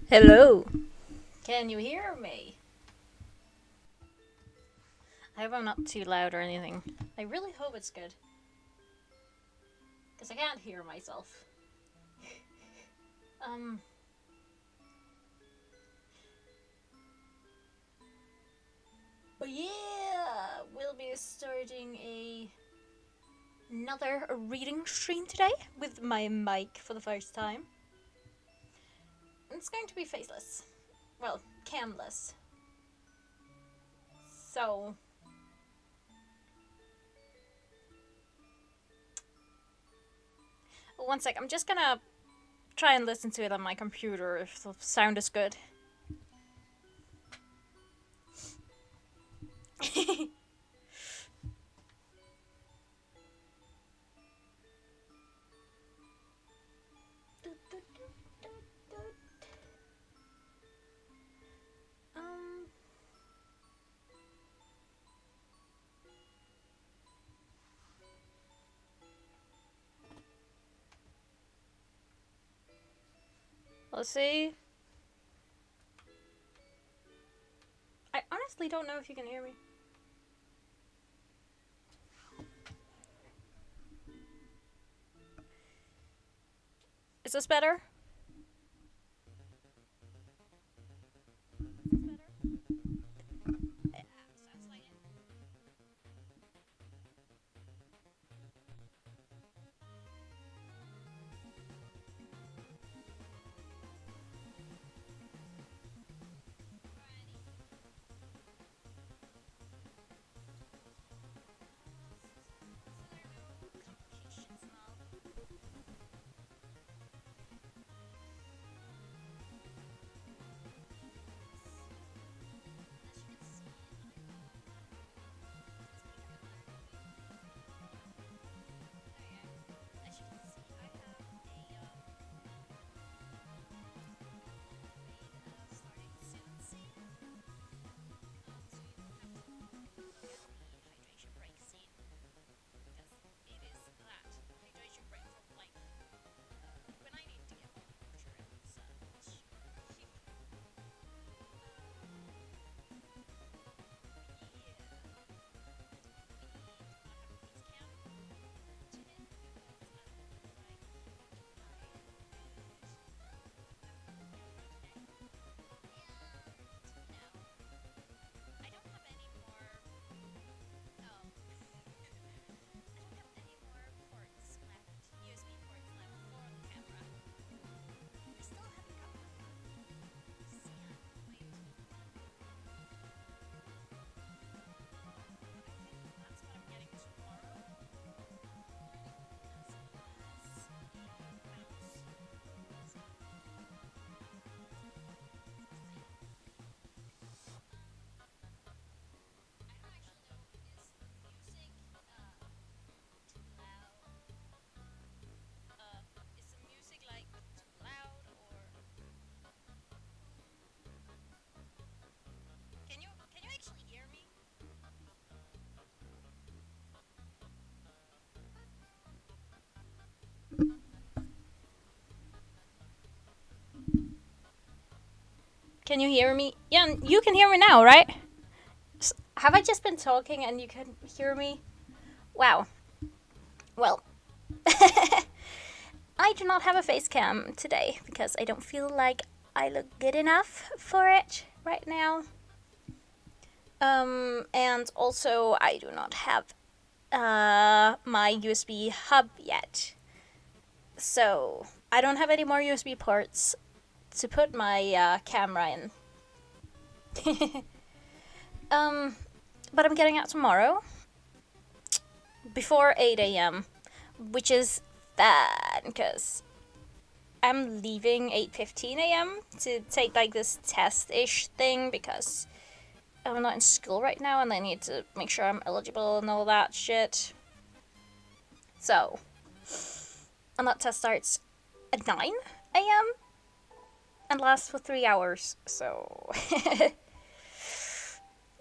Hello. Can you hear me? I hope I'm not too loud or anything. I really hope it's good. Because I can't hear myself. Um, but yeah, we'll be starting another reading stream today with my mic for the first time. It's going to be faceless. Well, camless. So, one sec, I'm just gonna try and listen to it on my computer if the sound is good. um, let's see. I honestly don't know if you can hear me. Is this better? Can you actually hear me? Can you hear me? Yeah, you can hear me now, right? Have I just been talking and you can hear me? Wow. Well, I do not have a face cam today because I don't feel like I look good enough for it right now. And also I do not have my USB hub yet. So I don't have any more USB ports to put my camera in. But I'm getting out tomorrow before 8 a.m., which is bad because I'm leaving 8:15 a.m. to take like this test-ish thing because I'm not in school right now and I need to make sure I'm eligible and all that shit. So, and that test starts at 9 a.m. and lasts for 3 hours. So,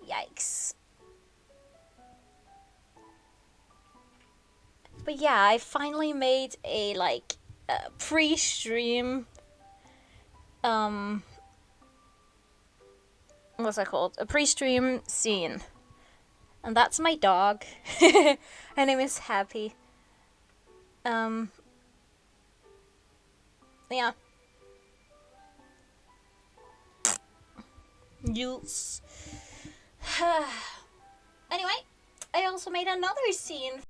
yikes. But yeah, I finally made a like pre-stream what's that called? A pre-stream scene. And that's my dog. Her name is Happy. Yeah. Yes. Anyway, I also made another scene.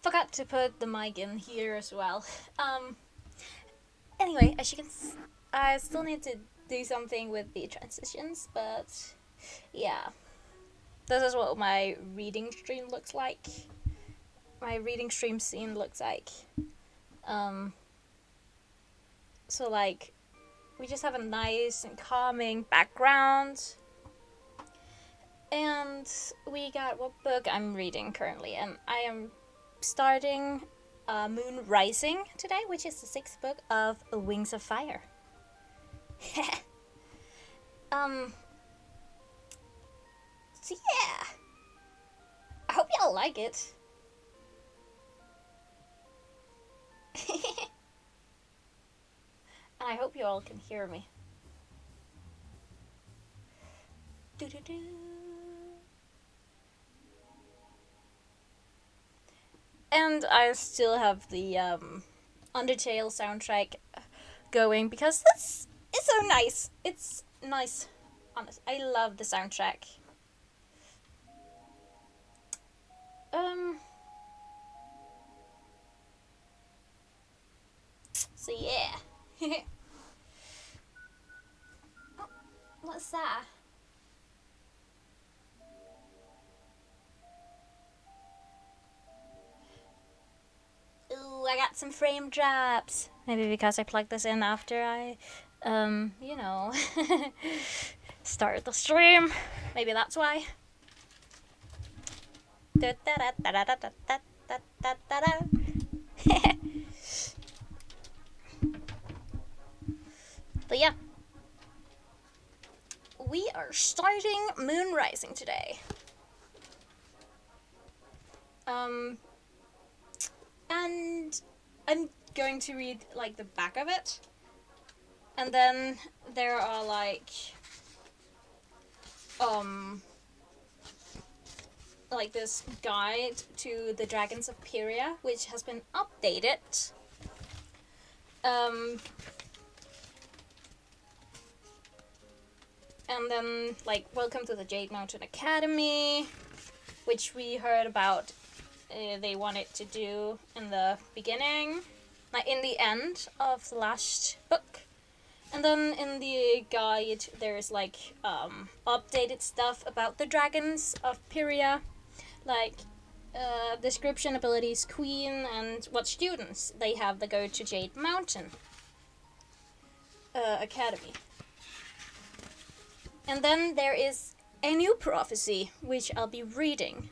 Forgot to put the mic in here as well. Anyway, as you can I still need to do something with the transitions, but yeah. This is what my reading stream looks like. My reading stream scene looks like. So like, we just have a nice and calming background. And we got what book I'm reading currently, and I am starting Moon Rising today, which is the 6th book of Wings of Fire. So yeah, I hope y'all like it. And I hope you all can hear me. Doo-doo-doo. And I still have the Undertale soundtrack going because it's so nice. It's nice. Honest, I love the soundtrack. So yeah. Oh, what's that? Ooh, I got some frame drops. Maybe because I plugged this in after I, you know, started the stream. Maybe that's why. But yeah, we are starting Moon Rising today. And I'm going to read like the back of it, and then there are like this guide to the Dragons of Pyria, which has been updated. And then like Welcome to the Jade Mountain Academy, which we heard about they wanted to do in the beginning, like in the end of the last book. And then in the guide there's like updated stuff about the Dragons of Pyria, like description, abilities, queen, and what students they have that go to Jade Mountain Academy. And then there is a new prophecy, which I'll be reading.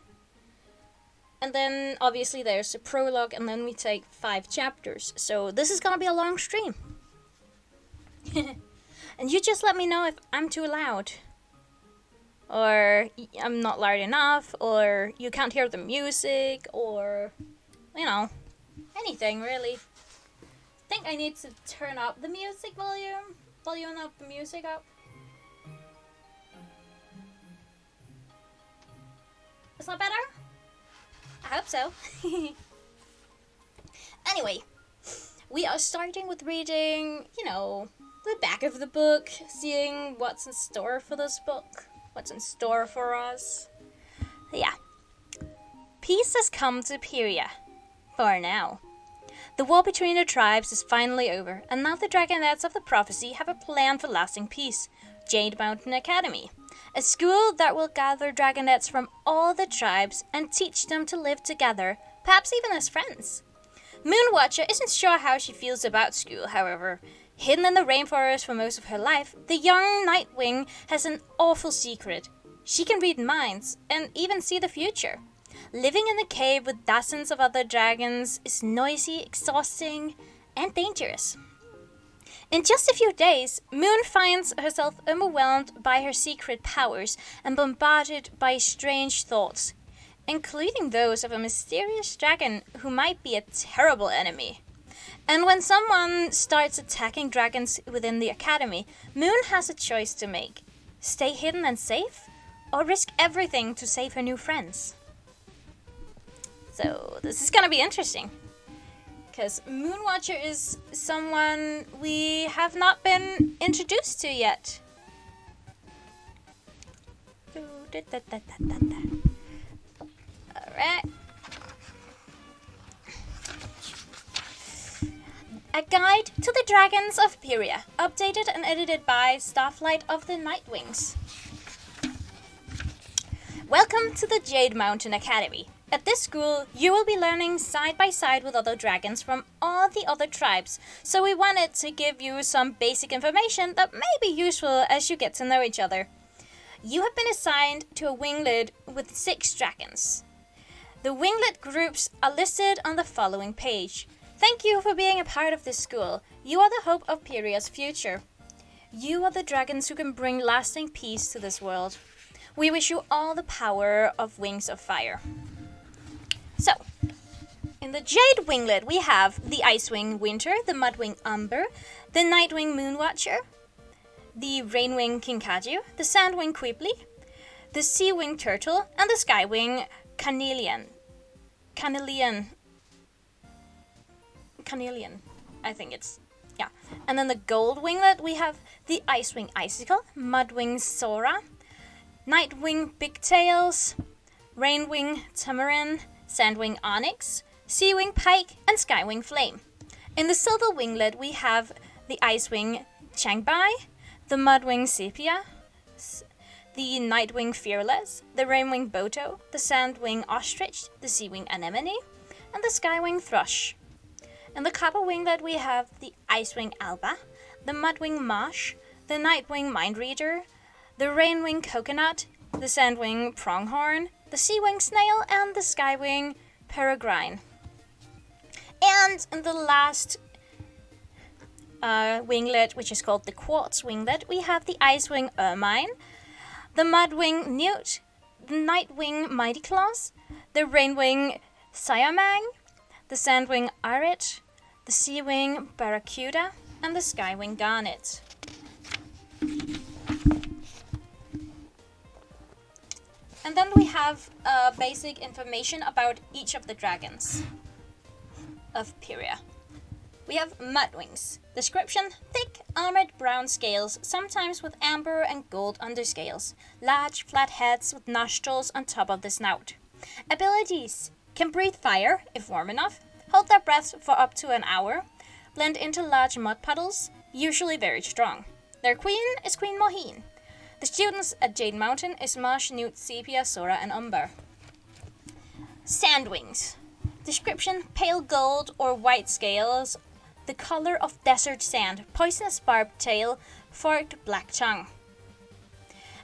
And then obviously there's a prologue, and then we take 5 chapters. So this is gonna be a long stream. And you just let me know if I'm too loud, or I'm not loud enough, or you can't hear the music, or, you know, anything really. I think I need to turn up the music volume. Volume up the music up. Is that better? I hope so. Anyway, we are starting with reading, you know, the back of the book, seeing what's in store for this book, what's in store for us. Yeah. Peace has come to Pyria. For now. The war between the tribes is finally over, and now the Dragonettes of the Prophecy have a plan for lasting peace. Jade Mountain Academy. A school that will gather dragonettes from all the tribes and teach them to live together, perhaps even as friends. Moonwatcher isn't sure how she feels about school, however. Hidden in the rainforest for most of her life, the young Nightwing has an awful secret. She can read minds and even see the future. Living in a cave with dozens of other dragons is noisy, exhausting, and dangerous. In just a few days, Moon finds herself overwhelmed by her secret powers and bombarded by strange thoughts, including those of a mysterious dragon who might be a terrible enemy. And when someone starts attacking dragons within the academy, Moon has a choice to make. Stay hidden and safe, or risk everything to save her new friends. So this is gonna be interesting. Because Moonwatcher is someone we have not been introduced to yet. Alright. A Guide to the Dragons of Pyria, updated and edited by Starflight of the Nightwings. Welcome to the Jade Mountain Academy. At this school, you will be learning side by side with other dragons from all the other tribes, so we wanted to give you some basic information that may be useful as you get to know each other. You have been assigned to a winglet with 6 dragons. The winglet groups are listed on the following page. Thank you for being a part of this school. You are the hope of Pyria's future. You are the dragons who can bring lasting peace to this world. We wish you all the power of Wings of Fire. So, in the Jade Winglet, we have the Icewing Winter, the Mudwing Umber, the Nightwing Moonwatcher, the Rainwing Kinkaju, the Sandwing Quibbly, the Seawing Turtle, and the Skywing Carnelian, I think it's, yeah. And then the Gold Winglet, we have the Icewing Icicle, Mudwing Sora, Nightwing Bigtails, Rainwing Tamarin, Sandwing Onyx, Seawing Pike, and Skywing Flame. In the Silver Winglet, we have the Icewing Changbai, the Mudwing Sepia, the Nightwing Fearless, the Rainwing Boto, the Sandwing Ostrich, the Seawing Anemone, and the Skywing Thrush. In the Copper Winglet, we have the Icewing Alba, the Mudwing Marsh, the Nightwing Mindreader, the Rainwing Coconut, the Sandwing Pronghorn, the Seawing Snail, and the Skywing Peregrine. And in the last winglet, which is called the Quartz Winglet, we have the Icewing Ermine, the Mudwing Newt, the Nightwing Mighty Claws, the Rainwing Siamang, the Sandwing Arit, the Seawing Barracuda, and the Skywing Garnet. And then we have basic information about each of the dragons of Pyria. We have Mudwings. Description: thick, armored brown scales, sometimes with amber and gold underscales. Large, flat heads with nostrils on top of the snout. Abilities: can breathe fire, if warm enough. Hold their breath for up to an hour. Blend into large mud puddles, usually very strong. Their queen is Queen Moheen. The students at Jade Mountain is Marsh, Newt, Sepia, Sora, and Umber. Sandwings. Description: pale gold or white scales, the color of desert sand, poisonous barbed tail, forked black tongue.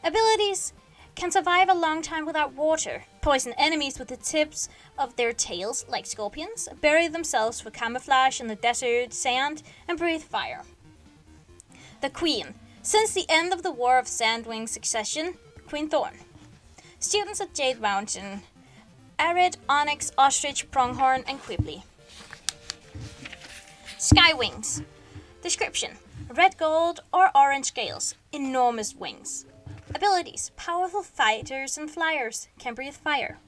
Abilities: can survive a long time without water, poison enemies with the tips of their tails like scorpions, bury themselves for camouflage in the desert sand, and breathe fire. The Queen. Since the end of the War of Sandwing Succession, Queen Thorn. Students at Jade Mountain: Arid, Onyx, Ostrich, Pronghorn, and Quibbly. Skywings. Description: red gold or orange scales, enormous wings. Abilities: powerful fighters and flyers, can breathe fire.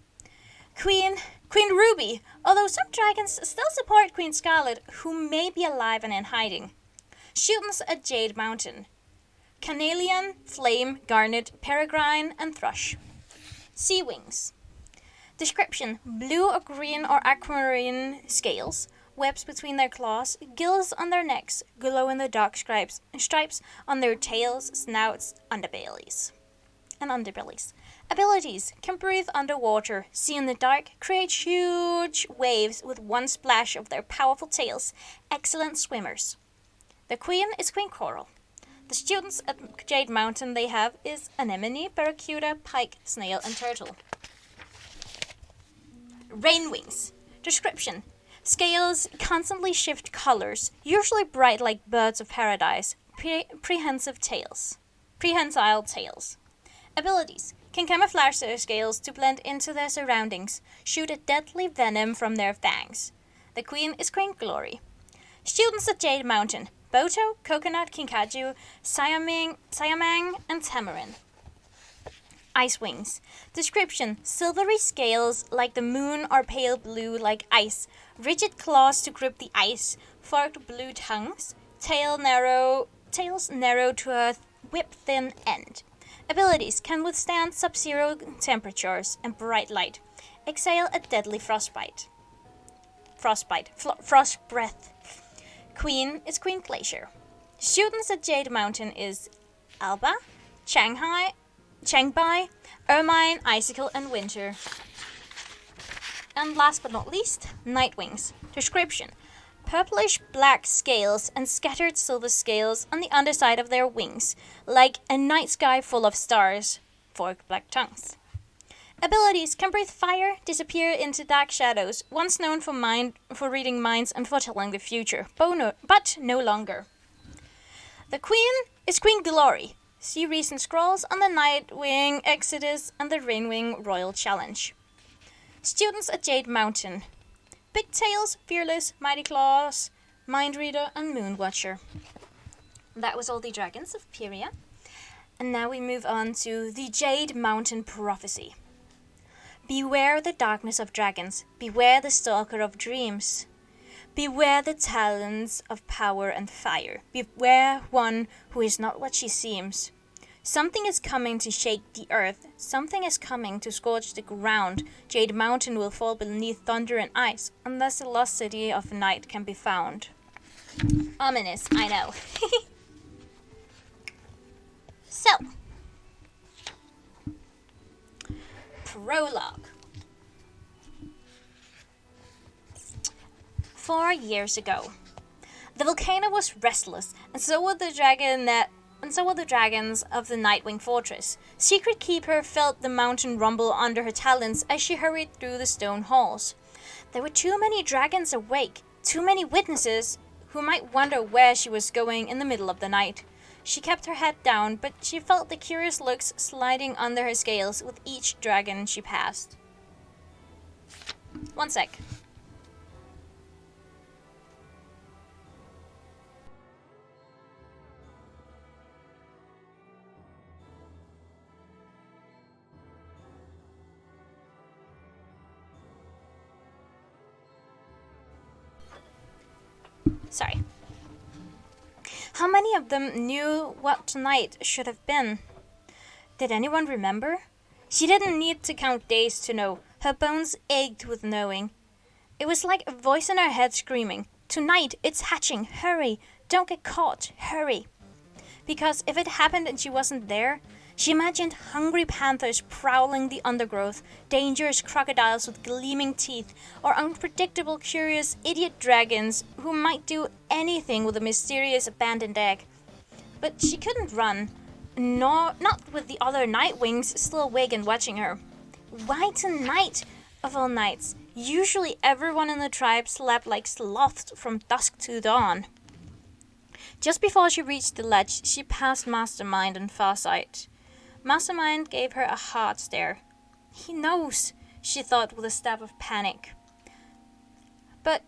Queen Ruby, although some dragons still support Queen Scarlet, who may be alive and in hiding. Students at Jade Mountain: Carnelian, Flame, Garnet, Peregrine, and Thrush. Sea Wings. Description: blue or green or aquamarine scales, webs between their claws, gills on their necks, glow-in-the-dark stripes on their tails, snouts, underbellies. and underbellies. Abilities: can breathe underwater, see in the dark, create huge waves with one splash of their powerful tails. Excellent swimmers. The queen is Queen Coral. The students at Jade Mountain they have is anemone, barracuda, pike, snail, and turtle. Rain wings. Description: scales constantly shift colors, usually bright like birds of paradise. Prehensile tails. Abilities: can camouflage their scales to blend into their surroundings. Shoot a deadly venom from their fangs. The queen is Queen Glory. Students at Jade Mountain: Boto, Coconut, Kinkaju, Siamang, and Tamarin. Ice wings. Description: silvery scales like the moon or pale blue like ice. Rigid claws to grip the ice. Forked blue tongues. Tails narrow to a whip-thin end. Abilities: can withstand sub-zero temperatures and bright light. Exhale a deadly frost breath. Queen is Queen Glacier. Students at Jade Mountain is Alba, Changbai, Ermine, Icicle, and Winter. And last but not least, Night wings. Description: purplish black scales and scattered silver scales on the underside of their wings, like a night sky full of stars. Forked black tongues. Abilities: can breathe fire, disappear into dark shadows, once known for reading minds and foretelling the future, but no longer. The queen is Queen Glory. See recent scrolls on the Nightwing Exodus and the Rainwing Royal Challenge. Students at Jade Mountain: Big Tails, Fearless, Mighty Claws, Mind Reader, and Moonwatcher. That was all the dragons of Pyria. And now we move on to the Jade Mountain Prophecy. Beware the darkness of dragons. Beware the stalker of dreams. Beware the talons of power and fire. Beware one who is not what she seems. Something is coming to shake the earth. Something is coming to scorch the ground. Jade Mountain will fall beneath thunder and ice, unless the lost city of night can be found. Ominous, I know. So, prologue. 4 years ago, the volcano was restless, and so were the dragons of the Nightwing Fortress. Secret Keeper felt the mountain rumble under her talons as she hurried through the stone halls. There were too many dragons awake, too many witnesses who might wonder where she was going in the middle of the night. She kept her head down, but she felt the curious looks sliding under her scales with each dragon she passed. One sec. Sorry. How many of them knew what tonight should have been? Did anyone remember? She didn't need to count days to know. Her bones ached with knowing. It was like a voice in her head screaming, "Tonight, it's hatching, hurry, don't get caught, hurry." Because if it happened and she wasn't there, she imagined hungry panthers prowling the undergrowth, dangerous crocodiles with gleaming teeth, or unpredictable, curious idiot dragons who might do anything with a mysterious abandoned egg. But she couldn't run, not with the other Nightwings still awake and watching her. Why tonight, of all nights? Usually everyone in the tribe slept like sloths from dusk to dawn. Just before she reached the ledge, she passed Mastermind and Farsight. Mastermind gave her a hard stare. He knows, she thought with a stab of panic. But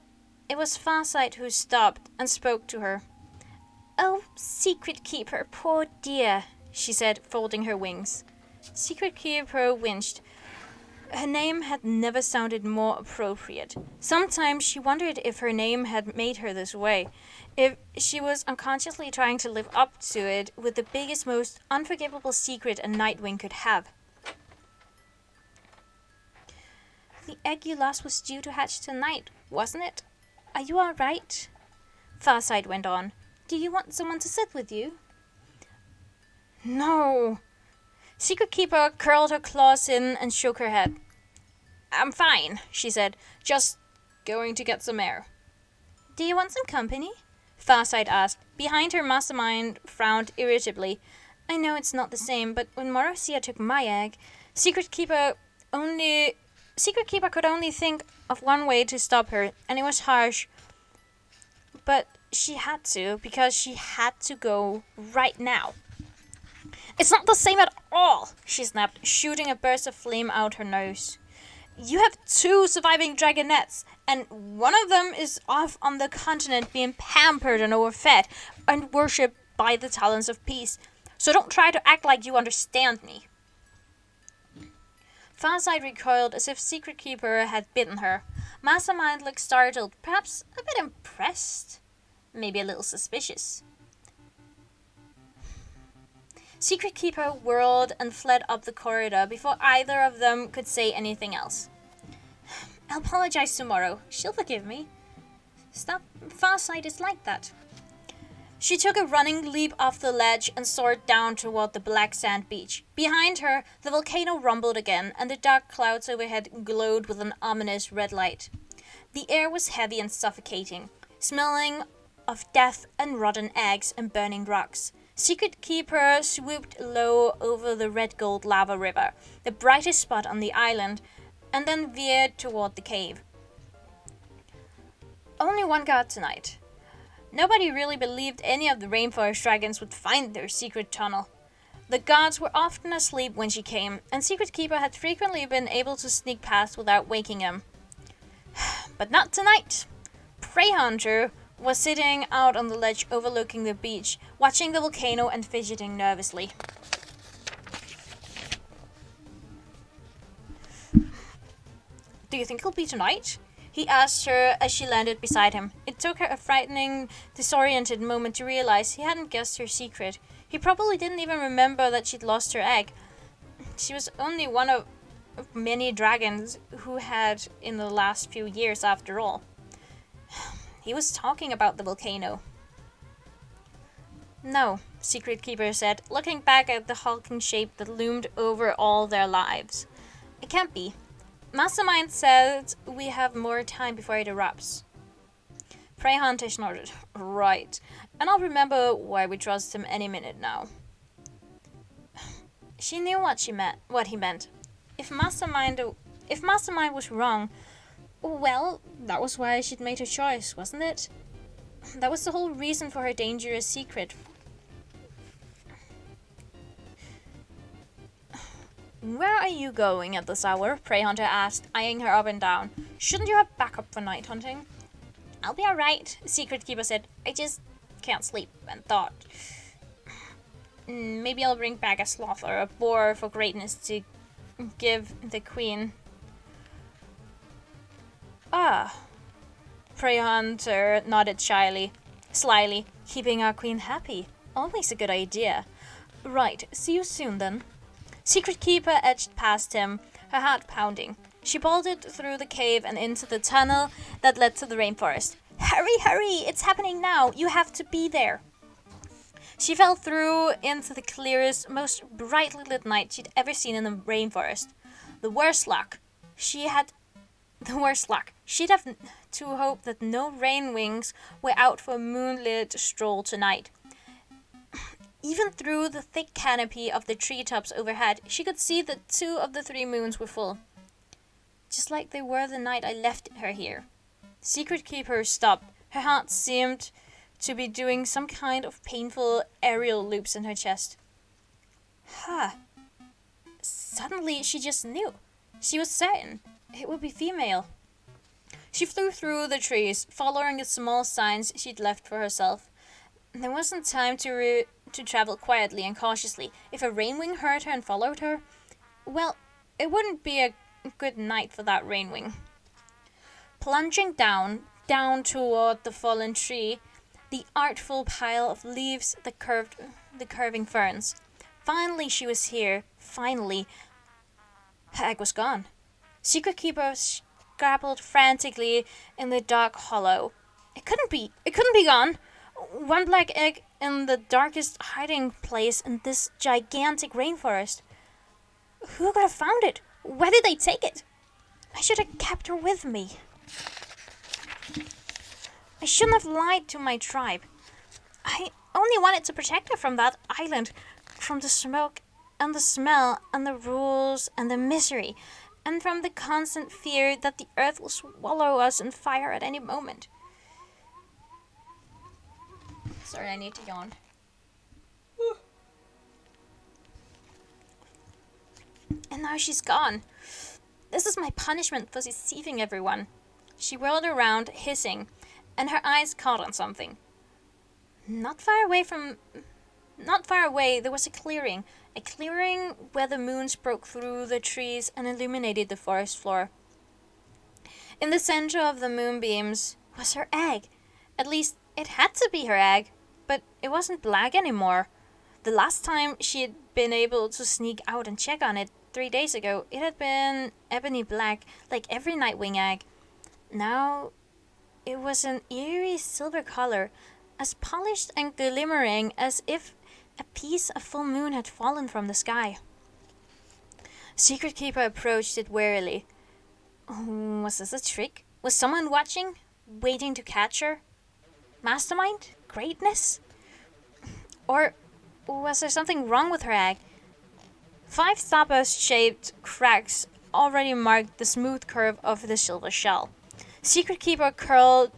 it was Farsight who stopped and spoke to her. "Oh, Secret Keeper, poor dear," she said, folding her wings. Secret Keeper winced. Her name had never sounded more appropriate. Sometimes she wondered if her name had made her this way, if she was unconsciously trying to live up to it with the biggest, most unforgivable secret a Nightwing could have. "The egg you lost was due to hatch tonight, wasn't it? Are you all right?" Farsight went on. "Do you want someone to sit with you?" "No." Secret Keeper curled her claws in and shook her head. I'm fine, she said. Just going to get some air. Do you want some company? Farsight asked. Behind her, Mastermind frowned irritably. I know it's not the same, but when Morosia took my egg, Secret Keeper could only think of one way to stop her, and it was harsh. But she had to, because she had to go right now. It's not the same at all, she snapped, shooting a burst of flame out her nose. You have 2 surviving dragonettes, and one of them is off on the continent being pampered and overfed and worshipped by the talents of peace. So don't try to act like you understand me. Farsight recoiled as if Secret Keeper had bitten her. Mastermind looked startled, perhaps a bit impressed, maybe a little suspicious. Secret Keeper whirled and fled up the corridor before either of them could say anything else. I'll apologize tomorrow. She'll forgive me. Stop. Farsight is like that. She took a running leap off the ledge and soared down toward the black sand beach. Behind her, the volcano rumbled again, and the dark clouds overhead glowed with an ominous red light. The air was heavy and suffocating, smelling of death and rotten eggs and burning rocks. Secret Keeper swooped low over the red gold lava river, the brightest spot on the island, and then veered toward the cave. Only one guard tonight. Nobody really believed any of the rainforest dragons would find their secret tunnel. The guards were often asleep when she came, and Secret Keeper had frequently been able to sneak past without waking them. But not tonight. Prey Hunter was sitting out on the ledge overlooking the beach, watching the volcano and fidgeting nervously. Do you think it'll be tonight? He asked her as she landed beside him. It took her a frightening, disoriented moment to realize he hadn't guessed her secret. He probably didn't even remember that she'd lost her egg. She was only one of many dragons who had in the last few years after all. He was talking about the volcano. No, Secret Keeper said, looking back at the hulking shape that loomed over all their lives. It can't be. Mastermind said we have more time before it erupts. Prey Hunter snorted. Right. And I'll remember why we trust him any minute now. She knew what he meant. If Mastermind was wrong, well, that was why she'd made her choice, wasn't it? That was the whole reason for her dangerous secret. Where are you going at this hour? Prey Hunter asked, eyeing her up and down. Shouldn't you have backup for night hunting? I'll be alright, Secret Keeper said. I just can't sleep, and thought. Maybe I'll bring back a sloth or a boar for greatness to give the queen. Ah. Prey Hunter nodded slyly, keeping our queen happy. Always a good idea. Right, see you soon then. Secret Keeper edged past him, her heart pounding. She bolted through the cave and into the tunnel that led to the rainforest. Hurry, hurry! It's happening now! You have to be there! She fell through into the clearest, most brightly lit night she'd ever seen in the rainforest. The worst luck. She'd have to hope that no rain wings were out for a moonlit stroll tonight. Even through the thick canopy of the treetops overhead, she could see that 2 of the 3 moons were full. Just like they were the night I left her here. Secret Keeper stopped. Her heart seemed to be doing some kind of painful aerial loops in her chest. Suddenly she just knew. She was certain. It would be female. She flew through the trees, following the small signs she'd left for herself. There wasn't time to travel quietly and cautiously. If a rainwing heard her and followed her, well, it wouldn't be a good night for that rainwing. Plunging down toward the fallen tree, the artful pile of leaves that curved the curving ferns. Finally she was here. Finally. Her egg was gone. Secret Keeper scrabbled frantically in the dark hollow. It couldn't be gone. One black egg in the darkest hiding place in this gigantic rainforest. Who could have found it? Where did they take it? I should have kept her with me. I shouldn't have lied to my tribe. I only wanted to protect her from that island, from the smoke and the smell and the rules and the misery, and from the constant fear that the earth will swallow us in fire at any moment. Sorry, I need to yawn. And now she's gone. This is my punishment for deceiving everyone. She whirled around, hissing, and her eyes caught on something. Not far away, there was a clearing where the moons broke through the trees and illuminated the forest floor. In the center of the moonbeams was her egg. At least, it had to be her egg, but it wasn't black anymore. The last time she had been able to sneak out and check on it 3 days ago, it had been ebony black, like every Nightwing egg. Now, it was an eerie silver color, as polished and glimmering as if a piece of full moon had fallen from the sky. Secret Keeper approached it warily. Was this a trick? Was someone watching, waiting to catch her? Mastermind? Greatness? Or was there something wrong with her egg? 5 starburst-shaped cracks already marked the smooth curve of the silver shell. Secret Keeper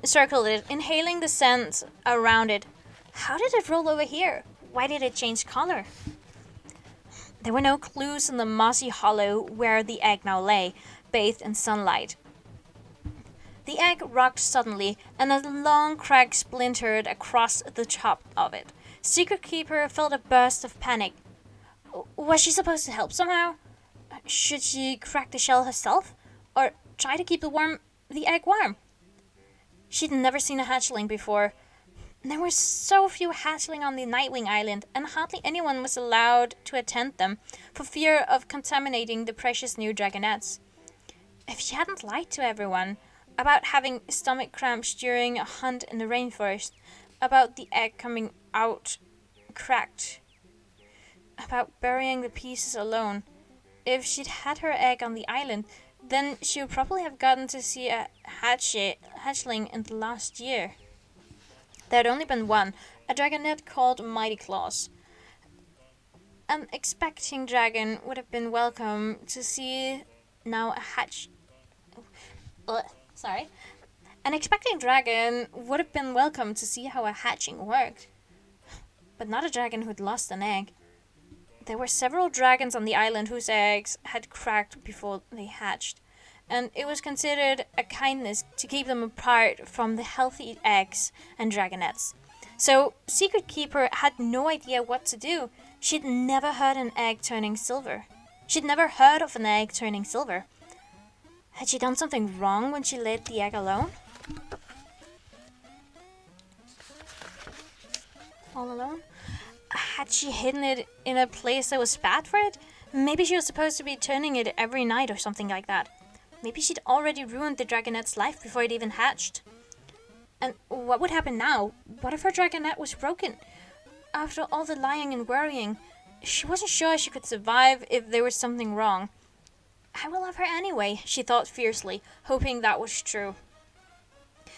circled it, inhaling the scent around it. How did it roll over here? Why did it change color? There were no clues in the mossy hollow where the egg now lay, bathed in sunlight. The egg rocked suddenly, and a long crack splintered across the top of it. Secret Keeper felt a burst of panic. Was she supposed to help somehow? Should she crack the shell herself? Or try to keep the egg warm? She'd never seen a hatchling before. There were so few hatchling on the Nightwing Island, and hardly anyone was allowed to attend them, for fear of contaminating the precious new dragonettes. If she hadn't lied to everyone about having stomach cramps during a hunt in the rainforest, about the egg coming out cracked, about burying the pieces alone, if she'd had her egg on the island, then she would probably have gotten to see a hatchling in the last year. There had only been one, a dragonette called Mighty Claws. An expecting dragon would have been welcome to see now a An expecting dragon would have been welcome to see how a hatching worked. But not a dragon who'd lost an egg. There were several dragons on the island whose eggs had cracked before they hatched, and it was considered a kindness to keep them apart from the healthy eggs and dragonettes. So Secret Keeper had no idea what to do. She'd never heard an egg turning silver. She'd never heard of an egg turning silver. Had she done something wrong when she let the egg alone? All alone? Had she hidden it in a place that was bad for it? Maybe she was supposed to be turning it every night or something like that. Maybe she'd already ruined the dragonette's life before it even hatched. And what would happen now? What if her dragonette was broken? After all the lying and worrying, she wasn't sure she could survive if there was something wrong. I will love her anyway, she thought fiercely, hoping that was true.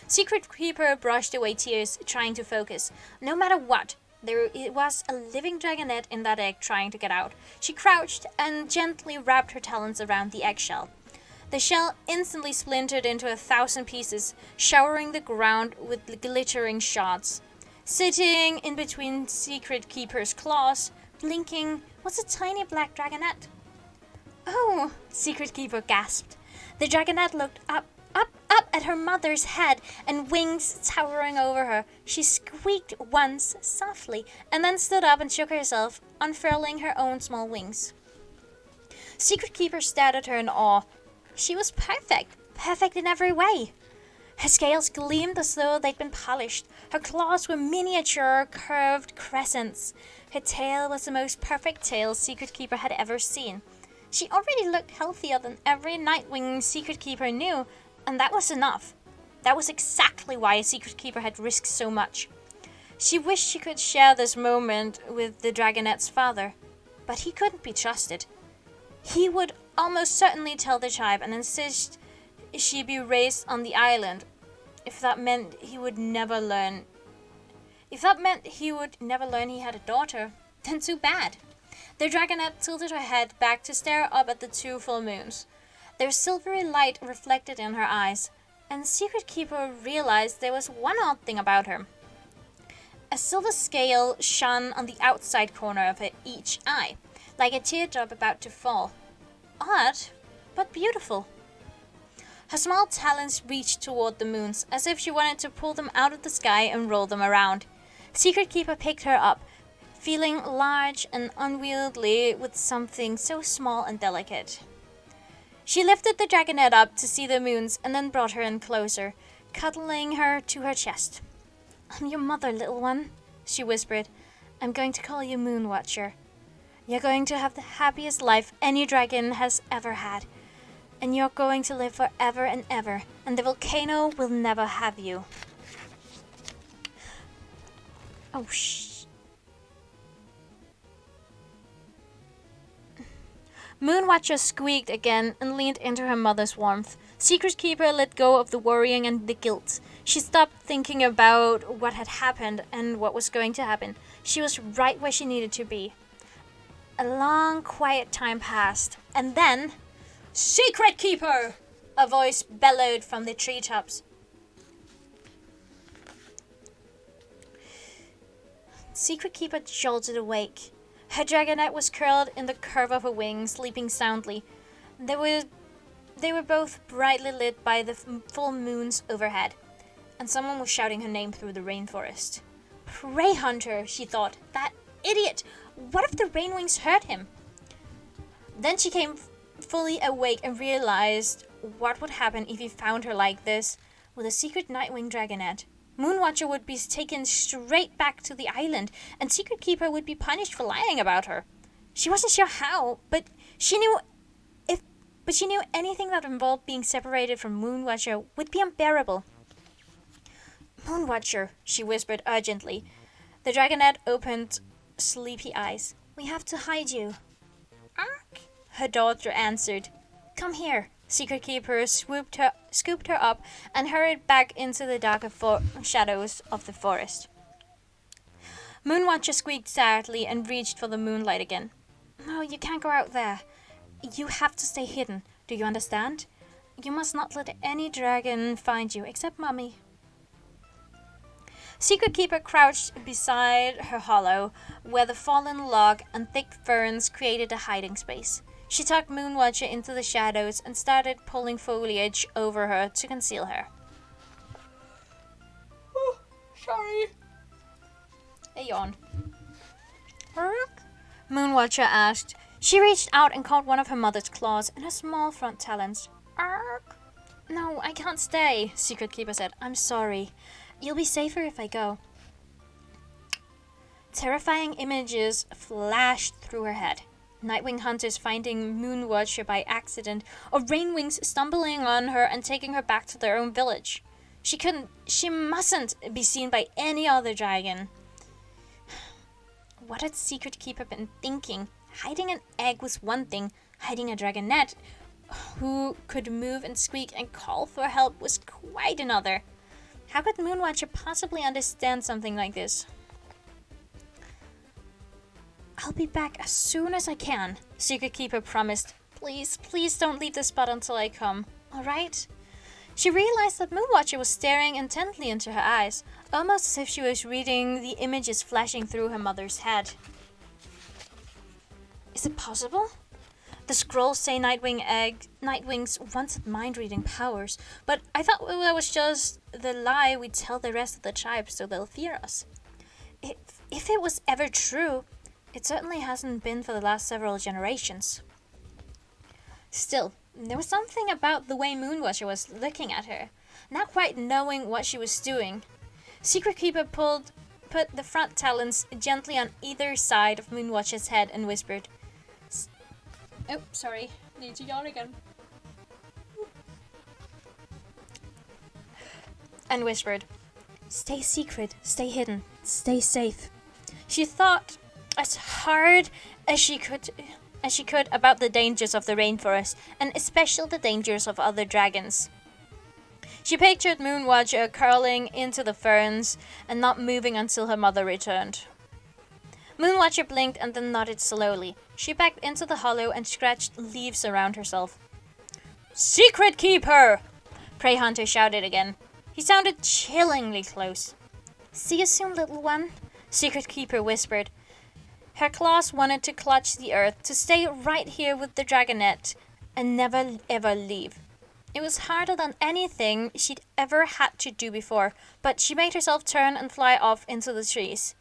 Secret Keeper brushed away tears, trying to focus. No matter what, there was a living dragonette in that egg trying to get out. She crouched and gently wrapped her talons around the eggshell. The shell instantly splintered into 1,000 pieces, showering the ground with glittering shards. Sitting in between Secret Keeper's claws, blinking, was a tiny black dragonette. Oh, Secret Keeper gasped. The dragonette looked up at her mother's head and wings towering over her. She squeaked once softly and then stood up and shook herself, unfurling her own small wings. Secret Keeper stared at her in awe. She was perfect in every way. Her scales gleamed as though they'd been polished. Her claws were miniature, curved crescents. Her tail was the most perfect tail Secret Keeper had ever seen. She already looked healthier than every Nightwing Secret Keeper knew, and that was enough. That was exactly why a Secret Keeper had risked so much. She wished she could share this moment with the dragonette's father, but he couldn't be trusted. He would almost certainly tell the tribe and insist she be raised on the island. If that meant he would never learn he had a daughter, then too bad. The dragonette tilted her head back to stare up at the two full moons. Their silvery light reflected in her eyes, and Secret Keeper realized there was one odd thing about her. A silver scale shone on the outside corner of each eye, like a teardrop about to fall. Odd, but beautiful. Her small talons reached toward the moons, as if she wanted to pull them out of the sky and roll them around. Secret Keeper picked her up, feeling large and unwieldy with something so small and delicate. She lifted the dragonette up to see the moons and then brought her in closer, cuddling her to her chest. "I'm your mother, little one," she whispered. "I'm going to call you Moon Watcher. You're going to have the happiest life any dragon has ever had. And you're going to live forever and ever, and the volcano will never have you." Oh, Moon Watcher squeaked again and leaned into her mother's warmth. Secret Keeper let go of the worrying and the guilt. She stopped thinking about what had happened and what was going to happen. She was right where she needed to be. A long, quiet time passed, and then... "Secret Keeper!" a voice bellowed from the treetops. Secret Keeper jolted awake. Her dragonette was curled in the curve of her wings, sleeping soundly. They were both brightly lit by the full moons overhead, and someone was shouting her name through the rainforest. "Prey Hunter," she thought. "That idiot! What if the rainwings hurt him?" Then she came fully awake and realized what would happen if he found her like this, with a secret Nightwing dragonette. Moonwatcher would be taken straight back to the island, and Secret Keeper would be punished for lying about her. She wasn't sure how, but she knew anything that involved being separated from Moonwatcher would be unbearable. "Moonwatcher," she whispered urgently. The dragonette opened sleepy eyes. "We have to hide you." "Ark," her daughter answered. "Come here." Secret Keeper scooped her up and hurried back into the darker shadows of the forest. Moonwatcher squeaked sadly and reached for the moonlight again. "No, you can't go out there. You have to stay hidden. Do you understand? You must not let any dragon find you, except Mommy." Secret Keeper crouched beside her hollow, where the fallen log and thick ferns created a hiding space. She tucked Moonwatcher into the shadows and started pulling foliage over her to conceal her. "Oh, sorry." A yawn. Moonwatcher asked. She reached out and caught one of her mother's claws in her small front talons. "Ark." "No, I can't stay," Secret Keeper said. "I'm sorry. You'll be safer if I go." Terrifying images flashed through her head. Nightwing hunters finding Moonwatcher by accident, or rainwings stumbling on her and taking her back to their own village. She mustn't be seen by any other dragon. What had Secret Keeper been thinking? Hiding an egg was one thing. Hiding a dragonette who could move and squeak and call for help was quite another. How could Moonwatcher possibly understand something like this? "I'll be back as soon as I can," Secret Keeper promised. Please don't leave the spot until I come, all right?" She realized that Moonwatcher was staring intently into her eyes, almost as if she was reading the images flashing through her mother's head. Is it possible? The scrolls say Nightwings once had mind-reading powers, but I thought that was just the lie we tell the rest of the tribe so they'll fear us. If it was ever true, it certainly hasn't been for the last several generations. Still, there was something about the way Moonwatcher was looking at her, not quite knowing what she was doing. Secret Keeper put the front talons gently on either side of Moonwatcher's head and whispered, "Oh, sorry, need to yawn again." And whispered, "Stay secret, stay hidden, stay safe." She thought as hard as she could as she could about the dangers of the rainforest, and especially the dangers of other dragons. She pictured Moonwatcher curling into the ferns and not moving until her mother returned. Moonwatcher blinked and then nodded slowly. She backed into the hollow and scratched leaves around herself. "Secret Keeper!" Prey Hunter shouted again. He sounded chillingly close. "See you soon, little one," Secret Keeper whispered. Her claws wanted to clutch the earth, to stay right here with the dragonette and never ever leave. It was harder than anything she'd ever had to do before, but she made herself turn and fly off into the trees.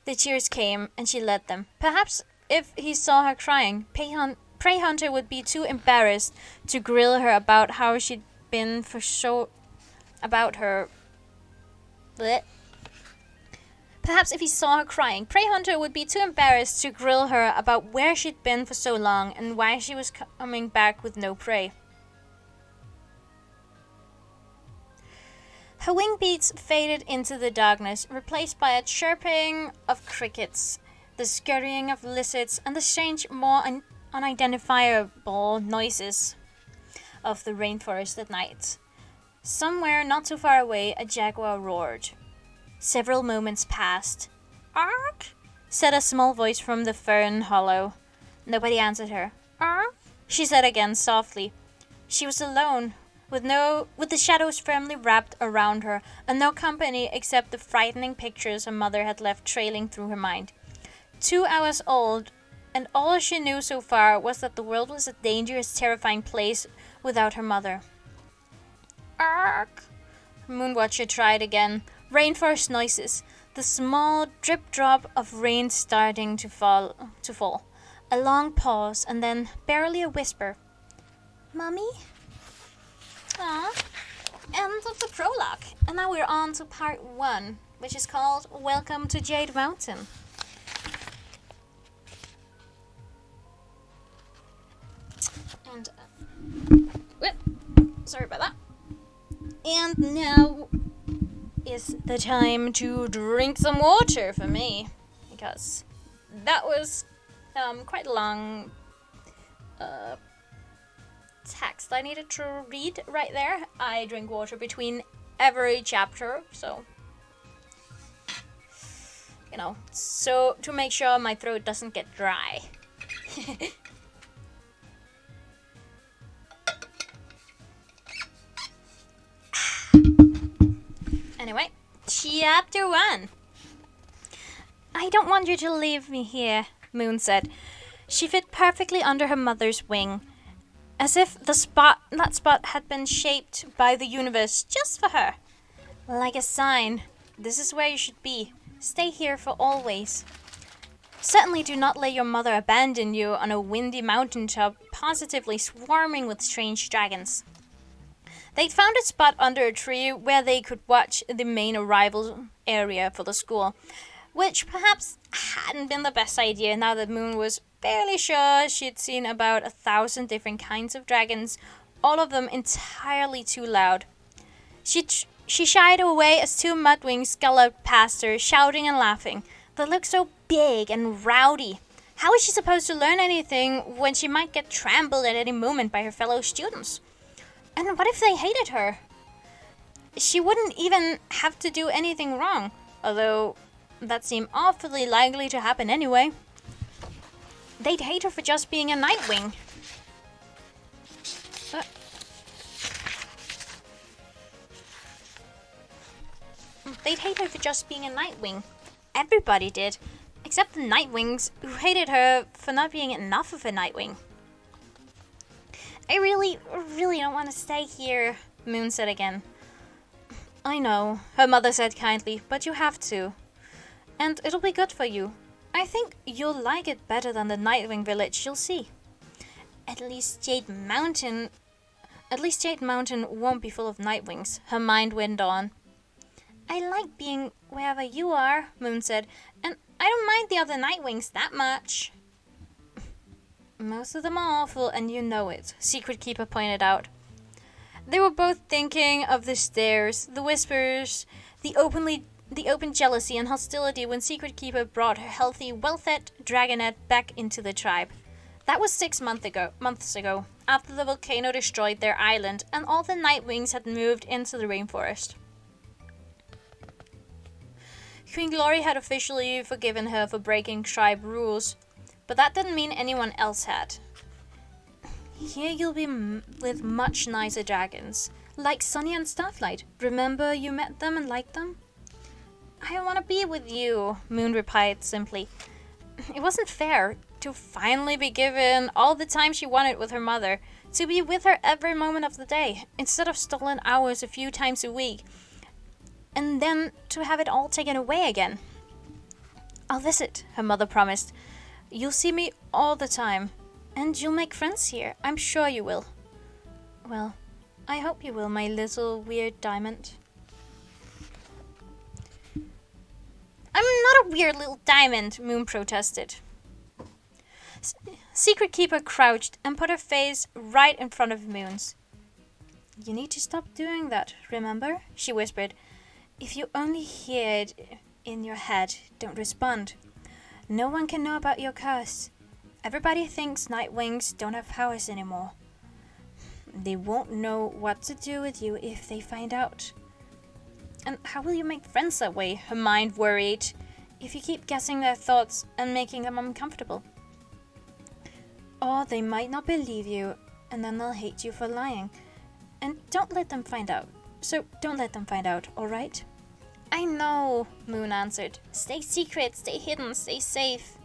The cheers came, and she led them. Perhaps if he saw her crying, Prey Hunter would be too embarrassed to grill her about how she'd been for so... about her... Blech. Perhaps if he saw her crying, Prey Hunter would be too embarrassed to grill her about where she'd been for so long and why she was coming back with no prey. Her wing beats faded into the darkness, replaced by a chirping of crickets, the scurrying of lizards, and the strange, more unidentifiable noises of the rainforest at night. Somewhere not too far away, a jaguar roared. Several moments passed. "Ark?" said a small voice from the fern hollow. Nobody answered her. "Ark?" she said again softly. She was alone, with the shadows firmly wrapped around her, and no company except the frightening pictures her mother had left trailing through her mind. 2 hours old, and all she knew so far was that the world was a dangerous, terrifying place without her mother. "Ark!" Moonwatcher tried again. Rainforest noises, the small drip-drop of rain starting to fall. A long pause, and then barely a whisper. "Mummy?" Aww. End of the prologue. And now we're on to part 1, which is called Welcome to Jade Mountain. And sorry about that. And now is the time to drink some water for me, because that was quite a long text I needed to read right there. I drink water between every chapter, so so to make sure my throat doesn't get dry. Anyway, chapter 1. "I don't want you to leave me here," Moon said. She fit perfectly under her mother's wing, as if that spot had been shaped by the universe just for her. Like a sign, this is where you should be. Stay here for always. Certainly do not let your mother abandon you on a windy mountaintop positively swarming with strange dragons. They'd found a spot under a tree where they could watch the main arrival area for the school, which perhaps hadn't been the best idea now that Moon was fairly sure she'd seen about 1,000 different kinds of dragons, all of them entirely too loud. She shied away as 2 mudwings galloped past her, shouting and laughing. They looked so big and rowdy. How was she supposed to learn anything when she might get trampled at any moment by her fellow students? And what if they hated her? She wouldn't even have to do anything wrong, although that seemed awfully likely to happen anyway. They'd hate her for just being a Nightwing. They'd hate her for just being a Nightwing. Everybody did, except the Nightwings, who hated her for not being enough of a Nightwing. "I really don't want to stay here," Moon said again. "I know," her mother said kindly, "but you have to. And it'll be good for you. I think you'll like it better than the Nightwing village, you'll see. At least Jade Mountain won't be full of Nightwings," her mind went on. "I like being wherever you are," Moon said, "and I don't mind the other Nightwings that much." "Most of them are awful, and you know it," Secret Keeper pointed out. They were both thinking of the stares, the whispers, the open jealousy and hostility when Secret Keeper brought her healthy, well-fed dragonette back into the tribe. That was 6 months ago, after the volcano destroyed their island and all the Nightwings had moved into the rainforest. Queen Glory had officially forgiven her for breaking tribe rules, but that didn't mean anyone else had. Here you'll be with much nicer dragons, like Sunny and Starflight. Remember you met them and liked them? I want to be with you, Moon replied simply. It wasn't fair to finally be given all the time she wanted with her mother, to be with her every moment of the day, instead of stolen hours a few times a week, and then to have it all taken away again. I'll visit, her mother promised. You'll see me all the time, and you'll make friends here. I'm sure you will. Well, I hope you will, my little weird diamond. I'm not a weird little diamond, Moon protested. Secret Keeper crouched and put her face right in front of Moon's. You need to stop doing that, remember? She whispered. If you only hear it in your head, don't respond. No one can know about your curse. Everybody thinks Nightwings don't have powers anymore. They won't know what to do with you if they find out. And how will you make friends that way? Her mind worried. If you keep guessing their thoughts and making them uncomfortable. Or they might not believe you, and then they'll hate you for lying. And don't let them find out. So don't let them find out, alright? I know, Moon answered. Stay secret, stay hidden, stay safe.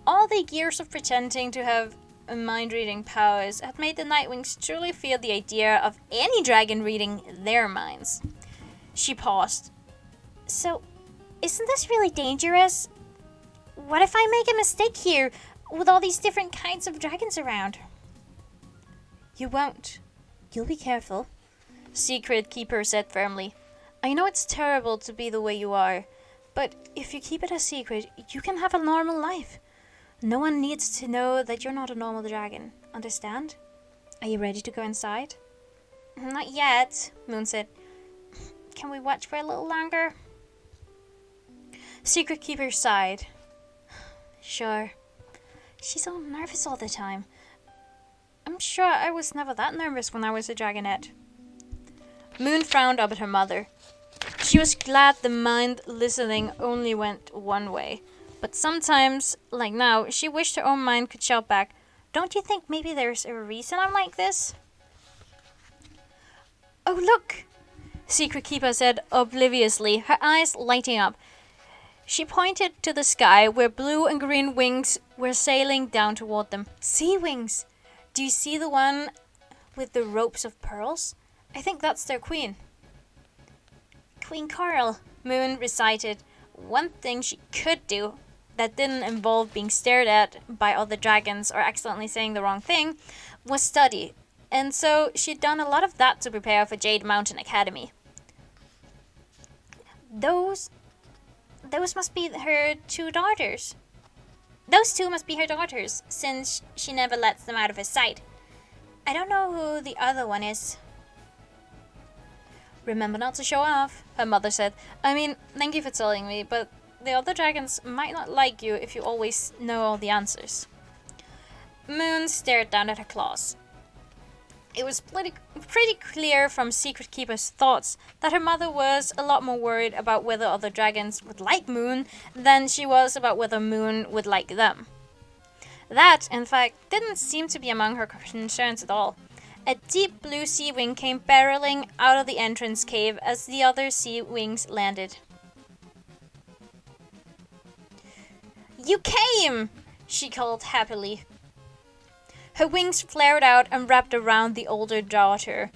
All the years of pretending to have mind-reading powers had made the Nightwings truly fear the idea of any dragon reading their minds. She paused. So, isn't this really dangerous? What if I make a mistake here with all these different kinds of dragons around? You won't. You'll be careful, Secret Keeper said firmly. I know it's terrible to be the way you are, but if you keep it a secret, you can have a normal life. No one needs to know that you're not a normal dragon. Understand? Are you ready to go inside? Not yet, Moon said. Can we watch for a little longer? Secret Keeper sighed. Sure. She's so nervous all the time. I'm sure I was never that nervous when I was a dragonette. Moon frowned up at her mother. She was glad the mind listening only went one way. But sometimes, like now, she wished her own mind could shout back, Don't you think maybe there's a reason I'm like this? Oh, look! Secret Keeper said obliviously, her eyes lighting up. She pointed to the sky where blue and green wings were sailing down toward them. Sea wings! Do you see the one with the ropes of pearls? I think that's their queen. Queen Coral, Moon recited. One thing she could do that didn't involve being stared at by other dragons or accidentally saying the wrong thing was study. And so she'd done a lot of that to prepare for Jade Mountain Academy. Those must be her two daughters. Those two must be her daughters, since she never lets them out of her sight. I don't know who the other one is. Remember not to show off, her mother said. I mean, thank you for telling me, but the other dragons might not like you if you always know all the answers. Moon stared down at her claws. It was pretty clear from Secret Keeper's thoughts that her mother was a lot more worried about whether other dragons would like Moon than she was about whether Moon would like them. That, in fact, didn't seem to be among her concerns at all. A deep blue sea wing came barreling out of the entrance cave as the other sea wings landed. You came! She called happily. Her wings flared out and wrapped around the older daughter,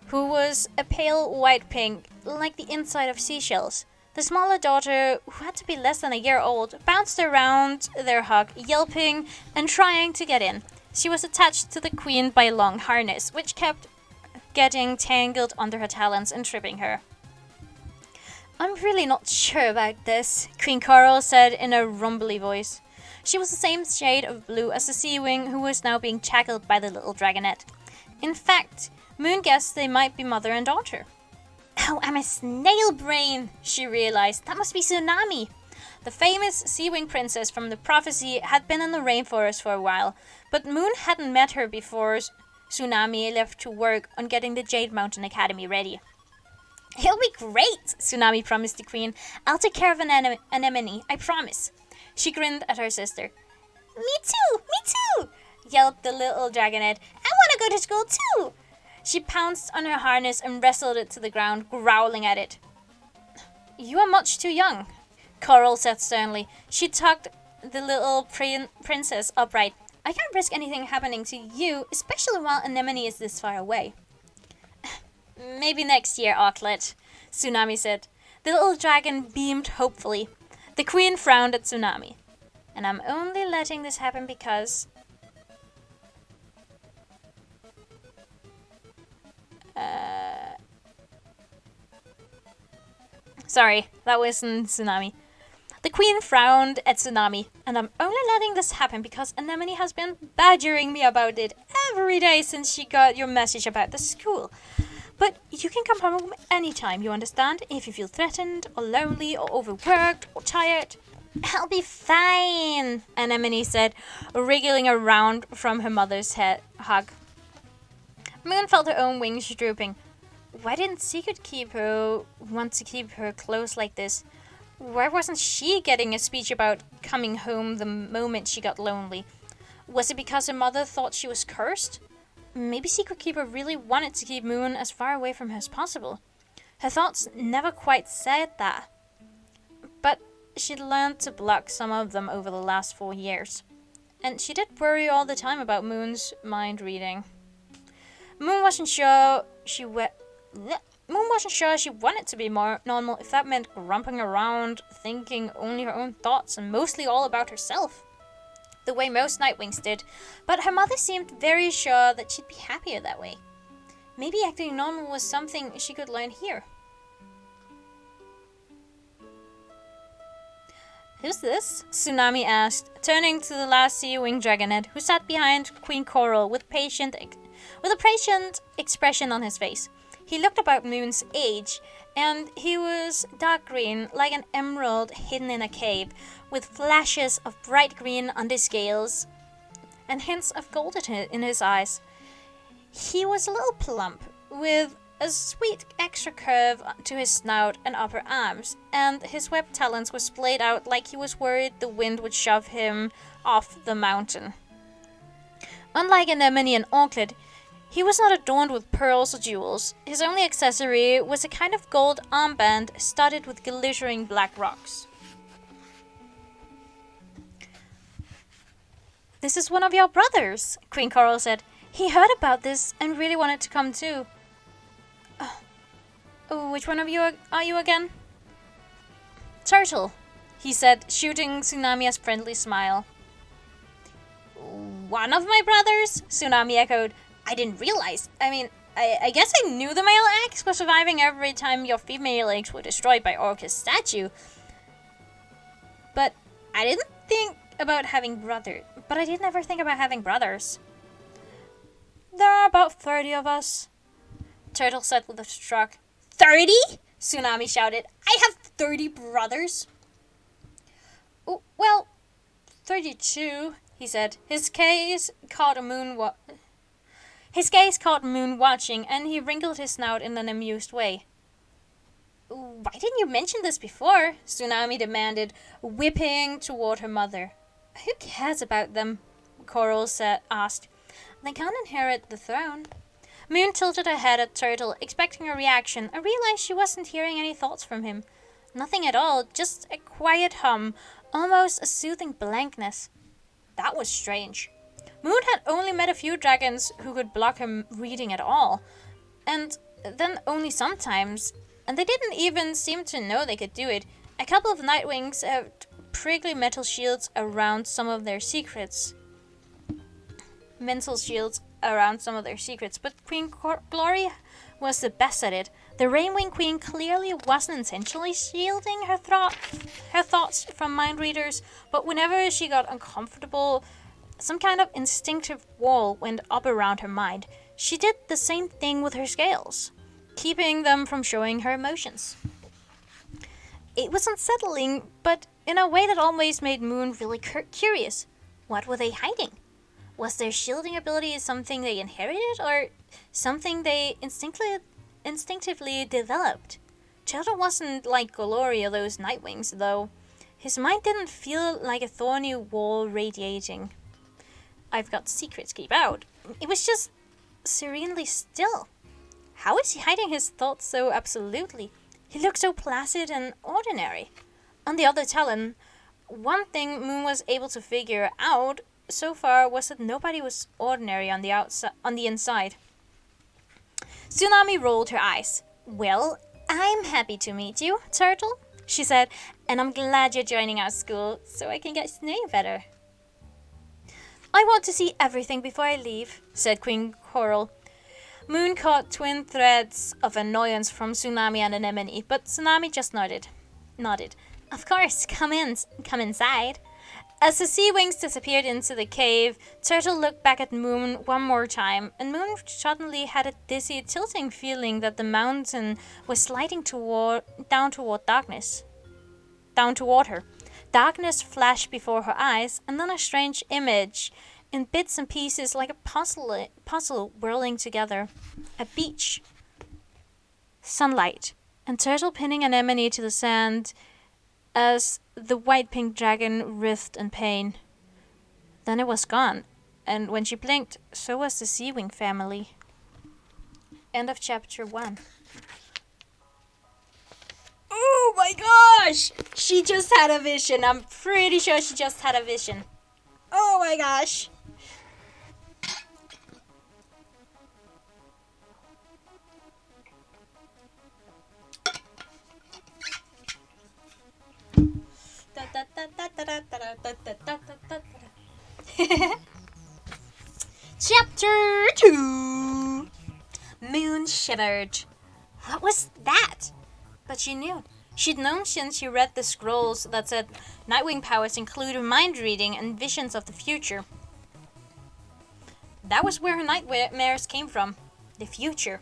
who was a pale white pink, like the inside of seashells. The smaller daughter, who had to be less than a year old, bounced around their hug, yelping and trying to get in. She was attached to the queen by a long harness, which kept getting tangled under her talons and tripping her. I'm really not sure about this, Queen Coral said in a rumbly voice. She was the same shade of blue as the sea wing who was now being tackled by the little dragonette. In fact, Moon guessed they might be mother and daughter. Oh, I'm a snail brain, she realized. That must be Tsunami. The famous Sea-Wing princess from the prophecy had been in the rainforest for a while, but Moon hadn't met her before Tsunami left to work on getting the Jade Mountain Academy ready. "It'll be great," Tsunami promised the queen. "I'll take care of an anemone, I promise." She grinned at her sister. Me too, yelped the little dragonette. "I want to go to school too." She pounced on her harness and wrestled it to the ground, growling at it. "You are much too young," Coral said sternly. She tugged the little princess upright. "I can't risk anything happening to you, especially while Anemone is this far away." "Maybe next year, Auklet," Tsunami said. The little dragon beamed hopefully. The queen frowned at Tsunami. "And I'm only letting this happen because..." Sorry, that wasn't Tsunami. The queen frowned at Tsunami. "And I'm only letting this happen because Anemone has been badgering me about it every day since she got your message about the school. But you can come home anytime, you understand? If you feel threatened, or lonely, or overworked, or tired." "I'll be fine," Anemone said, wriggling around from her mother's hug. Moon felt her own wings drooping. Why didn't Secret Keeper want to keep her close like this? Why wasn't she getting a speech about coming home the moment she got lonely? Was it because her mother thought she was cursed? Maybe Secret Keeper really wanted to keep Moon as far away from her as possible. Her thoughts never quite said that. But she'd learned to block some of them over the last 4 years. And she did worry all the time about Moon's mind reading. Moon wasn't sure she wanted to be more normal if that meant grumping around, thinking only her own thoughts and mostly all about herself, the way most Nightwings did. But her mother seemed very sure that she'd be happier that way. Maybe acting normal was something she could learn here. "Who's this?" Tsunami asked, turning to the last Sea-Wing dragonette, who sat behind Queen Coral with a patient expression on his face. He looked about Moon's age, and he was dark green, like an emerald hidden in a cave, with flashes of bright green under scales and hints of gold in his eyes. He was a little plump, with a sweet extra curve to his snout and upper arms, and his webbed talons were splayed out like he was worried the wind would shove him off the mountain. Unlike Anemone and Auklet, he was not adorned with pearls or jewels. His only accessory was a kind of gold armband studded with glittering black rocks. "This is one of your brothers," Queen Coral said. "He heard about this and really wanted to come too." Which one of you are you again?" "Turtle," he said, shooting Tsunami a friendly smile. "One of my brothers?" Tsunami echoed. "I didn't realize. I guess I knew the male eggs were surviving every time your female eggs were destroyed by Orca's statue. But I didn't think about having brothers. But I didn't ever think about having brothers." "There are about 30 of us," Turtle said with a shrug. 30? Tsunami shouted. "I have 30 brothers." "Well, 32, he said. His gaze caught Moon watching, and he wrinkled his snout in an amused way. "Why didn't you mention this before?" Tsunami demanded, whipping toward her mother. "Who cares about them?" Coral asked. "They can't inherit the throne." Moon tilted her head at Turtle, expecting a reaction, and realized she wasn't hearing any thoughts from him. Nothing at all, just a quiet hum, almost a soothing blankness. That was strange. Moon had only met a few dragons who could block her reading at all, and then only sometimes, and they didn't even seem to know they could do it. A couple of Nightwings had prickly metal shields around some of their secrets. But Queen Glory was the best at it. The Rainwing Queen clearly wasn't intentionally shielding her thoughts from mind readers, but whenever she got uncomfortable, some kind of instinctive wall went up around her mind. She did the same thing with her scales, keeping them from showing her emotions. It was unsettling, but in a way that always made Moon really curious. What were they hiding? Was their shielding ability something they inherited or something they instinctively developed? Turtle wasn't like Glory or those Nightwings, though. His mind didn't feel like a thorny wall radiating. I've got secrets to keep out. It was just serenely still. How is he hiding his thoughts so absolutely? He looked so placid and ordinary. On the other Talon, one thing Moon was able to figure out so far was that nobody was ordinary on the inside. Tsunami rolled her eyes. Well, I'm happy to meet you, Turtle, she said, and I'm glad you're joining our school so I can get to know you better. I want to see everything before I leave, said Queen Coral. Moon caught twin threads of annoyance from Tsunami and Anemone, but Tsunami just nodded. Of course, come inside. As the sea wings disappeared into the cave, Turtle looked back at Moon one more time, and Moon suddenly had a dizzy, tilting feeling that the mountain was sliding down toward her. Darkness flashed before her eyes, and then a strange image, in bits and pieces like a puzzle whirling together. A beach. Sunlight, and Turtle pinning Anemone to the sand as the white-pink dragon writhed in pain. Then it was gone, and when she blinked, so was the Seawing family. End of chapter 1. Oh my gosh! She just had a vision. I'm pretty sure she just had a vision. Oh my gosh! Chapter 2. Moon shivered. What was that? But she knew. She'd known since she read the scrolls that said Nightwing powers include mind reading and visions of the future. That was where her nightmares came from. The future.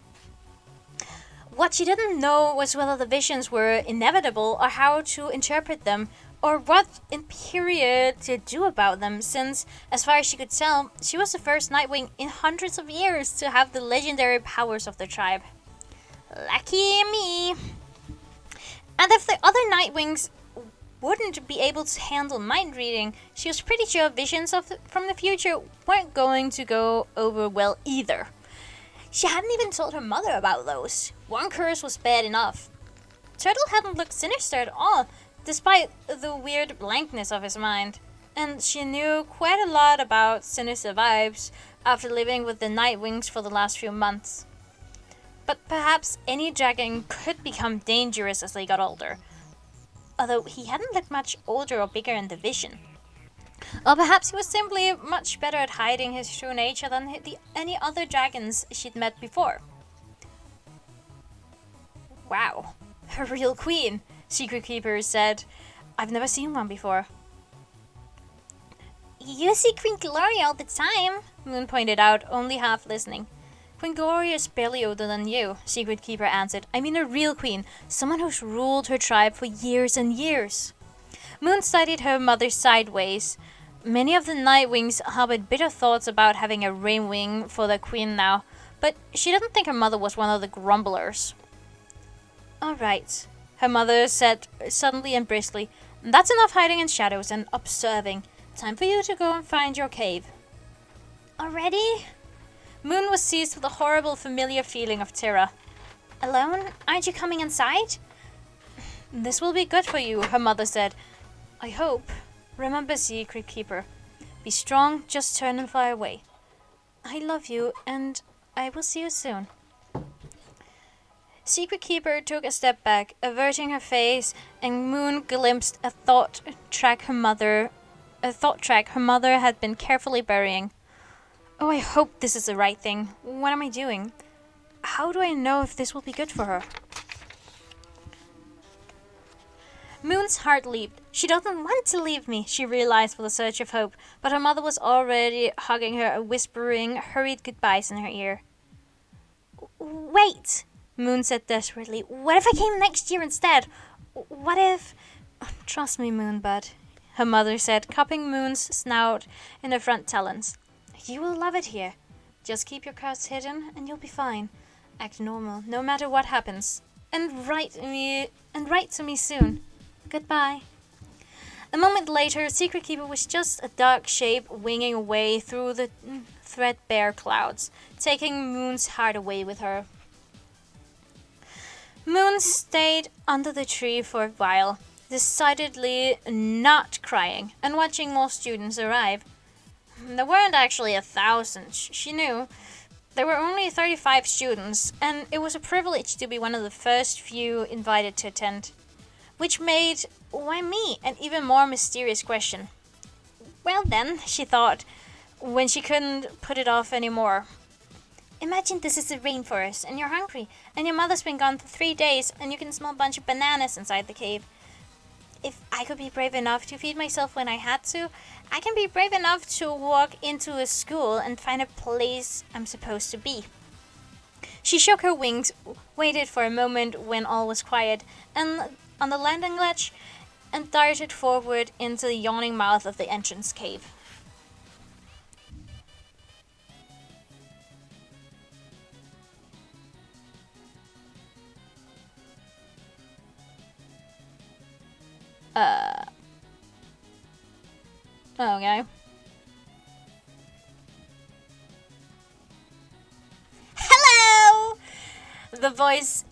What she didn't know was whether the visions were inevitable or how to interpret them, or what in period to do about them, since, as far as she could tell, she was the first Nightwing in hundreds of years to have the legendary powers of the tribe. Lucky me! And if the other Nightwings wouldn't be able to handle mind reading, she was pretty sure visions from the future weren't going to go over well either. She hadn't even told her mother about those. One curse was bad enough. Turtle hadn't looked sinister at all, despite the weird blankness of his mind. And she knew quite a lot about sinister vibes after living with the Nightwings for the last few months. But perhaps any dragon could become dangerous as they got older. Although he hadn't looked much older or bigger in the vision. Or perhaps he was simply much better at hiding his true nature than any other dragons she'd met before. Wow, a real queen, Secret Keeper said. I've never seen one before. You see Queen Glory all the time, Moon pointed out, only half listening. Queen Glory is barely older than you, Secret Keeper answered. I mean a real queen, someone who's ruled her tribe for years and years. Moon studied her mother sideways. Many of the Nightwings harbored bitter thoughts about having a Rainwing for their queen now, but she didn't think her mother was one of the grumblers. All right, her mother said suddenly and briskly. That's enough hiding in shadows and observing. Time for you to go and find your cave. Already? Moon was seized with a horrible familiar feeling of terror. Alone? Aren't you coming inside? This will be good for you, her mother said. I hope. Remember, Secret Keeper. Be strong, just turn and fly away. I love you, and I will see you soon. Secret Keeper took a step back, averting her face, and Moon glimpsed a thought track her mother had been carefully burying. Oh, I hope this is the right thing. What am I doing? How do I know if this will be good for her? Moon's heart leaped. She doesn't want to leave me, she realized with a surge of hope, but her mother was already hugging her, whispering hurried goodbyes in her ear. Wait, Moon said desperately. What if I came next year instead? What if Trust me, Moonbud, her mother said, cupping Moon's snout in her front talons. You will love it here. Just keep your cards hidden and you'll be fine. Act normal, no matter what happens. And write to me soon. Goodbye. A moment later, Secret Keeper was just a dark shape winging away through the threadbare clouds, taking Moon's heart away with her. Moon stayed under the tree for a while, decidedly not crying, and watching more students arrive. There weren't actually 1,000, she knew. There were only 35 students, and it was a privilege to be one of the first few invited to attend. Which made, why me, an even more mysterious question. Well then, she thought, when she couldn't put it off anymore. Imagine this is the rainforest, and you're hungry, and your mother's been gone for 3 days, and you can smell a bunch of bananas inside the cave. If I could be brave enough to feed myself when I had to, I can be brave enough to walk into a school and find a place I'm supposed to be. She shook her wings, waited for a moment when all was quiet, and on the landing ledge, and darted forward into the yawning mouth of the entrance cave. Okay. Hello! A voice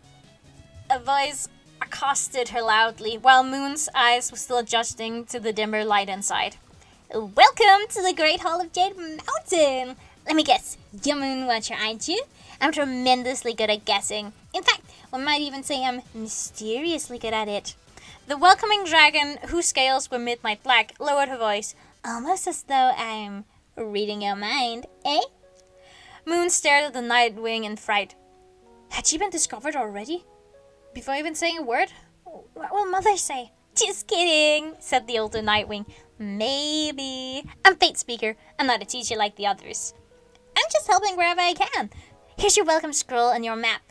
accosted her loudly, while Moon's eyes were still adjusting to the dimmer light inside. Welcome to the Great Hall of Jade Mountain! Let me guess, you're Moon Watcher, aren't you? I'm tremendously good at guessing. In fact, one might even say I'm mysteriously good at it. The welcoming dragon, whose scales were midnight black, lowered her voice, almost as though I'm reading your mind, eh? Moon stared at the Nightwing in fright. Had she been discovered already? Before even saying a word? What will Mother say? Just kidding, said the older Nightwing. Maybe. I'm Fate Speaker. I'm not a teacher like the others. I'm just helping wherever I can. Here's your welcome scroll and your map.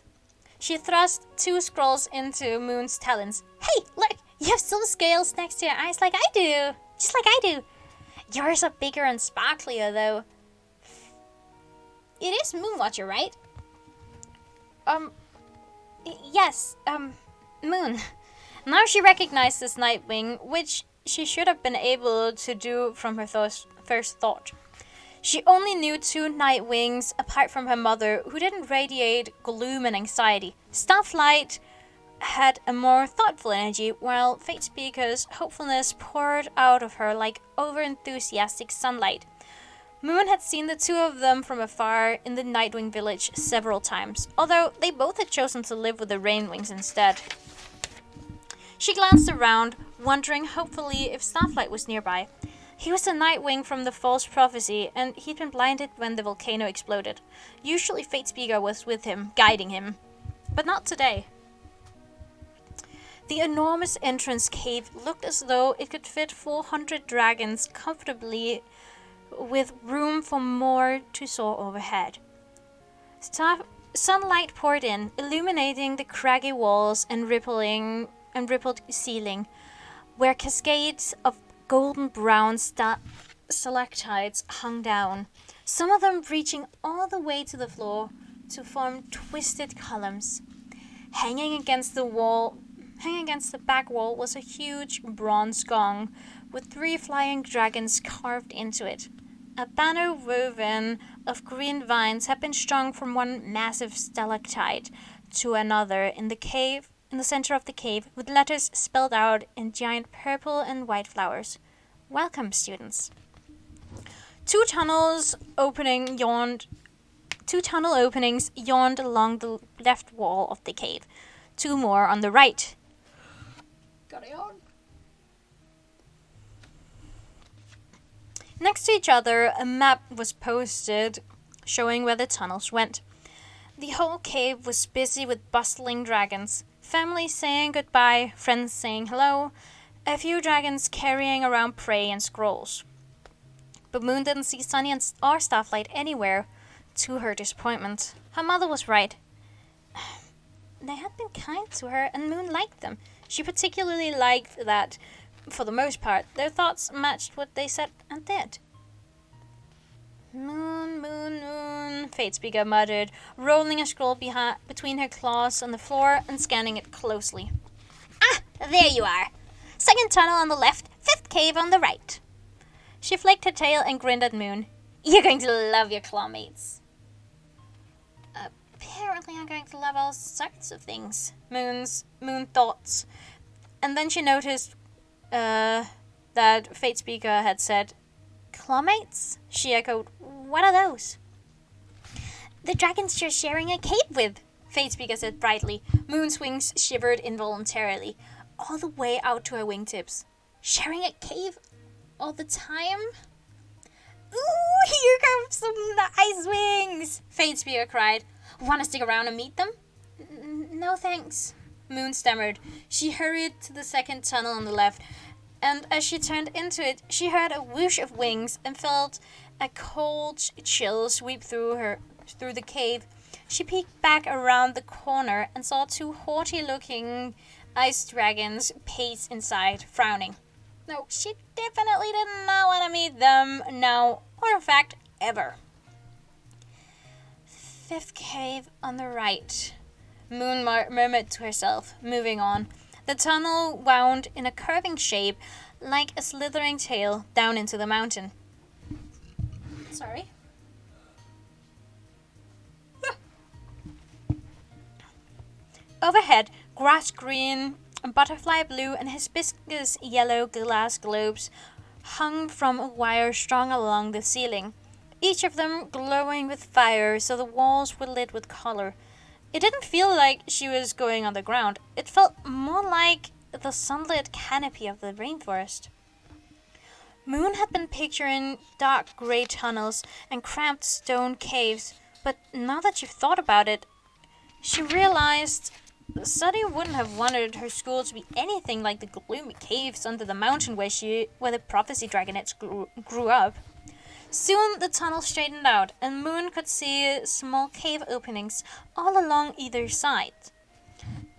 She thrust 2 scrolls into Moon's talons. Hey, look! You have silver scales next to your eyes like I do. Just like I do. Yours are bigger and sparklier, though. It is Moonwatcher, right? Yes, Moon. Now she recognized this Nightwing, which she should have been able to do from her first thought. She only knew 2 Nightwings apart from her mother, who didn't radiate gloom and anxiety. Starflight had a more thoughtful energy, while Fate Speaker's hopefulness poured out of her like over-enthusiastic sunlight. Moon had seen the 2 of them from afar in the Nightwing village several times, although they both had chosen to live with the Rainwings instead. She glanced around, wondering hopefully if Starflight was nearby. He was a Nightwing from the False Prophecy, and he'd been blinded when the volcano exploded. Usually Fate Speaker was with him, guiding him, but not today. The enormous entrance cave looked as though it could fit 400 dragons comfortably, with room for more to soar overhead. Sunlight poured in, illuminating the craggy walls and rippled ceiling, where cascades of golden brown stalactites hung down, some of them reaching all the way to the floor to form twisted columns. Hanging against the back wall was a huge bronze gong with 3 flying dragons carved into it. A banner woven of green vines had been strung from one massive stalactite to another in the center of the cave, with letters spelled out in giant purple and white flowers. Welcome, students. 2 tunnel openings yawned along the left wall of the cave. 2 more on the right. Got it on. Next to each other, a map was posted showing where the tunnels went. The whole cave was busy with bustling dragons, families saying goodbye, friends saying hello, a few dragons carrying around prey and scrolls. But Moon didn't see Sunny or Starflight anywhere, to her disappointment. Her mother was right. They had been kind to her, and Moon liked them. She particularly liked that, for the most part, their thoughts matched what they said and did. Moon, moon, moon, Fate Speaker muttered, rolling a scroll between her claws on the floor and scanning it closely. Ah, there you are. Second tunnel on the left, fifth cave on the right. She flicked her tail and grinned at Moon. You're going to love your clawmates. Apparently I'm going to love all sorts of things, Moon thought. And then she noticed that Fate Speaker had said, clawmates? She echoed, what are those? The dragons you're sharing a cave with, Fate Speaker said brightly. Moon's wings shivered involuntarily, all the way out to her wingtips. Sharing a cave all the time? Ooh, here comes some nice wings, Fate Speaker cried. Want to stick around and meet them? No thanks, Moon stammered. She hurried to the second tunnel on the left, and as she turned into it, she heard a whoosh of wings and felt a cold chill sweep through the cave. She peeked back around the corner and saw two haughty-looking ice dragons pace inside, frowning. No, she definitely did not want to meet them now, or in fact, ever. Fifth cave on the right, Moon murmured to herself, moving on. The tunnel wound in a curving shape, like a slithering tail, down into the mountain. Sorry. Overhead, grass green, butterfly blue, and hibiscus yellow glass globes hung from a wire strung along the ceiling, each of them glowing with fire so the walls were lit with color. It didn't feel like she was going underground. It felt more like the sunlit canopy of the rainforest. Moon had been picturing dark gray tunnels and cramped stone caves, but now that she thought about it, she realized Suddy wouldn't have wanted her school to be anything like the gloomy caves under the mountain where the prophecy dragonets grew up. Soon the tunnel straightened out, and Moon could see small cave openings all along either side.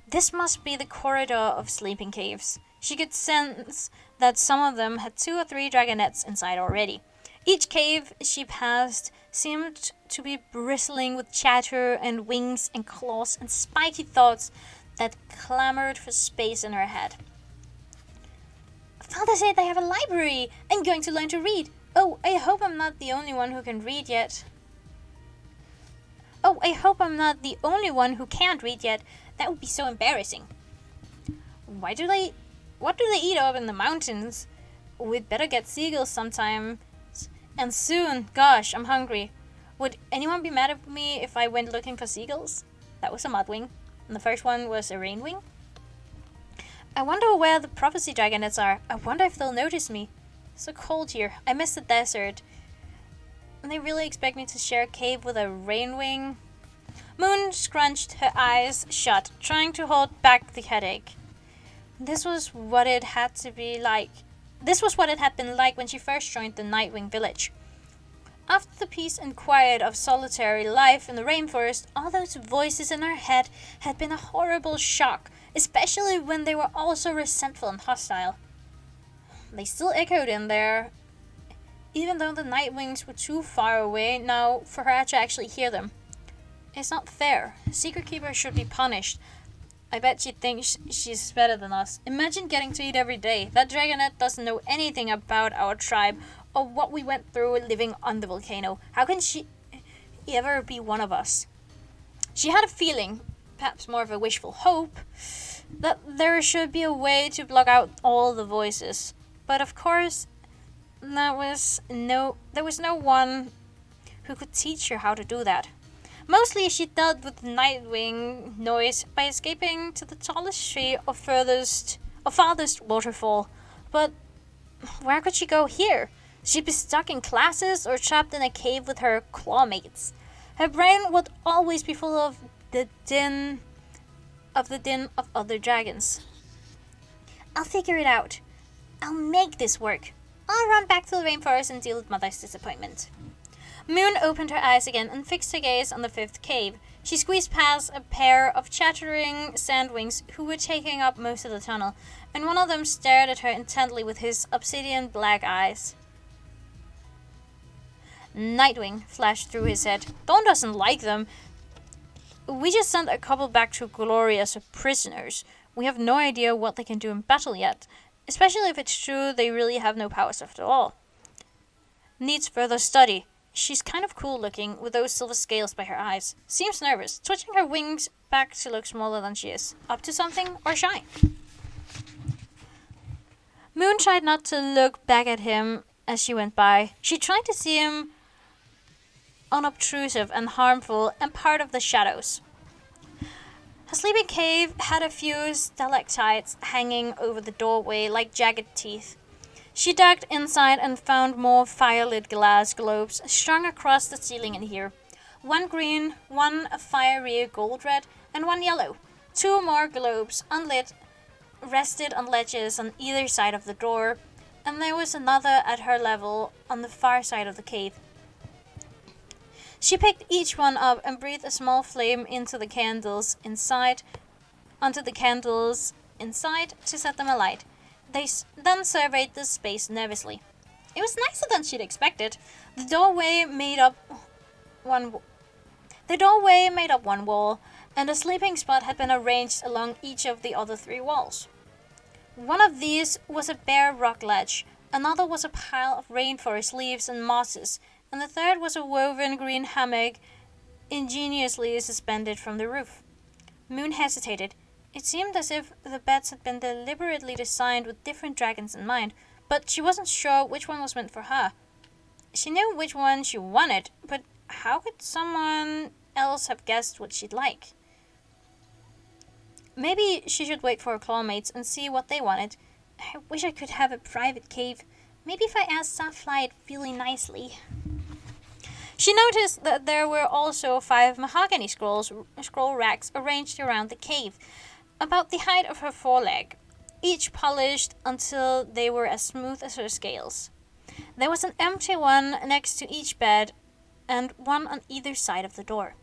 This must be the corridor of sleeping caves. She could sense that some of them had 2 or 3 dragonets inside already. Each cave she passed seemed to be bristling with chatter and wings and claws and spiky thoughts that clamored for space in her head. Father said they have a library. I'm going to learn to read. Oh, I hope I'm not the only one who can read yet. Oh, I hope I'm not the only one who can't read yet. That would be so embarrassing. What do they eat up in the mountains? We'd better get seagulls sometime. And soon. Gosh, I'm hungry. Would anyone be mad at me if I went looking for seagulls? That was a mudwing. And the first one was a rainwing. I wonder where the prophecy dragonets are. I wonder if they'll notice me. It's so cold here. I miss the desert. And they really expect me to share a cave with a rainwing? Moon scrunched her eyes shut, trying to hold back the headache. This was what it had been like when she first joined the Nightwing village. After the peace and quiet of solitary life in the rainforest, all those voices in her head had been a horrible shock, especially when they were also resentful and hostile. They still echoed in there, even though the Nightwings were too far away now for her to actually hear them. It's not fair. Secret Keeper should be punished. I bet she thinks she's better than us. Imagine getting to eat every day. That dragonet doesn't know anything about our tribe or what we went through living on the volcano. How can she ever be one of us? She had a feeling, perhaps more of a wishful hope, that there should be a way to block out all the voices. But of course, there was no one who could teach her how to do that. Mostly she dealt with Nightwing noise by escaping to the tallest tree or farthest waterfall. But where could she go here? She'd be stuck in classes or trapped in a cave with her clawmates. Her brain would always be full of the din of other dragons. I'll figure it out. I'll make this work. I'll run back to the rainforest and deal with Mother's disappointment. Moon opened her eyes again and fixed her gaze on the 5th cave. She squeezed past a pair of chattering sandwings who were taking up most of the tunnel, and one of them stared at her intently with his obsidian black eyes. Nightwing flashed through his head. Dawn doesn't like them. We just sent a couple back to Glory as prisoners. We have no idea what they can do in battle yet, especially if it's true they really have no powers after all. Needs further study. She's kind of cool looking, with those silver scales by her eyes. Seems nervous, twitching her wings back to look smaller than she is. Up to something, or shy? Moon tried not to look back at him as she went by. She tried to see him unobtrusive and harmful and part of the shadows. Her sleeping cave had a few stalactites hanging over the doorway like jagged teeth. She dug inside and found more firelit glass globes strung across the ceiling in here. One green, one a fiery gold red, and one yellow. Two more globes, unlit, rested on ledges on either side of the door, and there was another at her level on the far side of the cave. She picked each one up and breathed a small flame onto the candles inside to set them alight. They then surveyed the space nervously. It was nicer than she'd expected. The doorway made up one wall, and a sleeping spot had been arranged along each of the other three walls. One of these was a bare rock ledge, another was a pile of rainforest leaves and mosses, and the third was a woven green hammock ingeniously suspended from the roof. Moon hesitated. It seemed as if the beds had been deliberately designed with different dragons in mind, but she wasn't sure which one was meant for her. She knew which one she wanted, but how could someone else have guessed what she'd like? Maybe she should wait for her clawmates and see what they wanted. I wish I could have a private cave. Maybe if I asked Starflight really nicely. She noticed that there were also 5 mahogany scroll racks arranged around the cave, about the height of her foreleg, each polished until they were as smooth as her scales. There was an empty one next to each bed, and one on either side of the door.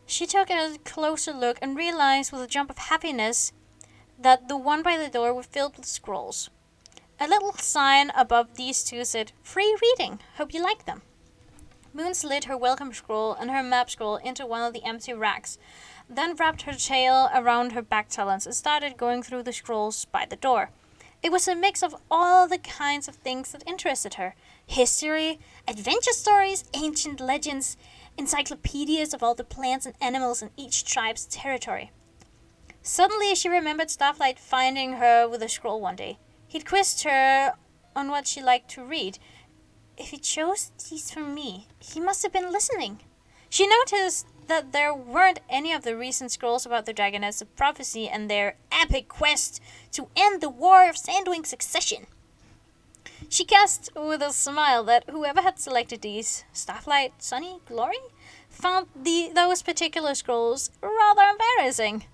She took a closer look and realized with a jump of happiness that the one by the door was filled with scrolls. A little sign above these two said, "Free reading. Hope you like them." Moon slid her welcome scroll and her map scroll into one of the empty racks, then wrapped her tail around her back talons and started going through the scrolls by the door. It was a mix of all the kinds of things that interested her. History, adventure stories, ancient legends, encyclopedias of all the plants and animals in each tribe's territory. Suddenly she remembered Starflight finding her with a scroll one day. He'd quizzed her on what she liked to read. If he chose these for me, he must have been listening. She noticed that there weren't any of the recent scrolls about the Dragonets of Prophecy and their epic quest to end the War of Sandwing Succession. She guessed with a smile that whoever had selected these, Starflight, Sunny, Glory, found those particular scrolls rather embarrassing.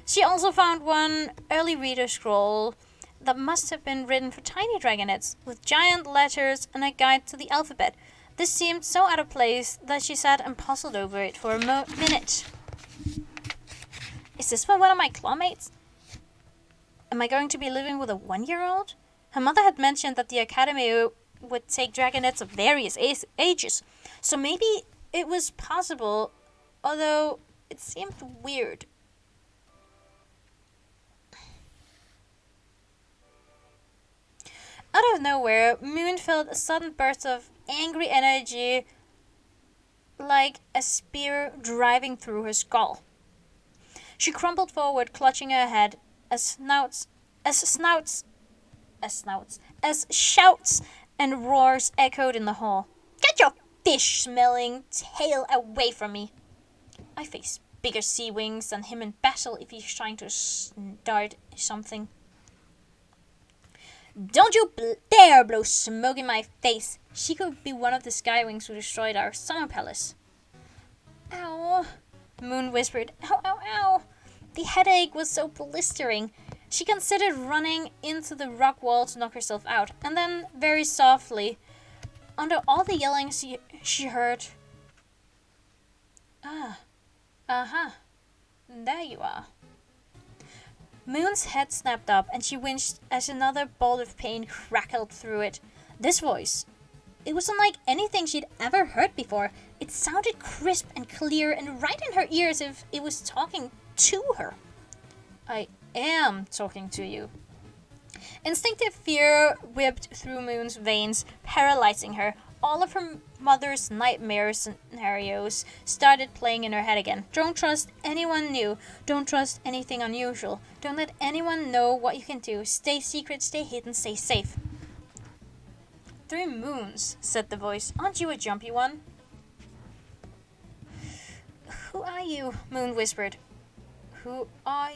She also found one early reader scroll that must have been written for tiny dragonets, with giant letters and a guide to the alphabet. This seemed so out of place that she sat and puzzled over it for a minute. Is this for one of my clawmates? Am I going to be living with a 1-year-old? Her mother had mentioned that the academy would take dragonets of various ages, so maybe it was possible, although it seemed weird. Out of nowhere, Moon felt a sudden burst of angry energy like a spear driving through her skull. She crumpled forward, clutching her head, as shouts and roars echoed in the hall. "Get your fish-smelling tail away from me! I face bigger sea wings than him in battle if he's trying to start something. Don't you dare blow smoke in my face! She could be one of the Skywings who destroyed our summer palace." "Ow," Moon whispered. "Ow, ow, ow." The headache was so blistering. She considered running into the rock wall to knock herself out, and then, very softly, under all the yelling she heard, Uh-huh. There you are. Moon's head snapped up, and she winced as another bolt of pain crackled through it. This voice. It was unlike anything she'd ever heard before. It sounded crisp and clear and right in her ears as if it was talking to her. I am talking to you. Instinctive fear whipped through Moon's veins, paralyzing her. All of her mother's nightmare scenarios started playing in her head again. Don't trust anyone new. Don't trust anything unusual. Don't let anyone know what you can do. Stay secret, stay hidden, stay safe. 3 moons, said the voice. Aren't you a jumpy one? Who are you? Moon whispered. Who are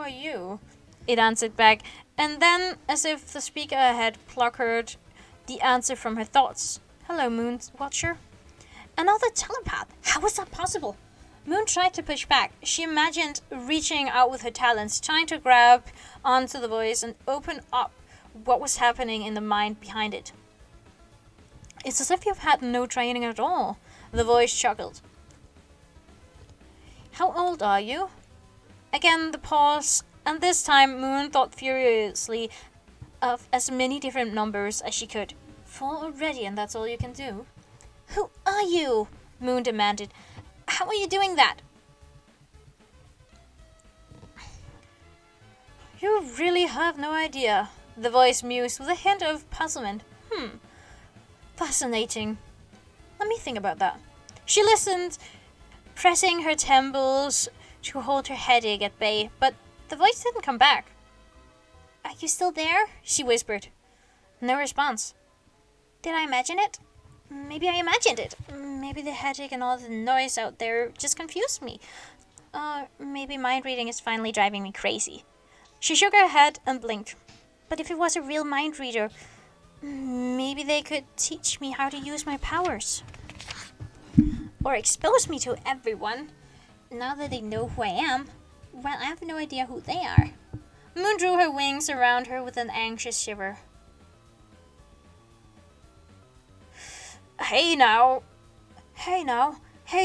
you? It answered back, and then, as if the speaker had plucked the answer from her thoughts. Hello, Moon Watcher. Another telepath? How was that possible? Moon tried to push back. She imagined reaching out with her talons, trying to grab onto the voice and open up what was happening in the mind behind it. It's as if you've had no training at all, the voice chuckled. How old are you? Again the pause, and this time Moon thought furiously of as many different numbers as she could. 4 already, and that's all you can do? Who are you? Moon demanded. How are you doing that? You really have no idea, the voice mused with a hint of puzzlement. Fascinating. Let me think about that. She listened, pressing her temples to hold her headache at bay, but the voice didn't come back. Are you still there? She whispered. No response. Did I imagine it? Maybe I imagined it. Maybe the headache and all the noise out there just confused me. Maybe mind reading is finally driving me crazy. She shook her head and blinked. But if it was a real mind reader, maybe they could teach me how to use my powers. Or expose me to everyone. Now that they know who I am, well, I have no idea who they are. Moon drew her wings around her with an anxious shiver. Hey now. Hey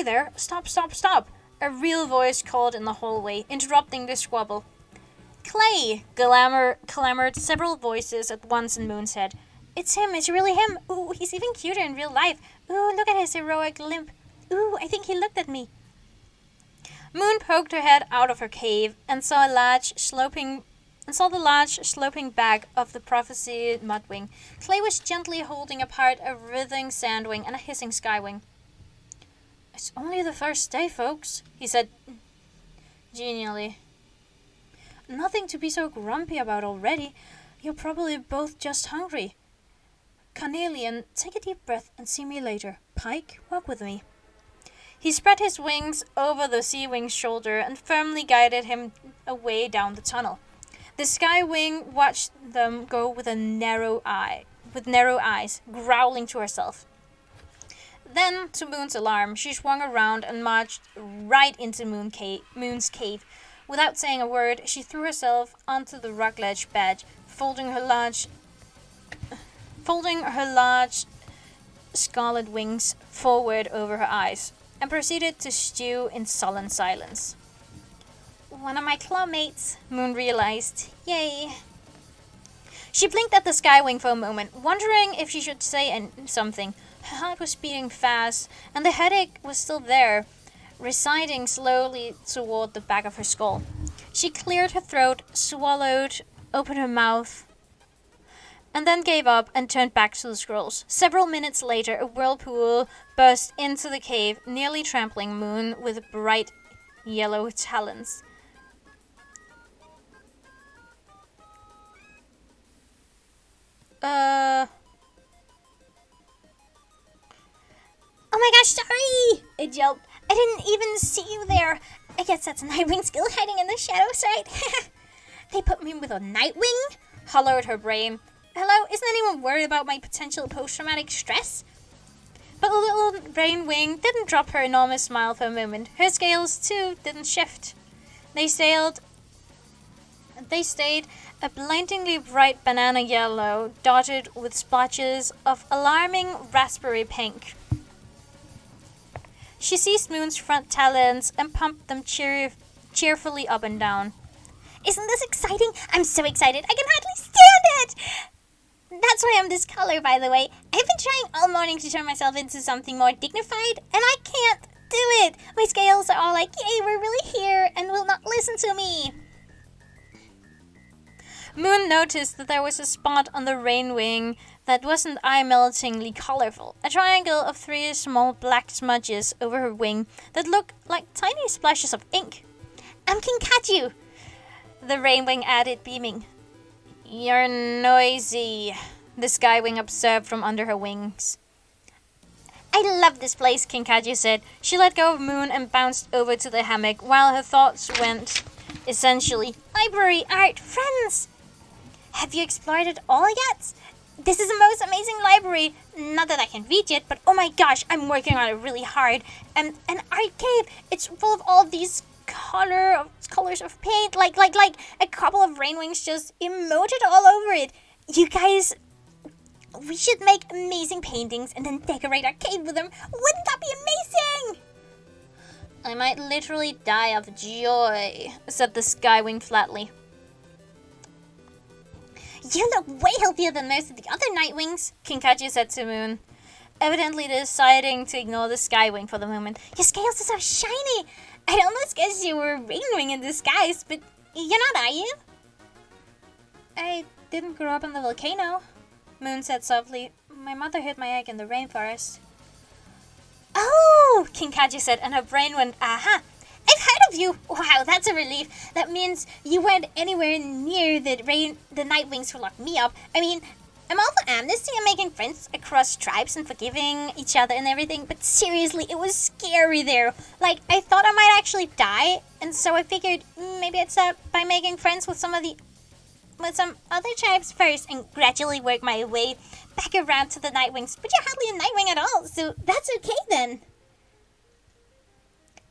there. Stop. A real voice called in the hallway, interrupting the squabble. Clay! Clamored several voices at once in Moon's head. It's him, it's really him. Ooh, he's even cuter in real life. Ooh, look at his heroic limp. Ooh, I think he looked at me. Moon poked her head out of her cave and saw the large sloping back of the prophesy mudwing. Clay was gently holding apart a writhing sandwing and a hissing skywing. It's only the first day, folks, he said genially. Nothing to be so grumpy about already. You're probably both just hungry. Carnelian, take a deep breath and see me later. Pike, walk with me. He spread his wings over the sea wing's shoulder and firmly guided him away down the tunnel. The sky wing watched them go with narrow eyes, growling to herself. Then, to Moon's alarm, she swung around and marched right into Moon's cave. Without saying a word, she threw herself onto the rock ledge bed, folding her large scarlet wings forward over her eyes, and proceeded to stew in sullen silence. One of my clawmates, Moon realized. Yay. She blinked at the skywing for a moment, wondering if she should say something. Her heart was beating fast, and the headache was still there, receding slowly toward the back of her skull. She cleared her throat, swallowed, opened her mouth, and then gave up and turned back to the scrolls. Several minutes later, a whirlpool burst into the cave, nearly trampling Moon with bright yellow talons. Oh my gosh, sorry! It yelped. I didn't even see you there. I guess that's Nightwing skill hiding in the shadows, right? They put me with a Nightwing? Hollowed her brain. Hello, isn't anyone worried about my potential post-traumatic stress? But the little brain wing didn't drop her enormous smile for a moment. Her scales, too, didn't shift. They stayed a blindingly bright banana yellow, dotted with splotches of alarming raspberry pink. She seized Moon's front talons and pumped them cheerfully up and down. Isn't this exciting? I'm so excited, I can hardly stand it! That's why I'm this color, by the way. I've been trying all morning to turn myself into something more dignified, and I can't do it. My scales are all like, yay, we're really here, and will not listen to me. Moon noticed that there was a spot on the rain wing that wasn't eye-meltingly colorful. A triangle of 3 small black smudges over her wing that looked like tiny splashes of ink. I'm Kinkaju, the rain wing added, beaming. You're noisy, the skywing observed from under her wings. I love this place, Kinkaju said. She let go of Moon and bounced over to the hammock while her thoughts went, essentially, library, art, friends. Have you explored it all yet? This is the most amazing library. Not that I can read yet, but oh my gosh, I'm working on it really hard. An art cave. It's full of all these colors of paint, like a couple of rain wings just emoted all over it. You guys, we should make amazing paintings and then decorate our cave with them. Wouldn't that be amazing? I might literally die of joy, said the skywing flatly. You look way healthier than most of the other nightwings, Kinkaju said to Moon, evidently deciding to ignore the skywing for the moment. Your scales are so shiny. I'd almost guess you were a rainwing in disguise, but you're not, are you? I didn't grow up in the volcano, Moon said softly. My mother hid my egg in the rainforest. Oh, Kinkaju said, and her brain went, aha. I've heard of you. Wow, that's a relief. That means you weren't anywhere near the nightwings who locked me up. I mean, I'm all for amnesty and making friends across tribes and forgiving each other and everything, but seriously, it was scary there. Like, I thought I might actually die, and so I figured maybe I'd start by making friends with some other tribes first and gradually work my way back around to the nightwings. But you're hardly a nightwing at all, so that's okay then.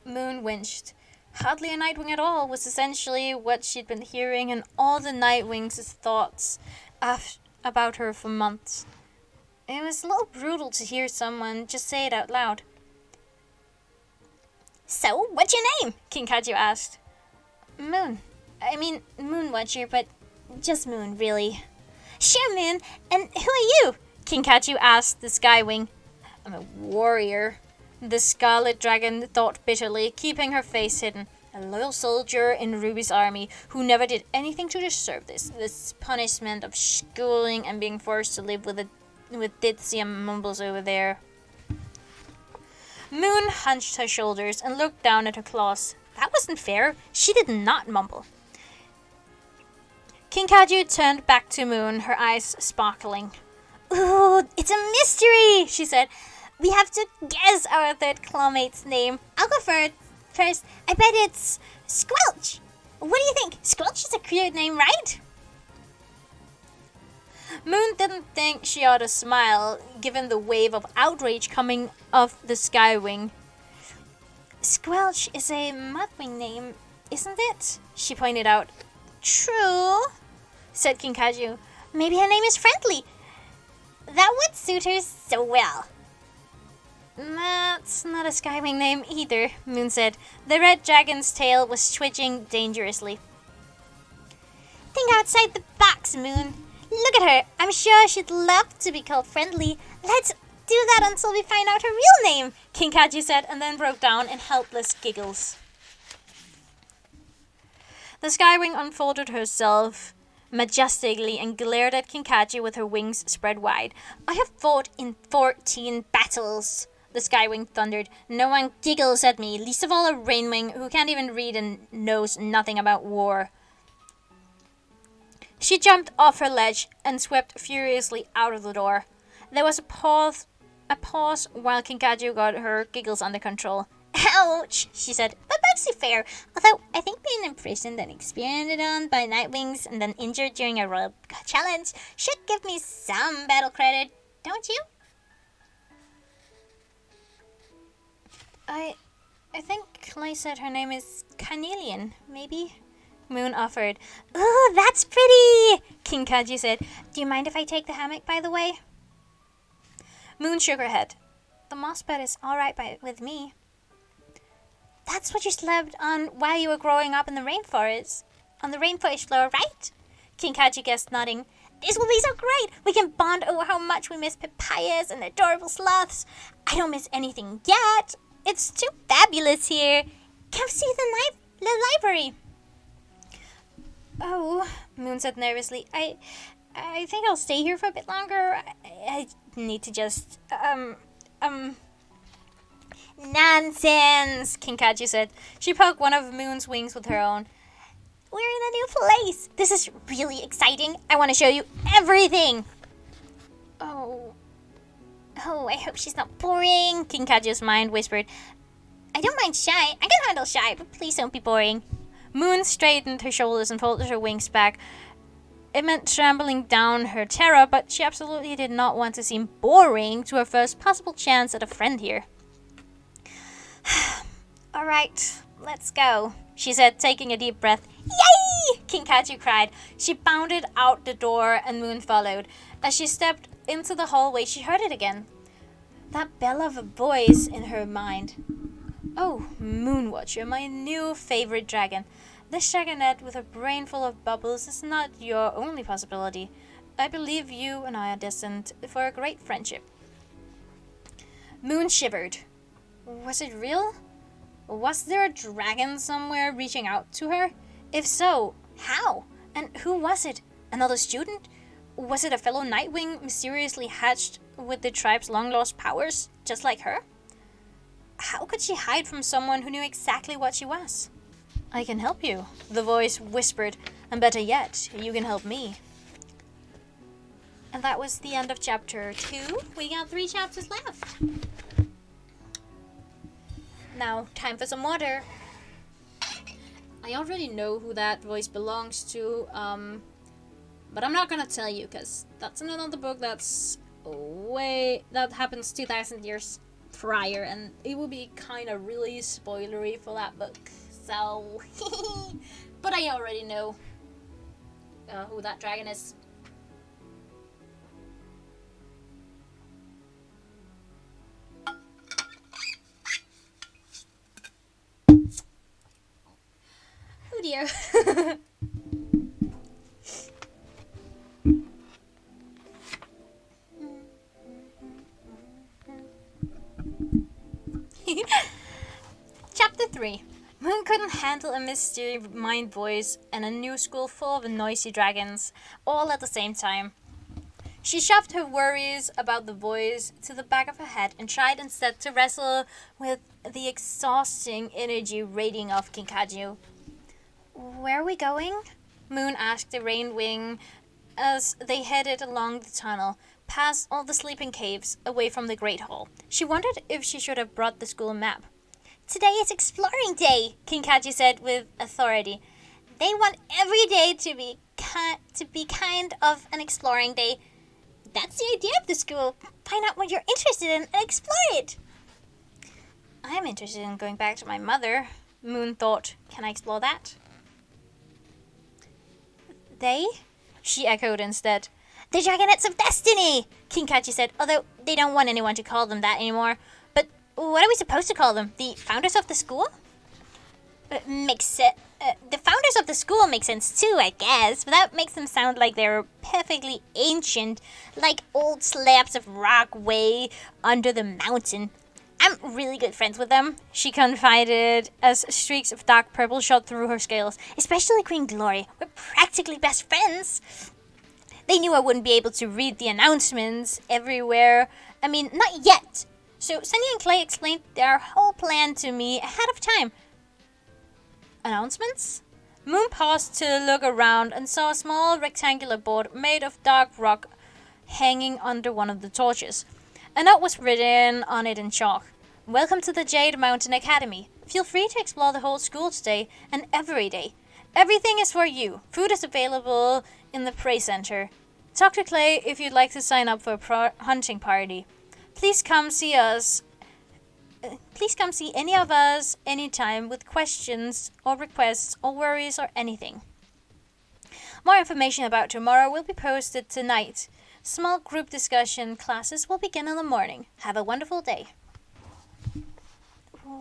Moon winced. Hardly a nightwing at all was essentially what she'd been hearing in all the nightwings' thoughts about her for months. It was a little brutal to hear someone just say it out loud. So, what's your name? Kinkaju asked. Moon. I mean, Moonwatcher, but just Moon, really. Sure, Moon. And who are you? Kinkaju asked the skywing. I'm a warrior, the scarlet dragon thought bitterly, keeping her face hidden. A loyal soldier in Ruby's army who never did anything to deserve this punishment of schooling and being forced to live with Ditzy and Mumbles over there. Moon hunched her shoulders and looked down at her claws. That wasn't fair. She did not mumble. Kinkaju turned back to Moon, her eyes sparkling. Ooh, it's a mystery, she said. We have to guess our third clawmate's name. I'll go first. I bet it's Squelch. What do you think? Squelch is a cute name, right? Moon didn't think she ought to smile, given the wave of outrage coming off the skywing. Squelch is a mudwing name, isn't it? She pointed out. True, said Kinkaju. Maybe her name is Friendly. That would suit her so well. That's not a skywing name either, Moon said. The red dragon's tail was twitching dangerously. Think outside the box, Moon. Look at her. I'm sure she'd love to be called Friendly. Let's do that until we find out her real name, Kinkaju said, and then broke down in helpless giggles. The skywing unfolded herself majestically and glared at Kinkaju with her wings spread wide. I have fought in 14 battles, the skywing thundered. No one giggles at me, least of all a rainwing who can't even read and knows nothing about war. She jumped off her ledge and swept furiously out of the door. There was a pause while Kinkaju got her giggles under control. Ouch, she said, but mostly fair. Although I think being imprisoned and experimented on by nightwings and then injured during a royal challenge should give me some battle credit, don't you? I think Clay said her name is Carnelian, maybe? Moon offered. Ooh, that's pretty, Kinkaju said. Do you mind if I take the hammock, by the way? Moon shook her head. The moss bed is all right with me. That's what you slept on while you were growing up in the rainforest. On the rainforest floor, right? Kinkachi guessed, nodding. This will be so great! We can bond over how much we miss papayas and adorable sloths. I don't miss anything yet. It's too fabulous here. Come see the library. Oh, Moon said nervously. I think I'll stay here for a bit longer. I need to just, Nonsense, Kinkachi said. She poked one of Moon's wings with her own. We're in a new place. This is really exciting. I want to show you everything. Oh, I hope she's not boring, Kinkachi's mind whispered. I don't mind shy. I can handle shy, but please don't be boring. Moon straightened her shoulders and folded her wings back. It meant trampling down her terror, but she absolutely did not want to seem boring to her first possible chance at a friend here. All right, let's go, she said, taking a deep breath. Yay! Kinkachi cried. She bounded out the door and Moon followed. As she stepped into the hallway, she heard it again. That bell of a voice in her mind. Oh, Moonwatcher, my new favorite dragon. This dragonette with a brain full of bubbles is not your only possibility. I believe you and I are destined for a great friendship. Moon shivered. Was it real? Was there a dragon somewhere reaching out to her? If so, how? And who was it? Another student? Was it a fellow Nightwing mysteriously hatched with the tribe's long-lost powers, just like her? How could she hide from someone who knew exactly what she was? I can help you, the voice whispered, and better yet, you can help me. And that was the end of chapter 2. We got 3 chapters left. Now, time for some water. I already know who that voice belongs to, but I'm not gonna tell you, because that's in another book that happens 2,000 years prior, and it will be kind of really spoilery for that book. So, but I already know who that dragon is. Oh dear. Chapter 3. Moon couldn't handle a mystery mind voice and a new school full of noisy dragons, all at the same time. She shoved her worries about the voice to the back of her head and tried instead to wrestle with the exhausting energy radiating off Kinkachi. Where are we going? Moon asked the Rain Wing as they headed along the tunnel, past all the sleeping caves, away from the Great Hall. She wondered if she should have brought the school map. Today is exploring day, Kinkachi said with authority. They want every day to be kind of an exploring day. That's the idea of the school. Find out what you're interested in and explore it. I'm interested in going back to my mother, Moon thought. Can I explore that? They? She echoed instead. The Dragonettes of Destiny, Kinkachi said, although they don't want anyone to call them that anymore. But what are we supposed to call them? The founders of the school? The founders of the school make sense too, I guess, but that makes them sound like they're perfectly ancient, like old slabs of rock way under the mountain. I'm really good friends with them, she confided as streaks of dark purple shot through her scales. Especially Queen Glory. We're practically best friends. They knew I wouldn't be able to read the announcements everywhere. I mean, not yet. So Sunny and Clay explained their whole plan to me ahead of time. Announcements? Moon paused to look around and saw a small rectangular board made of dark rock hanging under one of the torches. A note was written on it in chalk. Welcome to the Jade Mountain Academy. Feel free to explore the whole school today and every day. Everything is for you. Food is available in the prey center. Talk to Clay if you'd like to sign up for a hunting party. Please come see any of us anytime with questions or requests or worries or anything. More information about tomorrow will be posted tonight. Small group discussion classes will begin in the morning. Have a wonderful day.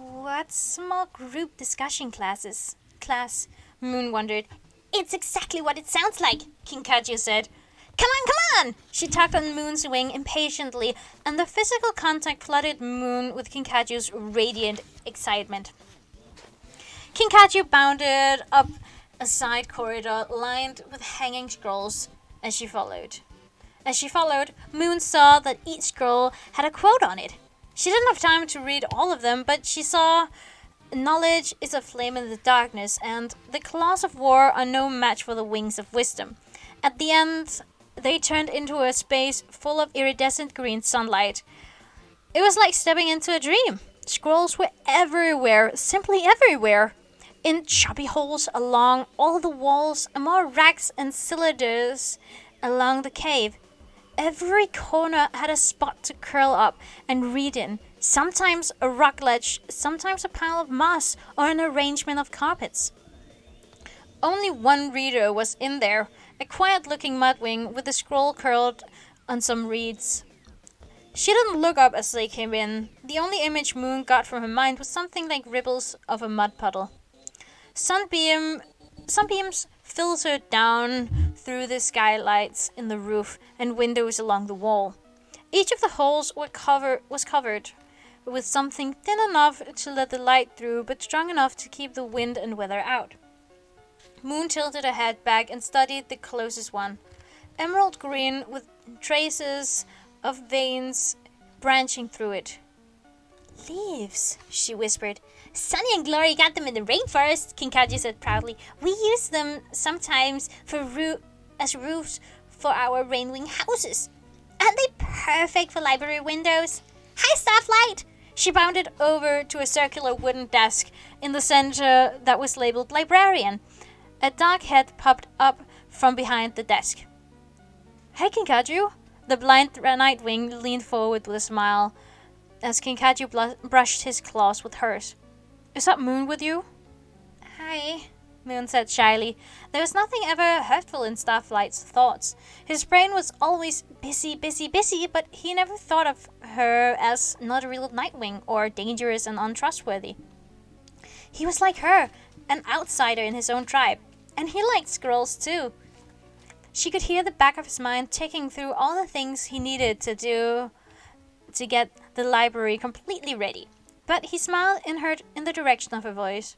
What small group discussion class? Moon wondered. It's exactly what it sounds like, Kinkajou said. Come on, come on! She tugged on Moon's wing impatiently, and the physical contact flooded Moon with Kinkajou's radiant excitement. Kinkajou bounded up a side corridor lined with hanging scrolls as she followed. Moon saw that each scroll had a quote on it. She didn't have time to read all of them, but she saw, knowledge is a flame in the darkness, and the claws of war are no match for the wings of wisdom. At the end, they turned into a space full of iridescent green sunlight. It was like stepping into a dream. Scrolls were everywhere, simply everywhere. In choppy holes along all the walls, and more racks and cylinders along the cave. Every corner had a spot to curl up and read in, sometimes a rock ledge, sometimes a pile of moss, or an arrangement of carpets. Only one reader was in there, a quiet-looking mudwing with a scroll curled on some reeds. She didn't look up as they came in. The only image Moon got from her mind was something like ripples of a mud puddle. Sunbeams filtered down through the skylights in the roof and windows along the wall. Each of the holes was covered with something thin enough to let the light through, but strong enough to keep the wind and weather out. Moon tilted her head back and studied the closest one. Emerald green with traces of veins branching through it. Leaves, she whispered. Sunny and Glory got them in the rainforest, Kinkajou said proudly. We use them sometimes as roofs for our rainwing houses. Aren't they perfect for library windows? Hi, Starflight! She bounded over to a circular wooden desk in the center that was labeled Librarian. A dark head popped up from behind the desk. Hey, Kinkajou! The blind Nightwing leaned forward with a smile as Kinkajou brushed his claws with hers. Is that Moon with you? Hi, Moon said shyly. There was nothing ever hurtful in Starflight's thoughts. His brain was always busy, but he never thought of her as not a real Nightwing or dangerous and untrustworthy. He was like her, an outsider in his own tribe, and he liked squirrels too. She could hear the back of his mind ticking through all the things he needed to do to get the library completely ready. But he smiled in the direction of her voice.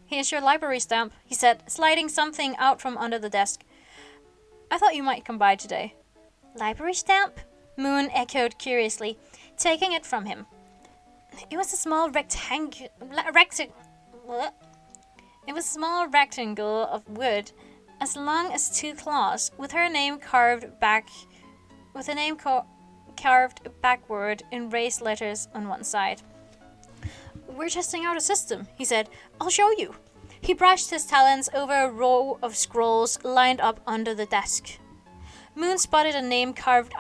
Here's your library stamp, he said, sliding something out from under the desk. I thought you might come by today. Library stamp? Moon echoed curiously, taking it from him. It was a small rectangle of wood, as long as 2 claws, with her name carved backward in raised letters on one side. We're testing out a system, he said. I'll show you. He brushed his talons over a row of scrolls lined up under the desk. Moon spotted a name carved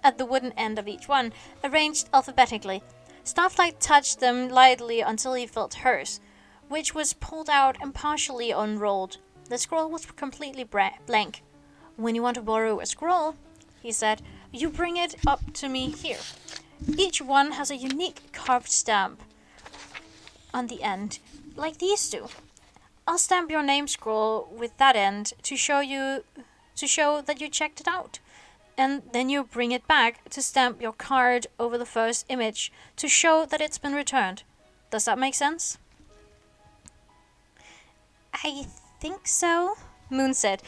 at the wooden end of each one, arranged alphabetically. Starflight touched them lightly until he felt hers, which was pulled out and partially unrolled. The scroll was completely blank. When you want to borrow a scroll, he said, you bring it up to me here. Each one has a unique carved stamp on the end, like these two. I'll stamp your name scroll with that end to show that you checked it out. And then you bring it back to stamp your card over the first image to show that it's been returned. Does that make sense? I think so, Moon said.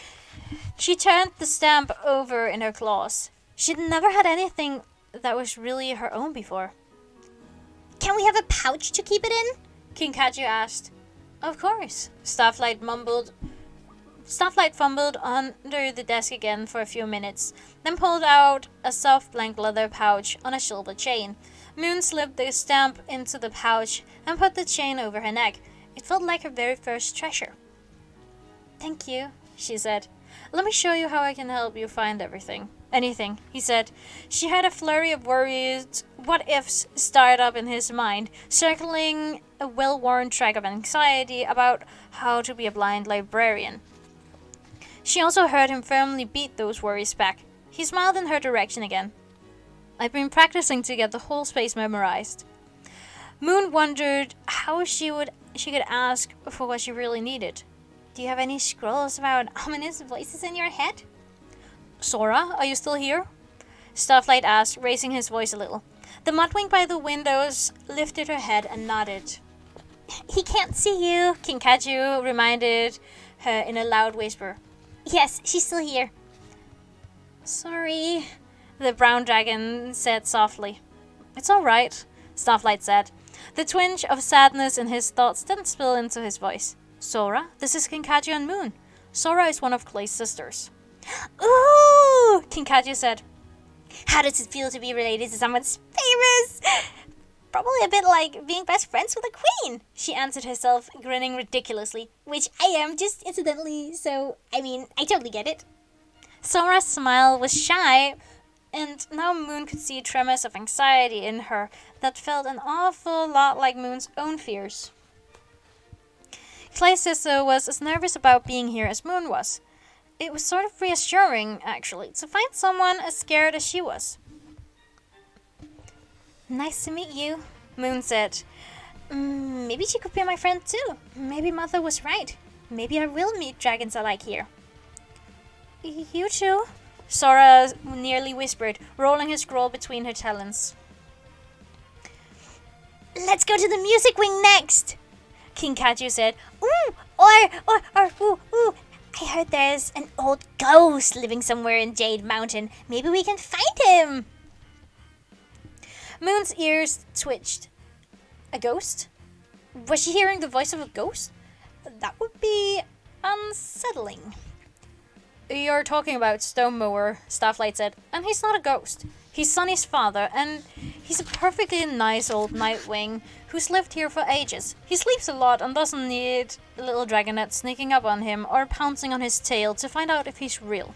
She turned the stamp over in her claws. She'd never had anything that was really her own before. Can we have a pouch to keep it in? Kinkajou asked. Of course, Starflight fumbled under the desk again for a few minutes, then pulled out a soft blank leather pouch on a silver chain. Moon slipped the stamp into the pouch and put the chain over her neck. It felt like her very first treasure. Thank you, she said. Let me show you how I can help you find anything, he said. She had a flurry of worried what-ifs start up in his mind, circling a well-worn track of anxiety about how to be a blind librarian. She also heard him firmly beat those worries back. He smiled in her direction again. I've been practicing to get the whole space memorized. Moon wondered how she could ask for what she really needed. Do you have any scrolls about ominous voices in your head? Sora, are you still here? Starflight asked, raising his voice a little. The Mudwing by the windows lifted her head and nodded. He can't see you, Kinkajou reminded her in a loud whisper. Yes, she's still here. Sorry, the brown dragon said softly. It's all right, Starflight said. The twinge of sadness in his thoughts didn't spill into his voice. Sora, this is Kinkajou and Moon. Sora is one of Clay's sisters. Ooh, Kinkajou said. How does it feel to be related to someone famous? Probably a bit like being best friends with a queen, she answered herself, grinning ridiculously. Which I am, just incidentally, so, I totally get it. Sora's smile was shy, and now Moon could see tremors of anxiety in her that felt an awful lot like Moon's own fears. Clay's sister was as nervous about being here as Moon was. It was sort of reassuring, actually, to find someone as scared as she was. Nice to meet you, Moon said. Maybe she could be my friend too. Maybe Mother was right. Maybe I will meet dragons I like here. You too, Sora nearly whispered, rolling her scroll between her talons. Let's go to the music wing next, Kinkajou said. Ooh, ooh. I heard there's an old ghost living somewhere in Jade Mountain. Maybe we can find him. Moon's ears twitched. A ghost? Was she hearing the voice of a ghost? That would be unsettling. You're talking about Stonemower, Starflight said, and he's not a ghost. He's Sunny's father, and he's a perfectly nice old Nightwing who's lived here for ages. He sleeps a lot and doesn't need a little dragonette sneaking up on him or pouncing on his tail to find out if he's real.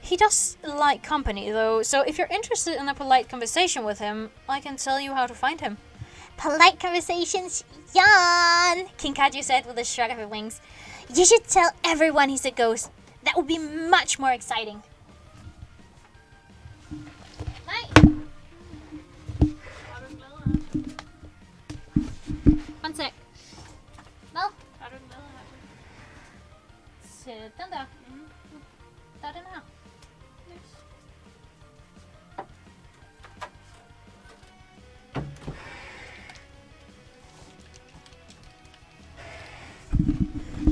He does like company, though, so if you're interested in a polite conversation with him, I can tell you how to find him. Polite conversations? Yawn! Kinkajou said with a shrug of her wings. You should tell everyone he's a ghost. That would be much more exciting. One sec. Vel? Sitt den där. Där den här.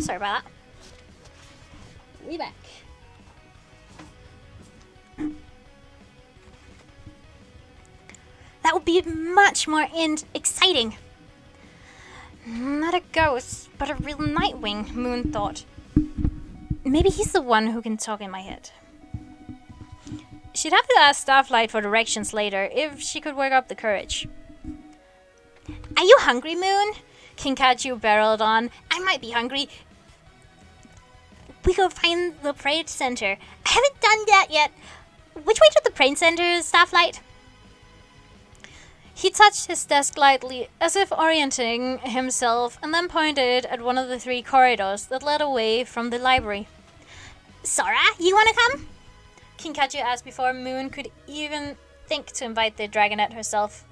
Sorry about that. We back. That would be much more exciting. Not a ghost, but a real Nightwing, Moon thought. Maybe he's the one who can talk in my head. She'd have to ask Starflight for directions later, if she could work up the courage. Are you hungry, Moon? Kinkajou barreled on. I might be hungry. We go find the parade center. I haven't done that yet. Which way to the parade center, Starflight? He touched his desk lightly, as if orienting himself, and then pointed at one of the 3 corridors that led away from the library. Sora, you wanna come? Kinkajou asked before Moon could even think to invite the dragonette herself.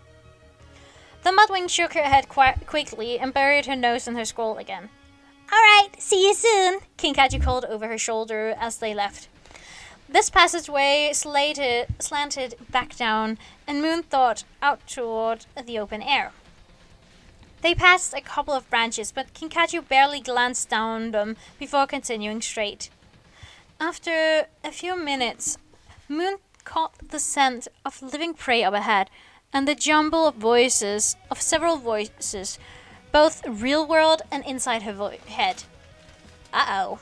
The Mudwing shook her head quickly and buried her nose in her scroll again. Alright, see you soon, Kinkajou called over her shoulder as they left. This passageway slanted back down, and Moon thought out toward the open air. They passed a couple of branches, but Kinkajou barely glanced down them before continuing straight. After a few minutes, Moon caught the scent of living prey up ahead, and the jumble of several voices, both real world and inside her head. Uh-oh.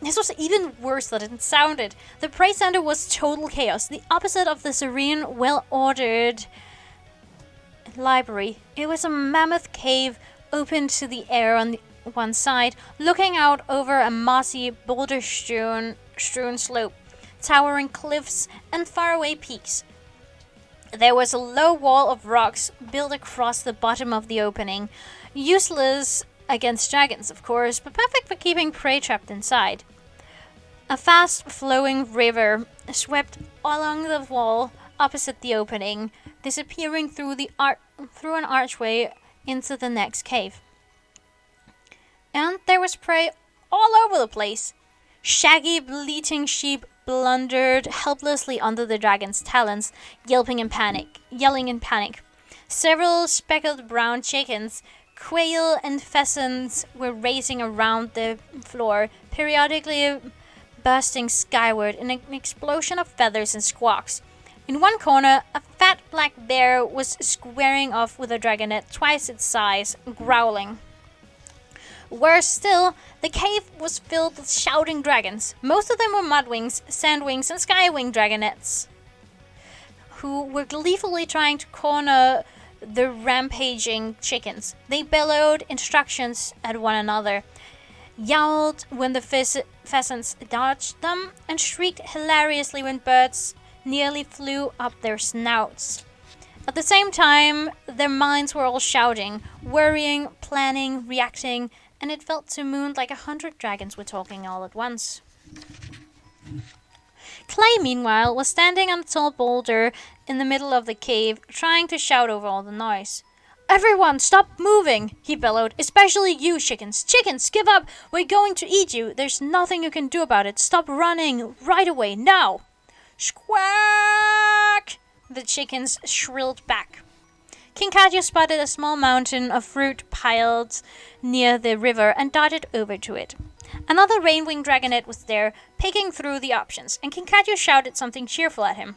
This was even worse than it sounded. The prey center was total chaos, the opposite of the serene, well-ordered library. It was a mammoth cave open to the air on one side, looking out over a mossy, boulder-strewn slope, towering cliffs, and faraway peaks. There was a low wall of rocks built across the bottom of the opening, useless against dragons, of course, but perfect for keeping prey trapped inside. A fast-flowing river swept along the wall opposite the opening, disappearing through an archway into the next cave. And there was prey all over the place. Shaggy, bleating sheep blundered helplessly under the dragon's talons, yelling in panic. Several speckled brown chickens, quail and pheasants were racing around the floor, periodically bursting skyward in an explosion of feathers and squawks. In one corner, a fat black bear was squaring off with a dragonet twice its size, growling. Worse still, the cave was filled with shouting dragons. Most of them were mudwings, sandwings, and skywing dragonets, who were gleefully trying to corner the rampaging chickens. They bellowed instructions at one another, yowled when the pheasants dodged them, and shrieked hilariously when birds nearly flew up their snouts. At the same time, their minds were all shouting, worrying, planning, reacting, and it felt to Moon like 100 dragons were talking all at once. Clay, meanwhile, was standing on a tall boulder in the middle of the cave, trying to shout over all the noise. "Everyone, stop moving!" he bellowed. "Especially you, chickens! Chickens, give up! We're going to eat you! There's nothing you can do about it! Stop running! Right away, now!" "Squawk!" the chickens shrilled back. Kinkajou spotted a small mountain of fruit piled near the river and darted over to it. Another rainwing dragonet was there, picking through the options, and Kinkajou shouted something cheerful at him.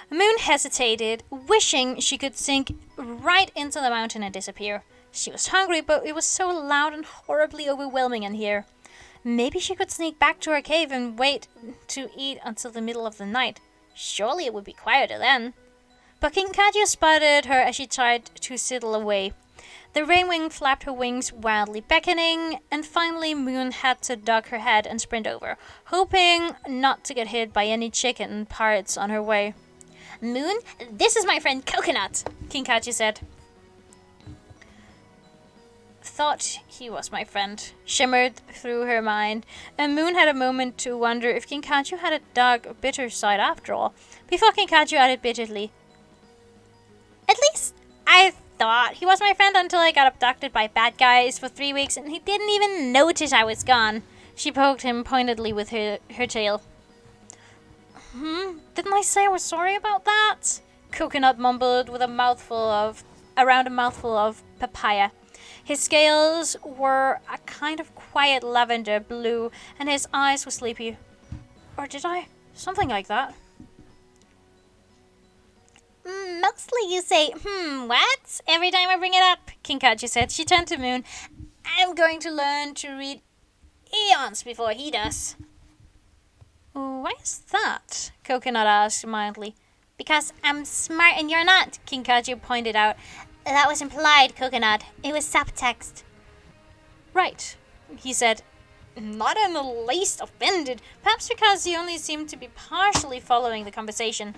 Moon hesitated, wishing she could sink right into the mountain and disappear. She was hungry, but it was so loud and horribly overwhelming in here. Maybe she could sneak back to her cave and wait to eat until the middle of the night. Surely it would be quieter then. But Kinkajou spotted her as she tried to sidle away. The rainwing flapped her wings wildly, beckoning, and finally Moon had to duck her head and sprint over, hoping not to get hit by any chicken parts on her way. "Moon, this is my friend Coconut," Kinkajou said. "Thought he was my friend," shimmered through her mind, and Moon had a moment to wonder if Kinkajou had a dark, bitter side after all, before Kinkajou added bitterly, "At least I thought he was my friend until I got abducted by bad guys for 3 weeks and he didn't even notice I was gone." She poked him pointedly with her tail. Didn't I say I was sorry about that?" Coconut mumbled with around a mouthful of papaya. His scales were a kind of quiet lavender blue, and his eyes were sleepy. "Or did I? Something like that." "Mostly you say, what? Every time I bring it up," Kinkajou said. She turned to Moon. "I'm going to learn to read eons before he does." "Why is that?" Coconut asked mildly. "Because I'm smart and you're not," Kinkajou pointed out. "That was implied, Coconut. It was subtext." "Right," he said, not in the least offended, perhaps because he only seemed to be partially following the conversation.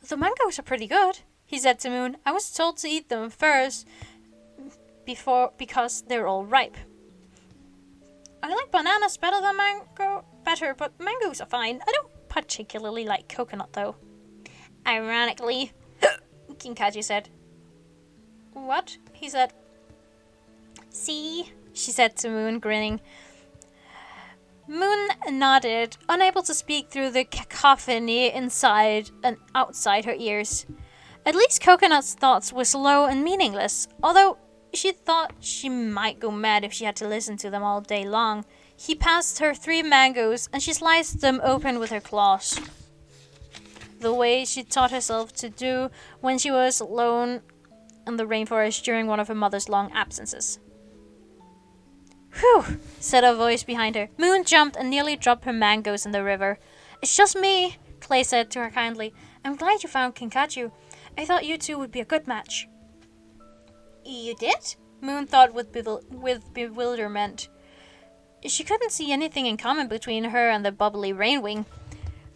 "The mangoes are pretty good," he said to Moon. "I was told to eat them first because they're all ripe. I like bananas better, but mangoes are fine. I don't particularly like coconut, though." "Ironically," Kinkajou said. "What?" he said. "See?" she said to Moon, grinning. Moon nodded, unable to speak through the cacophony inside and outside her ears. At least Coconut's thoughts were slow and meaningless, although she thought she might go mad if she had to listen to them all day long. He passed her 3 mangoes, and she sliced them open with her claws, the way she taught herself to do when she was alone in the rainforest during one of her mother's long absences. "Whew," said a voice behind her. Moon jumped and nearly dropped her mangoes in the river. "It's just me," Clay said to her kindly. "I'm glad you found Kinkajou. I thought you two would be a good match." "You did?" Moon thought with bewilderment. She couldn't see anything in common between her and the bubbly rainwing.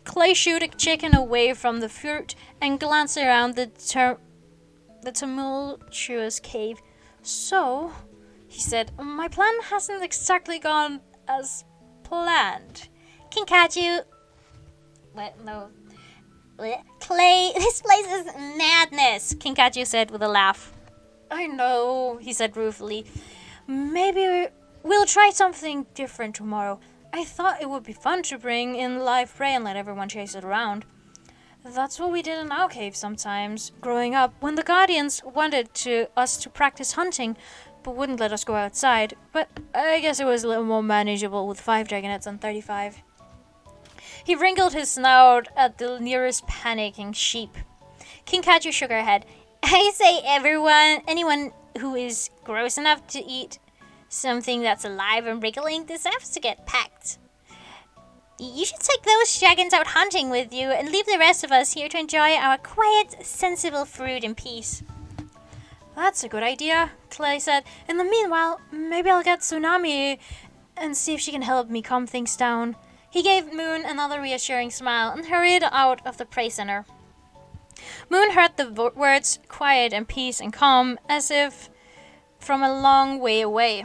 Clay shooed a chicken away from the fruit and glanced around the tumultuous cave. "So," he said, "my plan hasn't exactly gone as planned." Kinkajou... What? No. Clay, this place is madness, Kinkaju said with a laugh. I know, he said ruefully. Maybe we'll try something different tomorrow. I thought it would be fun to bring in live prey and let everyone chase it around. That's what we did in our cave sometimes, growing up, when the Guardians wanted us to practice hunting, but wouldn't let us go outside. But I guess it was a little more manageable with 5 dragonets than 35. He wrinkled his snout at the nearest panicking sheep. Kinkaju shook her head. I say anyone who is gross enough to eat something that's alive and wriggling deserves to get packed. You should take those dragons out hunting with you and leave the rest of us here to enjoy our quiet, sensible fruit in peace. That's a good idea, Clay said. In the meanwhile, maybe I'll get Tsunami and see if she can help me calm things down. He gave Moon another reassuring smile and hurried out of the prey center. Moon heard the words quiet and peace and calm as if from a long way away.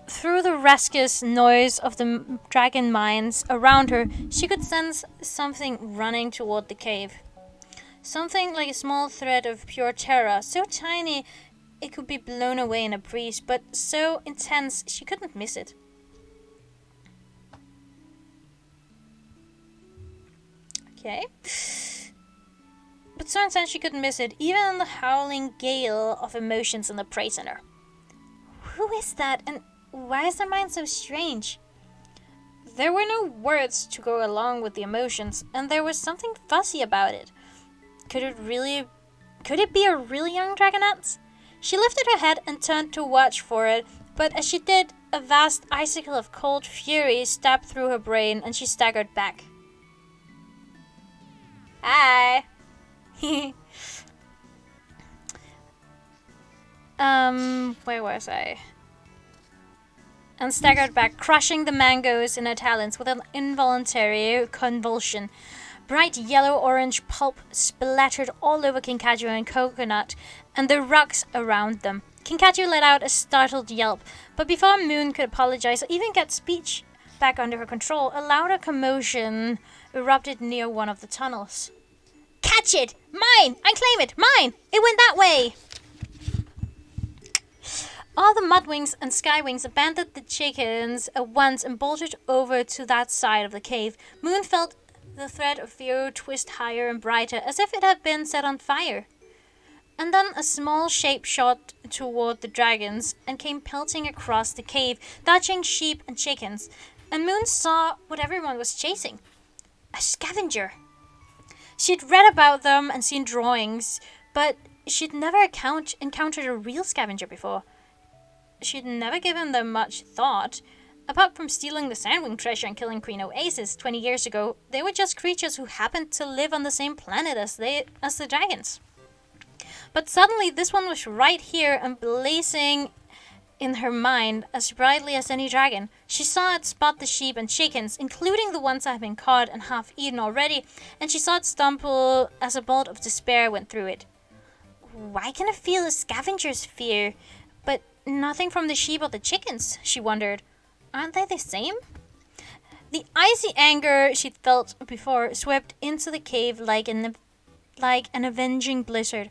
Through the restless noise of the dragon mines around her, she could sense something running toward the cave. Something like a small thread of pure terror, so tiny it could be blown away in a breeze, but so intense she couldn't miss it. Okay. But so intense she couldn't miss it, even in the howling gale of emotions in the prey center. Who is that, and why is their mind so strange? There were no words to go along with the emotions, and there was something fuzzy about it. Could it be a really young dragonet? She lifted her head and turned to watch for it, but as she did, a vast icicle of cold fury stabbed through her brain and she staggered back. Hi. Where was I? And staggered back, crushing the mangoes in her talons with an involuntary convulsion. Bright yellow-orange pulp splattered all over Kinkaju and Coconut and the rocks around them. Kinkaju let out a startled yelp, but before Moon could apologize or even get speech back under her control, a louder commotion erupted near one of the tunnels. Catch it! Mine! I claim it! Mine! It went that way! All the Mudwings and Skywings abandoned the chickens at once and bolted over to that side of the cave. Moon felt the thread of fear twist higher and brighter, as if it had been set on fire. And then a small shape shot toward the dragons and came pelting across the cave, dodging sheep and chickens. And Moon saw what everyone was chasing. A scavenger. She'd read about them and seen drawings, but she'd never encountered a real scavenger before. She'd never given them much thought. Apart from stealing the Sandwing treasure and killing Queen Oasis 20 years ago, they were just creatures who happened to live on the same planet as the dragons. But suddenly this one was right here and blazing in her mind as brightly as any dragon. She saw it spot the sheep and chickens, including the ones that had been caught and half eaten already, and she saw it stumble as a bolt of despair went through it. Why can I feel a scavenger's fear, but nothing from the sheep or the chickens? She wondered. Aren't they the same? The icy anger she'd felt before swept into the cave like an avenging blizzard.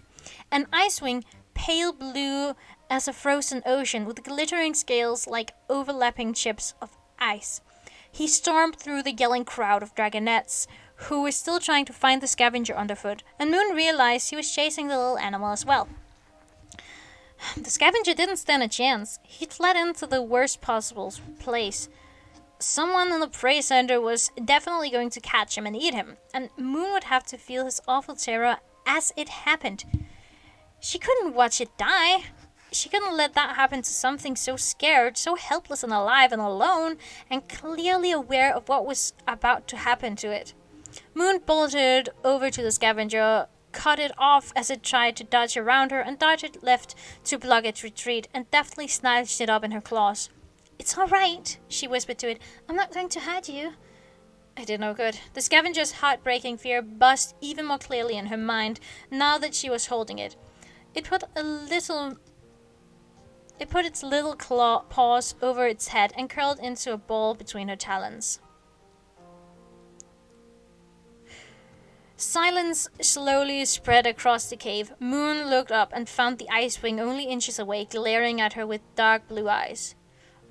An Icewing, pale blue as a frozen ocean with glittering scales like overlapping chips of ice. He stormed through the yelling crowd of dragonets who were still trying to find the scavenger underfoot, and Moon realized he was chasing the little animal as well. The scavenger didn't stand a chance. He'd fled into the worst possible place. Someone in the prey center was definitely going to catch him and eat him, and Moon would have to feel his awful terror as it happened. She couldn't watch it die. She couldn't let that happen to something so scared, so helpless and alive and alone, and clearly aware of what was about to happen to it. Moon bolted over to the scavenger, cut it off as it tried to dodge around her, and darted left to block its retreat, and deftly snatched it up in her claws. "It's all right," she whispered to it. "I'm not going to hurt you." It did no good. The scavenger's heartbreaking fear buzzed even more clearly in her mind now that she was holding it. It put its little claw paws over its head and curled into a ball between her talons. Silence slowly spread across the cave. Moon looked up and found the Icewing only inches away, glaring at her with dark blue eyes.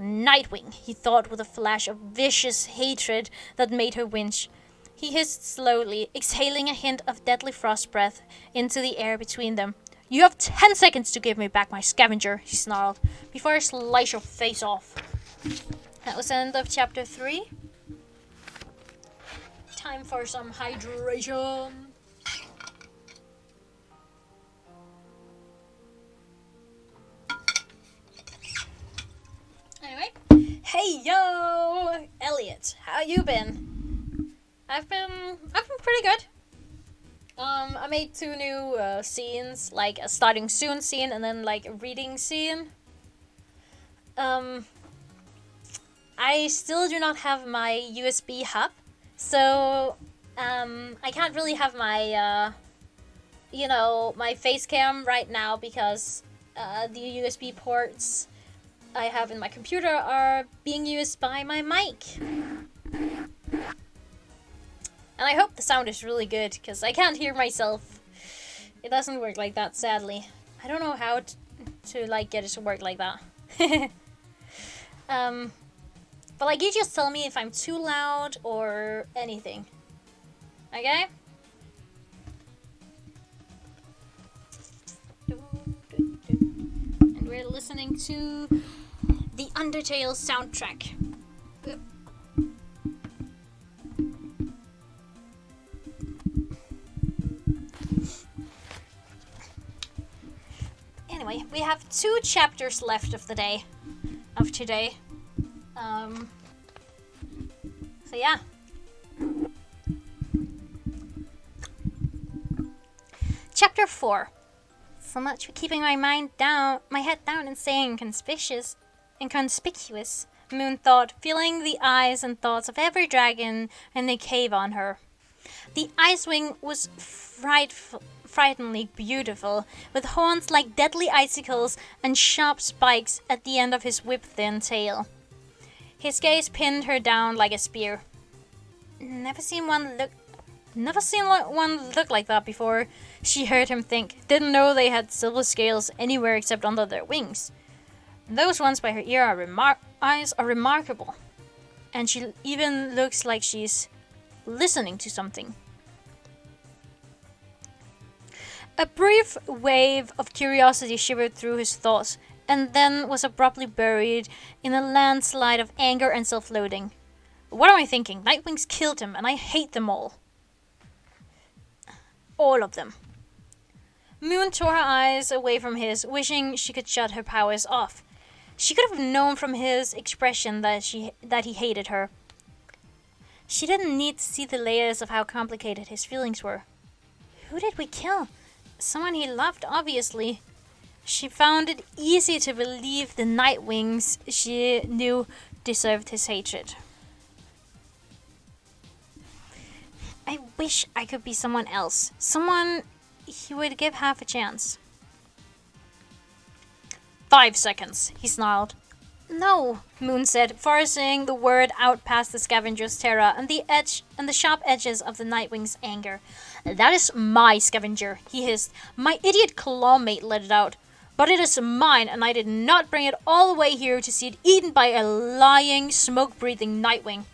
Nightwing, he thought with a flash of vicious hatred that made her wince. He hissed slowly, exhaling a hint of deadly frost breath into the air between them. You have 10 seconds to give me back my scavenger, he snarled, before I slice your face off. That was the end of chapter 3. Time for some hydration. Anyway, hey yo, Elliot, how you been? I've been pretty good. I made 2 new scenes, like a starting soon scene and then like a reading scene. I still do not have my USB hub. So, I can't really have my, my face cam right now because the USB ports I have in my computer are being used by my mic. And I hope the sound is really good because I can't hear myself. It doesn't work like that, sadly. I don't know how to like get it to work like that. But like, you just tell me if I'm too loud or anything. Okay? And we're listening to the Undertale soundtrack. Anyway, we have 2 chapters left of the day. Of today. So yeah. Chapter 4. So much for keeping my head down and staying inconspicuous, Moon thought, feeling the eyes and thoughts of every dragon in the cave on her. The Icewing was frighteningly beautiful, with horns like deadly icicles and sharp spikes at the end of his whip-thin tail. His gaze pinned her down like a spear. Never seen one look like that before, she heard him think. Didn't know they had silver scales anywhere except under their wings. Those ones by her ear eyes are remarkable. And she even looks like she's listening to something. A brief wave of curiosity shivered through his thoughts, and then was abruptly buried in a landslide of anger and self-loathing. What am I thinking? Nightwings killed him, and I hate them all. All of them. Moon tore her eyes away from his, wishing she could shut her powers off. She could have known from his expression that he hated her. She didn't need to see the layers of how complicated his feelings were. Who did we kill? Someone he loved, obviously. She found it easy to believe the Nightwings she knew deserved his hatred. I wish I could be someone else. Someone he would give half a chance. 5 seconds, he snarled. No, Moon said, forcing the word out past the scavenger's terror and the sharp edges of the Nightwing's anger. That is my scavenger, he hissed. My idiot clawmate let it out. But it is mine, and I did not bring it all the way here to see it eaten by a lying, smoke-breathing Nightwing.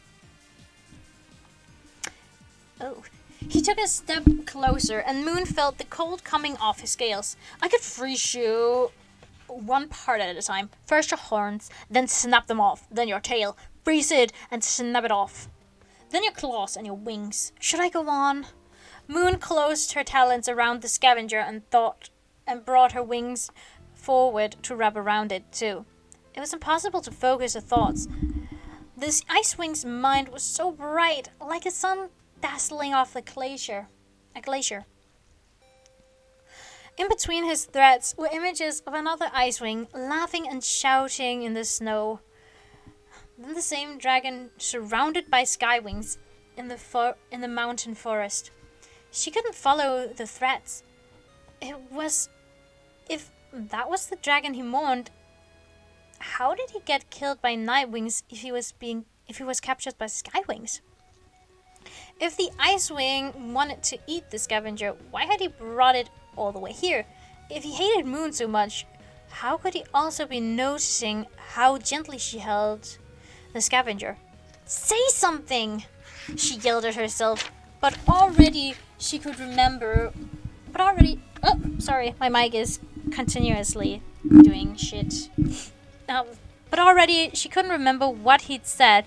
Oh. He took a step closer, and Moon felt the cold coming off his scales. I could freeze you one part at a time. First your horns, then snap them off. Then your tail. Freeze it and snap it off. Then your claws and your wings. Should I go on? Moon closed her talons around the scavenger and brought her wings forward to wrap around it, too. It was impossible to focus her thoughts. This Icewing's mind was so bright, like a sun dazzling off a glacier. In between his threats were images of another Icewing laughing and shouting in the snow. Then the same dragon surrounded by Skywings in the mountain forest. She couldn't follow the threats. If that was the dragon he mourned, how did he get killed by Nightwings if he was captured by Skywings? If the Icewing wanted to eat the scavenger, why had he brought it all the way here? If he hated Moon so much, how could he also be noticing how gently she held the scavenger? Say something! She yelled at herself, but already she could remember. Oh, sorry, my mic is continuously doing shit. But already she couldn't remember what he'd said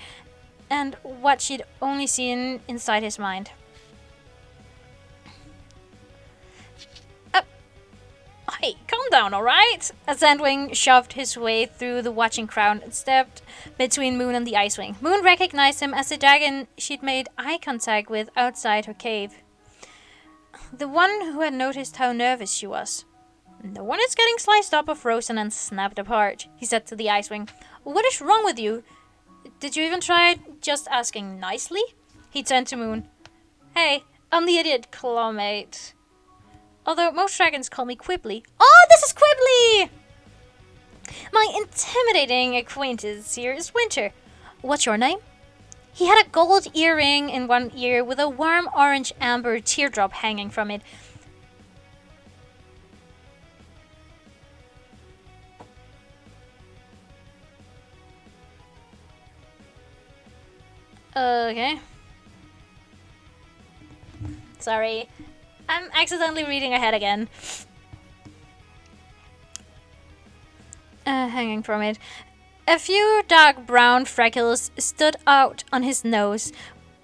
and what she'd only seen inside his mind. Hey, calm down, alright? As Sandwing shoved his way through the watching crowd and stepped between Moon and the Icewing. Moon recognized him as the dragon she'd made eye contact with outside her cave. The one who had noticed how nervous she was. No one is getting sliced up or frozen and snapped apart, he said to the Icewing. What is wrong with you? Did you even try just asking nicely? He turned to Moon. Hey, I'm the idiot clawmate. Although most dragons call me Quibbly. Oh, this is Quibbly! My intimidating acquaintance here is Winter. What's your name? He had a gold earring in one ear with a warm orange amber teardrop hanging from it. Okay. Sorry. I'm accidentally reading ahead again. Hanging from it. A few dark brown freckles stood out on his nose,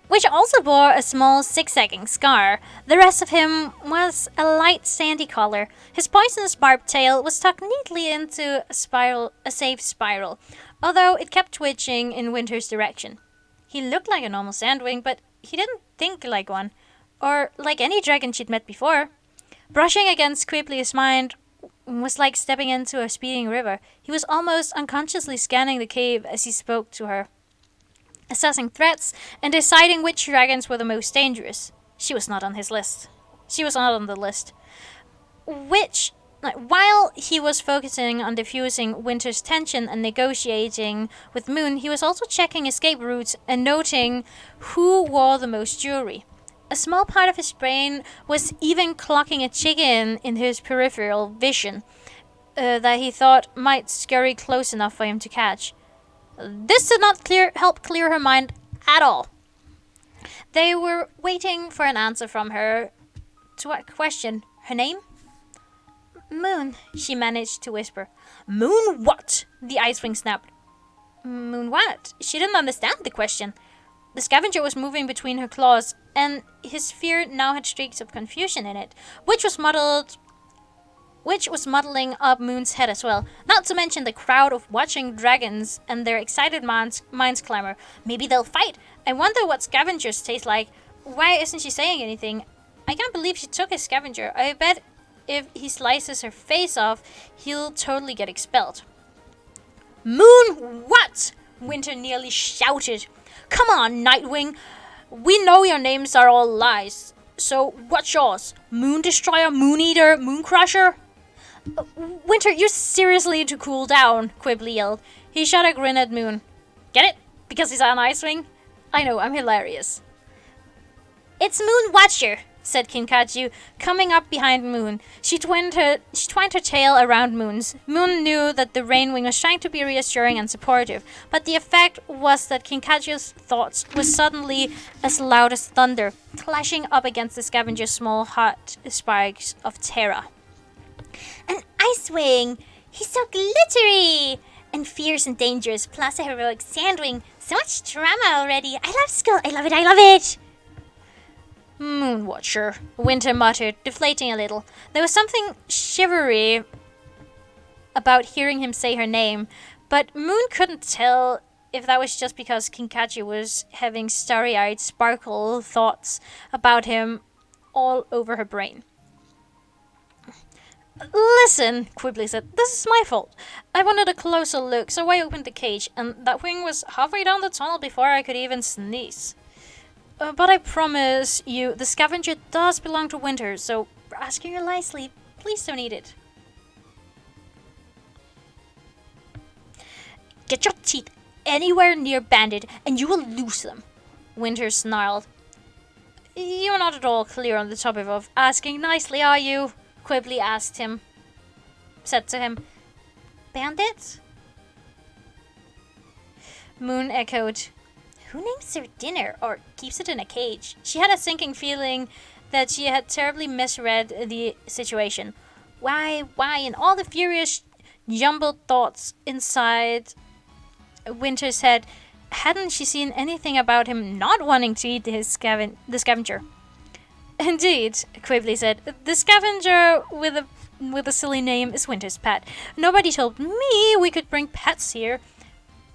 which also bore a small zigzagging scar. The rest of him was a light sandy color. His poisonous barbed tail was tucked neatly into a safe spiral, although it kept twitching in Winter's direction. He looked like a normal sandwing, but he didn't think like one, or like any dragon she'd met before. Brushing against Quibbly's mind was like stepping into a speeding river. He was almost unconsciously scanning the cave as he spoke to her, assessing threats and deciding which dragons were the most dangerous. She was not on his list. She was not on the list. While he was focusing on diffusing Winter's tension and negotiating with Moon, he was also checking escape routes and noting who wore the most jewelry. A small part of his brain was even clocking a chicken in his peripheral vision that he thought might scurry close enough for him to catch. This did not help clear her mind at all. They were waiting for an answer from her to what question? Her name? Moon, she managed to whisper. Moon what? The Icewing snapped. Moon what? She didn't understand the question. The scavenger was moving between her claws, and his fear now had streaks of confusion in it, which was muddling up Moon's head as well. Not to mention the crowd of watching dragons and their excited minds clamor. Maybe they'll fight. I wonder what scavengers taste like. Why isn't she saying anything? I can't believe she took his scavenger. I bet if he slices her face off, he'll totally get expelled. Moon what? Winter nearly shouted. Come on, Nightwing. We know your names are all lies. So what's yours? Moon Destroyer, Moon Eater, Moon Crusher? Winter, you seriously need to cool down, Quibbly yelled. He shot a grin at Moon. Get it? Because he's on Icewing? I know, I'm hilarious. It's Moon Watcher, said Kinkaju, coming up behind Moon. She twined her tail around Moon's. Moon knew that the Rainwing was trying to be reassuring and supportive, but the effect was that Kinkaju's thoughts were suddenly as loud as thunder, clashing up against the scavenger's small hot sparks of terror. An Icewing! He's so glittery! And fierce and dangerous, plus a heroic Sandwing. So much drama already. I love school. I love it. I love it! Moonwatcher, Winter muttered, deflating a little. There was something shivery about hearing him say her name, but Moon couldn't tell if that was just because Kinkachi was having starry-eyed sparkle thoughts about him all over her brain. Listen, Quibbly said, this is my fault. I wanted a closer look, so I opened the cage, and that wing was halfway down the tunnel before I could even sneeze. But I promise you, the scavenger does belong to Winter, so asking her nicely, please don't eat it. Get your teeth anywhere near Bandit, and you will lose them, Winter snarled. You're not at all clear on the topic of asking nicely, are you? Quibbly said to him. Bandits? Moon echoed. Who names their dinner or keeps it in a cage? She had a sinking feeling that she had terribly misread the situation. Why, and all the furious, jumbled thoughts inside Winter's head. Hadn't she seen anything about him not wanting to eat the scavenger? Indeed, Quibbly said. The scavenger with a silly name is Winter's pet. Nobody told me we could bring pets here.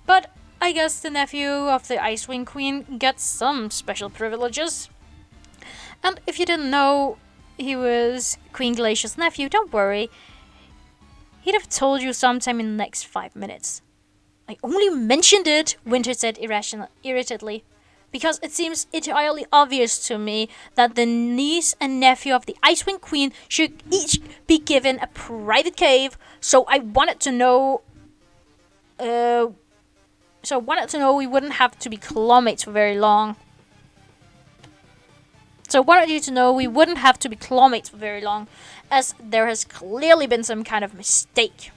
But I guess the nephew of the Icewind Queen gets some special privileges. And if you didn't know he was Queen Glacia's nephew, don't worry. He'd have told you sometime in the next 5 minutes. I only mentioned it, Winter said irritatedly, because it seems entirely obvious to me that the niece and nephew of the Icewind Queen should each be given a private cave, so I wanted to know we wouldn't have to be classmates for very long. So I wanted you to know we wouldn't have to be classmates for very long, as there has clearly been some kind of mistake.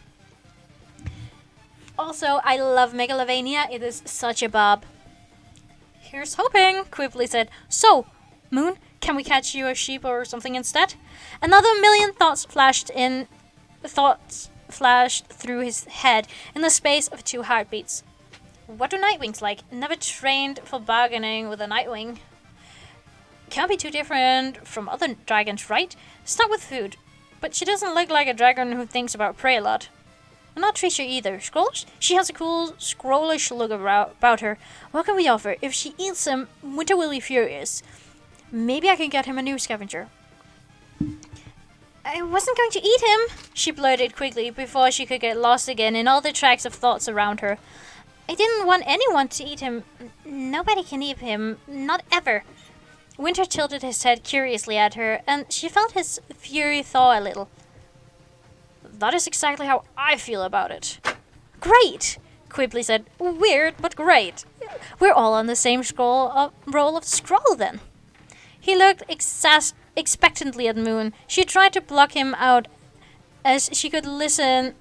Also, I love Megalovania. It is such a bob. Here's hoping, Quibbly said. So, Moon, can we catch you a sheep or something instead? Another million thoughts flashed through his head in the space of 2 heartbeats. What do Nightwings like? Never trained for bargaining with a Nightwing. Can't be too different from other dragons, right? Start with food. But she doesn't look like a dragon who thinks about prey a lot. And not Tricia either. Scrolls? She has a cool, scrollish look about her. What can we offer? If she eats him, Winter will be furious. Maybe I can get him a new scavenger. I wasn't going to eat him, she blurted quickly before she could get lost again in all the tracks of thoughts around her. I didn't want anyone to eat him. Nobody can eat him. Not ever. Winter tilted his head curiously at her, and she felt his fury thaw a little. That is exactly how I feel about it. Great, Quibbly said. Weird, but great. We're all on the same roll of scroll then. He looked expectantly at Moon. She tried to block him out so she could listen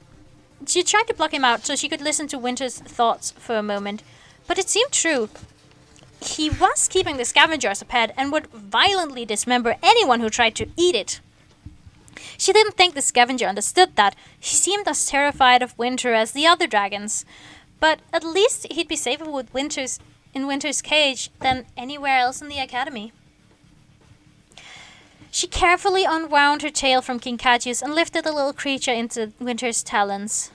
to Winter's thoughts for a moment. But it seemed true. He was keeping the scavenger as a pet and would violently dismember anyone who tried to eat it. She didn't think the scavenger understood that. He seemed as terrified of Winter as the other dragons. But at least he'd be safer in Winter's cage than anywhere else in the academy. She carefully unwound her tail from Kinkachi's and lifted the little creature into Winter's talons.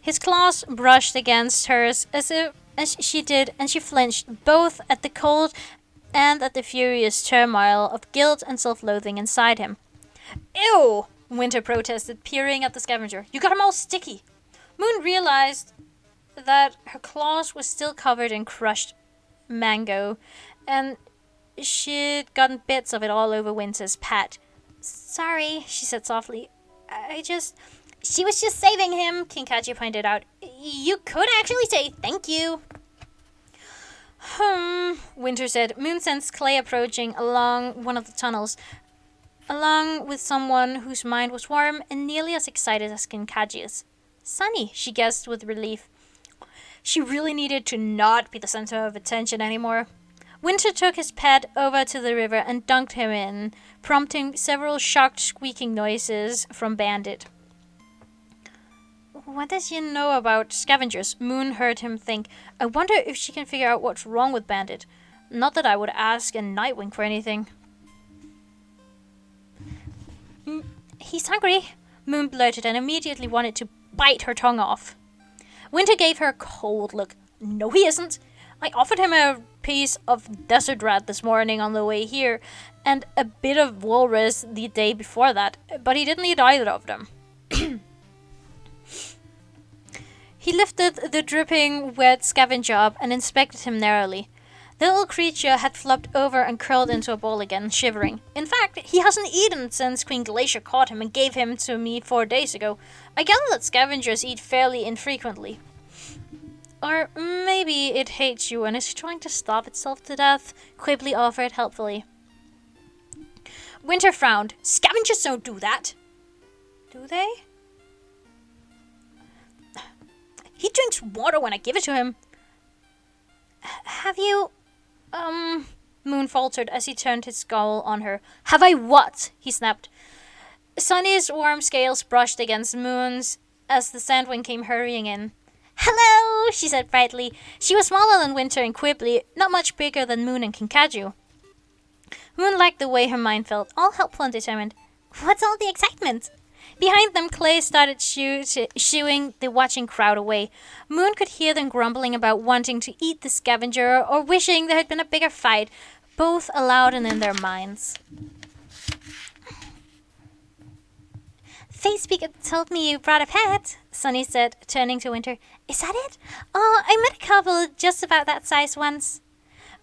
His claws brushed against hers as she did, and she flinched, both at the cold and at the furious turmoil of guilt and self-loathing inside him. Ew! Winter protested, peering at the scavenger. You got him all sticky. Moon realized that her claws were still covered in crushed mango, and she'd gotten bits of it all over Winter's pad. Sorry, she said softly. She was just saving him, Kinkachi pointed out. You could actually say thank you. Winter said. Moon sensed Clay approaching along one of the tunnels, along with someone whose mind was warm and nearly as excited as Kinkachi's. Sunny, she guessed with relief. She really needed to not be the center of attention anymore. Winter took his pet over to the river and dunked him in, prompting several shocked squeaking noises from Bandit. What does she know about scavengers? Moon heard him think. I wonder if she can figure out what's wrong with Bandit. Not that I would ask a Nightwing for anything. He's hungry, Moon blurted and immediately wanted to bite her tongue off. Winter gave her a cold look. No, he isn't. I offered him a piece of desert rat this morning on the way here, and a bit of walrus the day before that, but he didn't eat either of them. He lifted the dripping, wet scavenger up and inspected him narrowly. The little creature had flopped over and curled into a ball again, shivering. In fact, he hasn't eaten since Queen Glacia caught him and gave him to me 4 days ago. I gather that scavengers eat fairly infrequently. Or maybe it hates you and is trying to starve itself to death, Quibbly offered helpfully. Winter frowned. Scavengers don't do that. Do they? He drinks water when I give it to him. Have you... Moon faltered as he turned his scowl on her. Have I what? He snapped. Sunny's warm scales brushed against Moon's as the Sandwing came hurrying in. Hello, she said brightly. She was smaller than Winter and Quibbly, not much bigger than Moon and Kinkajou. Moon liked the way her mind felt, all helpful and determined. What's all the excitement? Behind them, Clay started shooing the watching crowd away. Moon could hear them grumbling about wanting to eat the scavenger or wishing there had been a bigger fight, both aloud and in their minds. Facespeaker told me you brought a pet, Sunny said, turning to Winter. Is that it? Oh, I met a couple just about that size once.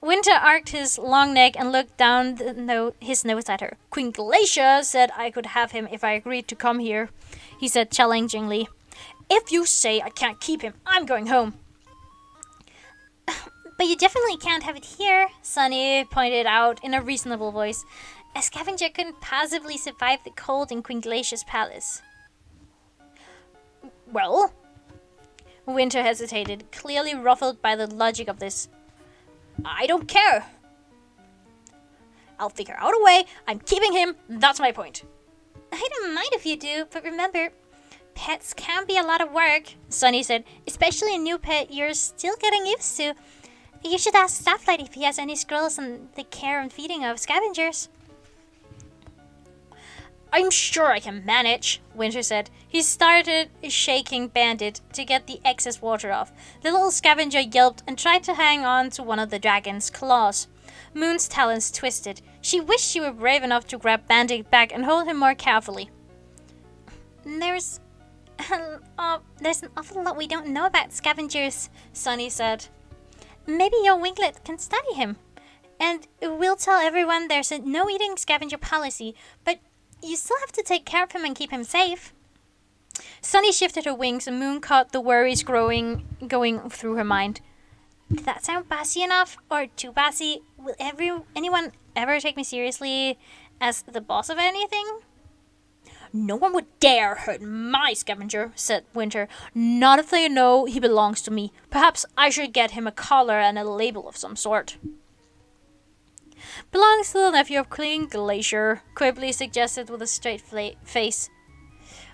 Winter arched his long neck and looked down his nose at her. Queen Glacia said I could have him if I agreed to come here, he said challengingly. If you say I can't keep him, I'm going home. But you definitely can't have it here, Sunny pointed out in a reasonable voice. A scavenger couldn't possibly survive the cold in Queen Glacia's palace. Well? Winter hesitated, clearly ruffled by the logic of this. I don't care. I'll figure out a way. I'm keeping him. That's my point. I don't mind if you do, but remember, pets can be a lot of work, Sunny said, especially a new pet you're still getting used to. You should ask Starflight if he has any skills on the care and feeding of scavengers. I'm sure I can manage, Winter said. He started shaking Bandit to get the excess water off. The little scavenger yelped and tried to hang on to one of the dragon's claws. Moon's talons twisted. She wished she were brave enough to grab Bandit back and hold him more carefully. There's an awful lot we don't know about scavengers, Sunny said. Maybe your winglet can study him. And we'll tell everyone there's a no-eating scavenger policy, but you still have to take care of him and keep him safe. Sunny shifted her wings and Moon caught the worries going through her mind. Did that sound bossy enough? Or too bossy? Will anyone ever take me seriously as the boss of anything? No one would dare hurt my scavenger, said Winter. Not if they know he belongs to me. Perhaps I should get him a collar and a label of some sort. Belongs to the nephew of Queen Glacia, Quibbly suggested with a straight face.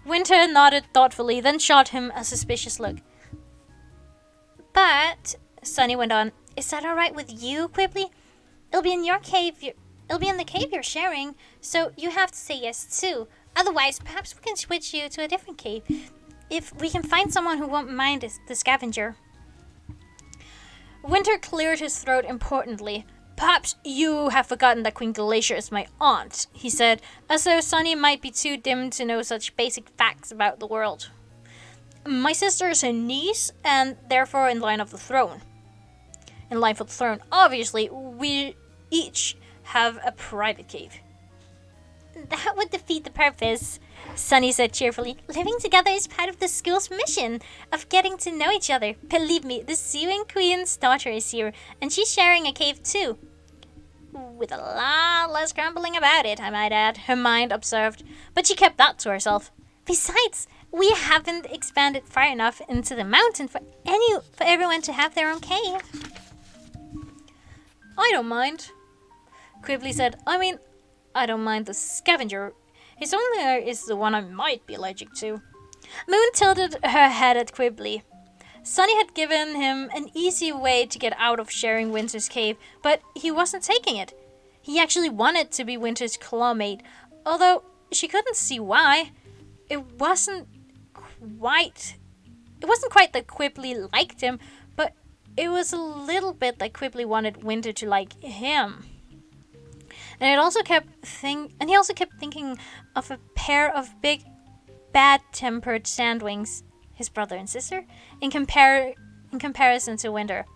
Winter nodded thoughtfully, then shot him a suspicious look. But, Sunny went on, is that alright with you, Quibbly? It'll be in your cave. It'll be in the cave you're sharing, so you have to say yes too. Otherwise, perhaps we can switch you to a different cave. If we can find someone who won't mind the scavenger. Winter cleared his throat importantly. Perhaps you have forgotten that Queen Glacia is my aunt, he said, as though Sunny might be too dim to know such basic facts about the world. My sister is her niece, and therefore in line for the throne. Obviously, we each have a private cave. That would defeat the purpose, Sunny said cheerfully. Living together is part of the school's mission of getting to know each other. Believe me, the Sewing Queen's daughter is here, and she's sharing a cave too. With a lot less grumbling about it, I might add, her mind observed. But she kept that to herself. Besides, we haven't expanded far enough into the mountain for everyone to have their own cave. I don't mind, Quibbly said. I don't mind the scavenger. His only hair is the one I might be allergic to. Moon tilted her head at Quibbly. Sunny had given him an easy way to get out of sharing Winter's cave, but he wasn't taking it. He actually wanted to be Winter's clawmate, although she couldn't see why. It wasn't quite that Quibbly liked him, but it was a little bit that Quibbly wanted Winter to like him. And he also kept thinking of a pair of big, bad-tempered Sandwings, his brother and sister, in comparison to Winter.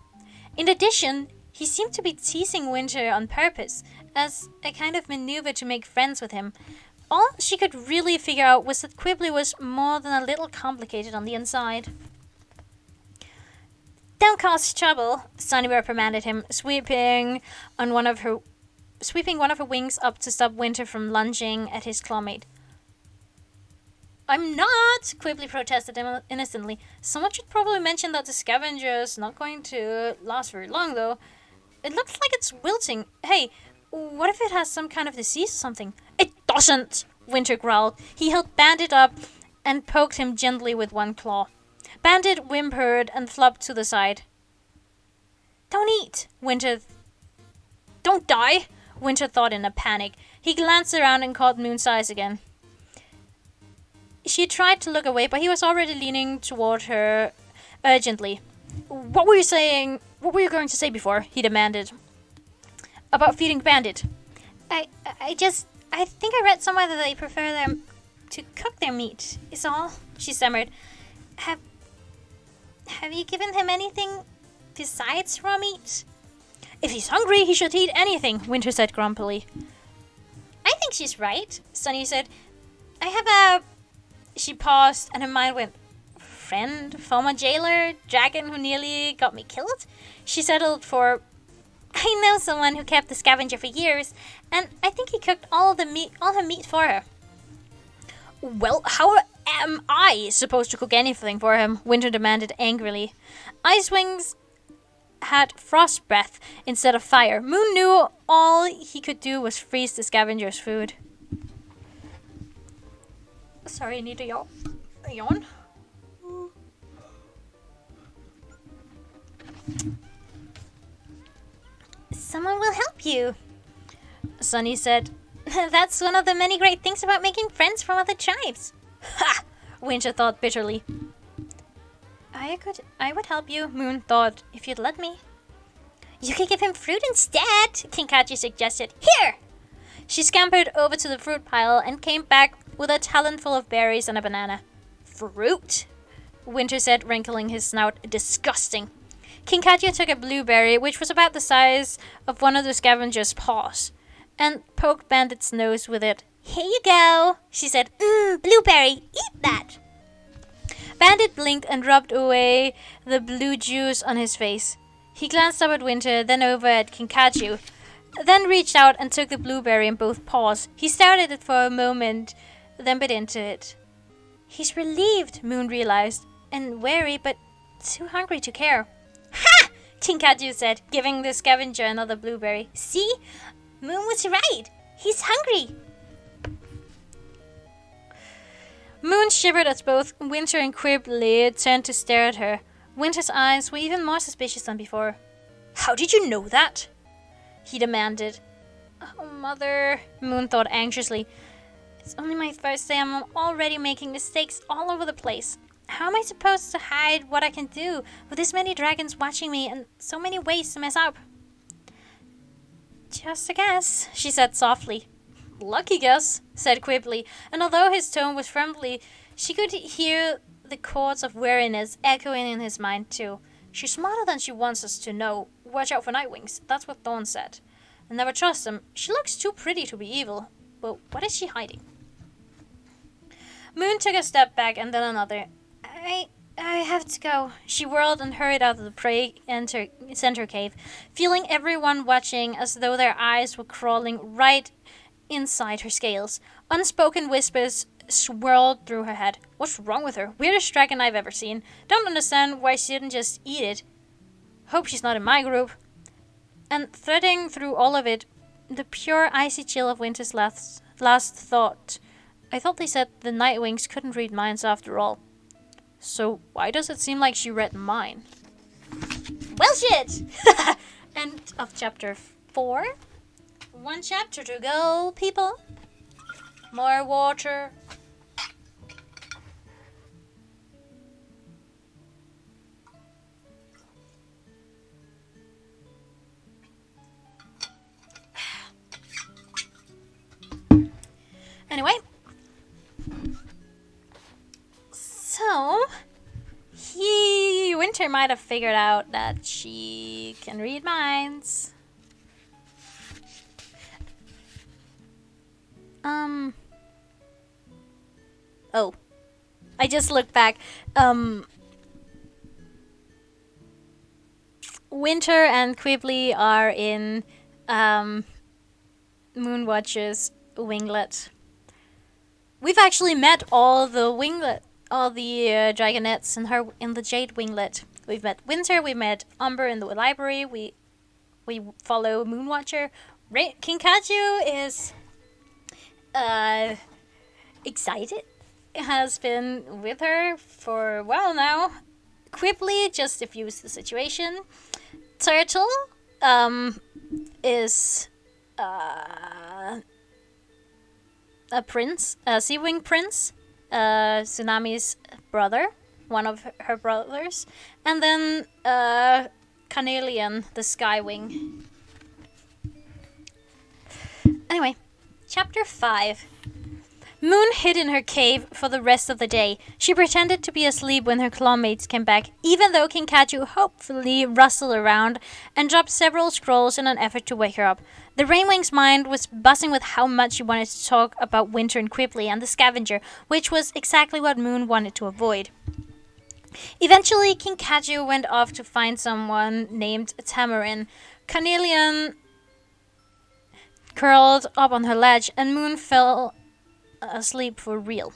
In addition, he seemed to be teasing Winter on purpose, as a kind of maneuver to make friends with him. All she could really figure out was that Quibbly was more than a little complicated on the inside. Don't cause trouble, Sunny reprimanded him, sweeping one of her wings up to stop Winter from lunging at his clawmate. I'm not, Quibbly protested innocently. Someone should probably mention that the scavenger's not going to last very long, though. It looks like it's wilting. Hey, what if it has some kind of disease or something? It doesn't, Winter growled. He held Bandit up and poked him gently with one claw. Bandit whimpered and flopped to the side. Don't eat, Winter. Don't die, Winter thought in a panic. He glanced around and caught Moon's eyes again. She tried to look away, but he was already leaning toward her urgently. What were you saying? What were you going to say before? He demanded. About feeding Bandit. I think I read somewhere that they prefer them to cook their meat, is all, she stammered. Have you given him anything besides raw meat? If he's hungry, he should eat anything, Winter said grumpily. I think she's right, Sunny said. I have a... She paused, and her mind went, friend, former jailer, dragon who nearly got me killed? She settled for, I know someone who kept the scavenger for years, and I think he cooked all her meat for her. Well, how am I supposed to cook anything for him? Winter demanded angrily. Ice Wings had frost breath instead of fire. Moon knew all he could do was freeze the scavenger's food. Sorry, I need a yawn. Someone will help you, Sunny said. That's one of the many great things about making friends from other tribes. Ha! Winter thought bitterly. I would help you, Moon thought, if you'd let me. You could give him fruit instead, Kinkachi suggested. Here! She scampered over to the fruit pile and came back with a talon full of berries and a banana. Fruit? Winter said, wrinkling his snout. Disgusting. Kinkachi took a blueberry, which was about the size of one of the scavenger's paws, and poked Bandit's nose with it. Here you go, she said. Blueberry, eat that. Bandit blinked and rubbed away the blue juice on his face. He glanced up at Winter, then over at Kinkachi, then reached out and took the blueberry in both paws. He stared at it for a moment, then bit into it. He's relieved, Moon realized, and wary, but too hungry to care. Ha! Kinkachi said, giving the scavenger another blueberry. See? Moon was right. He's hungry. Moon shivered as both Winter and Quibbly turned to stare at her. Winter's eyes were even more suspicious than before. How did you know that? He demanded. Oh, Mother, Moon thought anxiously. It's only my first day. I'm already making mistakes all over the place. How am I supposed to hide what I can do with this many dragons watching me and so many ways to mess up? Just a guess, she said softly. Lucky guess, said Quibbly, and although his tone was friendly, she could hear the chords of weariness echoing in his mind too. She's smarter than she wants us to know. Watch out for Nightwings, that's what Dawn said. And never trust them. She looks too pretty to be evil. But what is she hiding? Moon took a step back and then another. I have to go. She whirled and hurried out of the prey center cave, feeling everyone watching as though their eyes were crawling right inside her scales. Unspoken whispers swirled through her head. What's wrong with her? Weirdest dragon I've ever seen. Don't understand why she didn't just eat it. Hope she's not in my group. And threading through all of it, the pure icy chill of Winter's last thought. I thought they said the Nightwings couldn't read minds after all. So why does it seem like she read mine? Well, shit! End of chapter 4. 1 chapter to go, people. More water. Anyway. So, Winter might have figured out that she can read minds. Oh. I just looked back. Winter and Quibbly are in Moonwatch's winglet. We've actually met all the dragonettes in the Jade winglet. We've met Winter, we met Umber in the library, we follow Moonwatcher. King Kaju is excited. Has been with her for a while now. Quibbly just diffused the situation. Turtle is a prince, a Sea Wing prince, Tsunami's brother, one of her brothers, and then Carnelian, the Sky Wing. Anyway, chapter 5. Moon hid in her cave for the rest of the day. She pretended to be asleep when her clawmates came back, even though King Kaju hopefully rustled around and dropped several scrolls in an effort to wake her up. The Rainwing's mind was buzzing with how much she wanted to talk about Winter and Quibbly and the scavenger, which was exactly what Moon wanted to avoid. Eventually, King Kaju went off to find someone named Tamarin. Carnelian curled up on her ledge, and Moon fell asleep for real.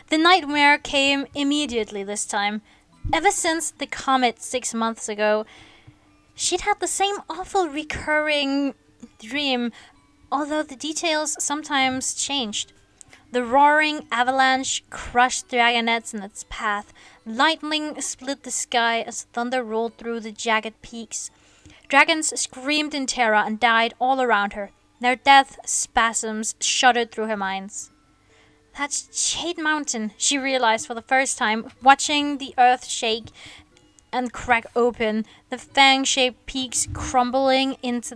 The nightmare came immediately this time. Ever since the comet 6 months ago, she'd had the same awful recurring dream, although the details sometimes changed. The roaring avalanche crushed dragonettes in its path. Lightning split the sky as thunder rolled through the jagged peaks. Dragons screamed in terror and died all around her. Their death spasms shuddered through her mind. That's Jade Mountain, she realized for the first time, watching the earth shake and crack open, the fang-shaped peaks crumbling into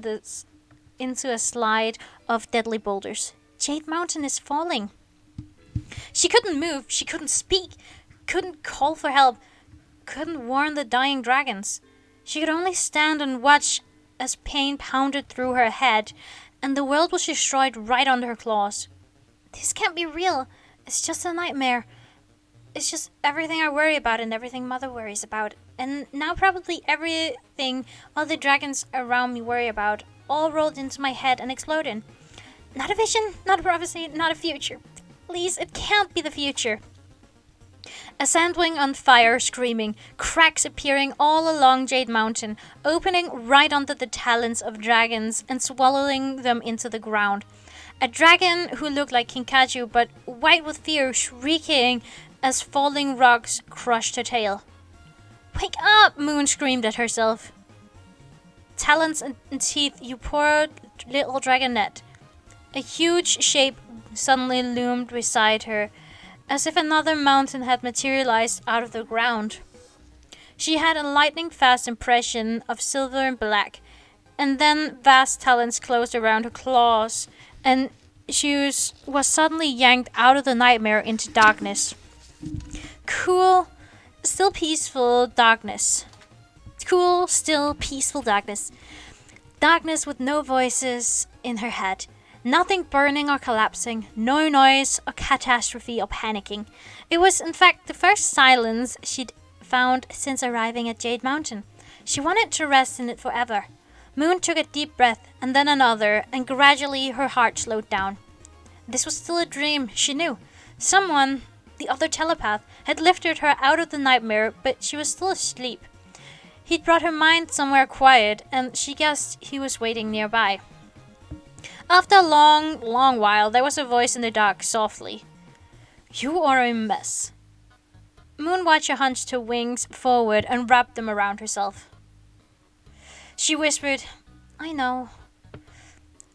a slide of deadly boulders. Jade Mountain is falling. She couldn't move, she couldn't speak, couldn't call for help, couldn't warn the dying dragons. She could only stand and watch as pain pounded through her head, and the world was destroyed right under her claws. This can't be real. It's just a nightmare. It's just everything I worry about and everything Mother worries about. And now probably everything all the dragons around me worry about, all rolled into my head and exploded. Not a vision, not a prophecy, not a future. Please, it can't be the future. A sandwing on fire screaming, cracks appearing all along Jade Mountain, opening right under the talons of dragons and swallowing them into the ground. A dragon who looked like King Kaju but white with fear, shrieking as falling rocks crushed her tail. Wake up! Moon screamed at herself. Talons and teeth, you poor little dragonette. A huge shape suddenly loomed beside her, as if another mountain had materialized out of the ground. She had a lightning-fast impression of silver and black, and then vast talons closed around her claws, and she was suddenly yanked out of the nightmare into darkness. Cool, still peaceful darkness. Cool, still peaceful darkness. Darkness with no voices in her head. Nothing burning or collapsing, no noise or catastrophe or panicking. It was, in fact, the first silence she'd found since arriving at Jade Mountain. She wanted to rest in it forever. Moon took a deep breath, and then another, and gradually her heart slowed down. This was still a dream, she knew. Someone, the other telepath, had lifted her out of the nightmare, but she was still asleep. He'd brought her mind somewhere quiet, and she guessed he was waiting nearby. After a long, long while, there was a voice in the dark, softly. You are a mess. Moonwatcher hunched her wings forward and wrapped them around herself. She whispered, I know.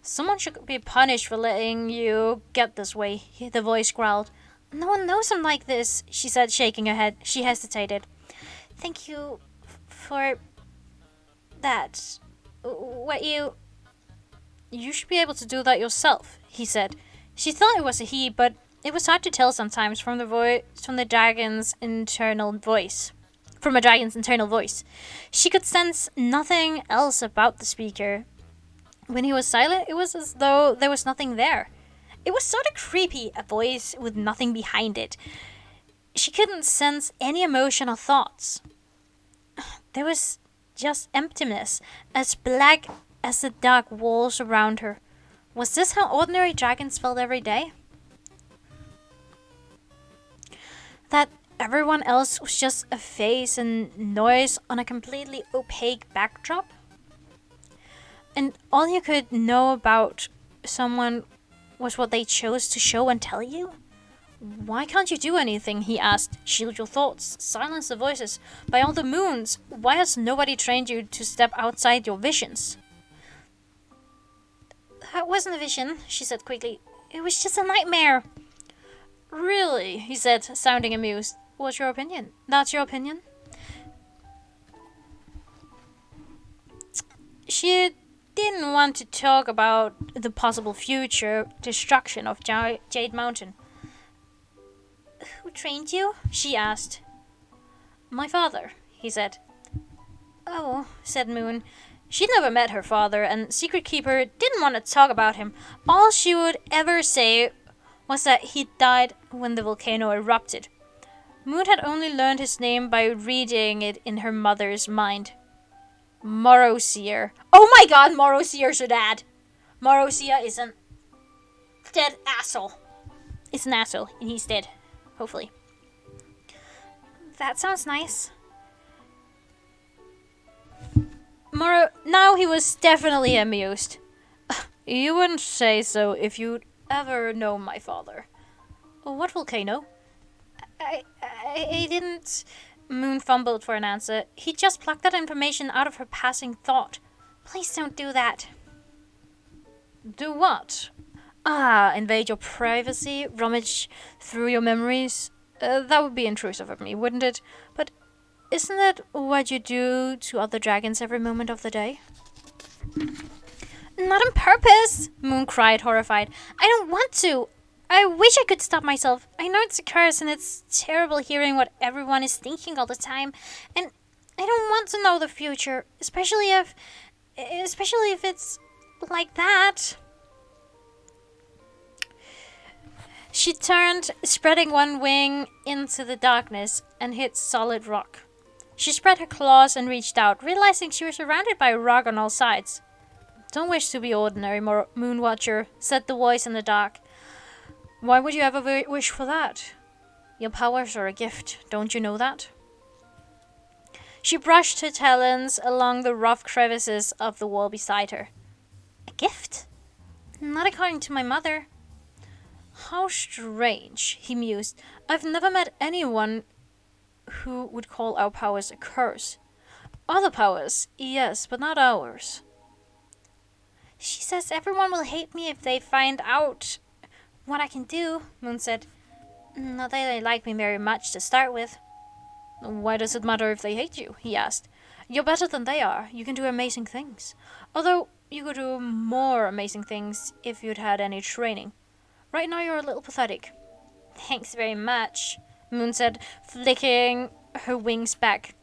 Someone should be punished for letting you get this way, the voice growled. No one knows I'm like this, she said, shaking her head. She hesitated. Thank you for that. What You should be able to do that yourself, he said. She thought it was a he, but it was hard to tell sometimes from a dragon's internal voice. She could sense nothing else about the speaker. When he was silent, it was as though there was nothing there. It was sort of creepy, a voice with nothing behind it. She couldn't sense any emotion or thoughts. There was just emptiness, as black as the dark walls around her. Was this how ordinary dragons felt every day? That everyone else was just a face and noise on a completely opaque backdrop? And all you could know about someone was what they chose to show and tell you? Why can't you do anything? He asked. Shield your thoughts, silence the voices. By all the moons, why has nobody trained you to step outside your visions? That wasn't a vision, she said quickly. It was just a nightmare. Really? He said, sounding amused. What's your opinion? That's your opinion? She didn't want to talk about the possible future destruction of Jade Mountain. Who trained you? She asked. My father, he said. Oh, said Moon. She'd never met her father, and Secret Keeper didn't want to talk about him. All she would ever say was that he died when the volcano erupted. Moon had only learned his name by reading it in her mother's mind. Morosier. Oh my god, Morosier's her dad. Morosier is an dead asshole. It's an asshole, and he's dead. Hopefully. That sounds nice. Now he was definitely amused. You wouldn't say so if you'd ever known my father. What volcano? I didn't... Moon fumbled for an answer. He just plucked that information out of her passing thought. Please don't do that. Do what? Invade your privacy, rummage through your memories. That would be intrusive of me, wouldn't it? But isn't that what you do to other dragons every moment of the day? Not on purpose, Moon cried, horrified. I don't want to. I wish I could stop myself. I know it's a curse and it's terrible hearing what everyone is thinking all the time. And I don't want to know the future, especially if it's like that. She turned, spreading one wing into the darkness, and hit solid rock. She spread her claws and reached out, realizing she was surrounded by rock on all sides. Don't wish to be ordinary, Moonwatcher, said the voice in the dark. Why would you ever wish for that? Your powers are a gift, don't you know that? She brushed her talons along the rough crevices of the wall beside her. A gift? Not according to my mother. How strange, he mused. I've never met anyone who would call our powers a curse. Other powers, yes, but not ours. She says everyone will hate me if they find out what I can do, Moon said. Not that they like me very much to start with. Why does it matter if they hate you? He asked. You're better than they are. You can do amazing things. Although you could do more amazing things if you'd had any training. Right now you're a little pathetic. Thanks very much, Moon said, flicking her wings back.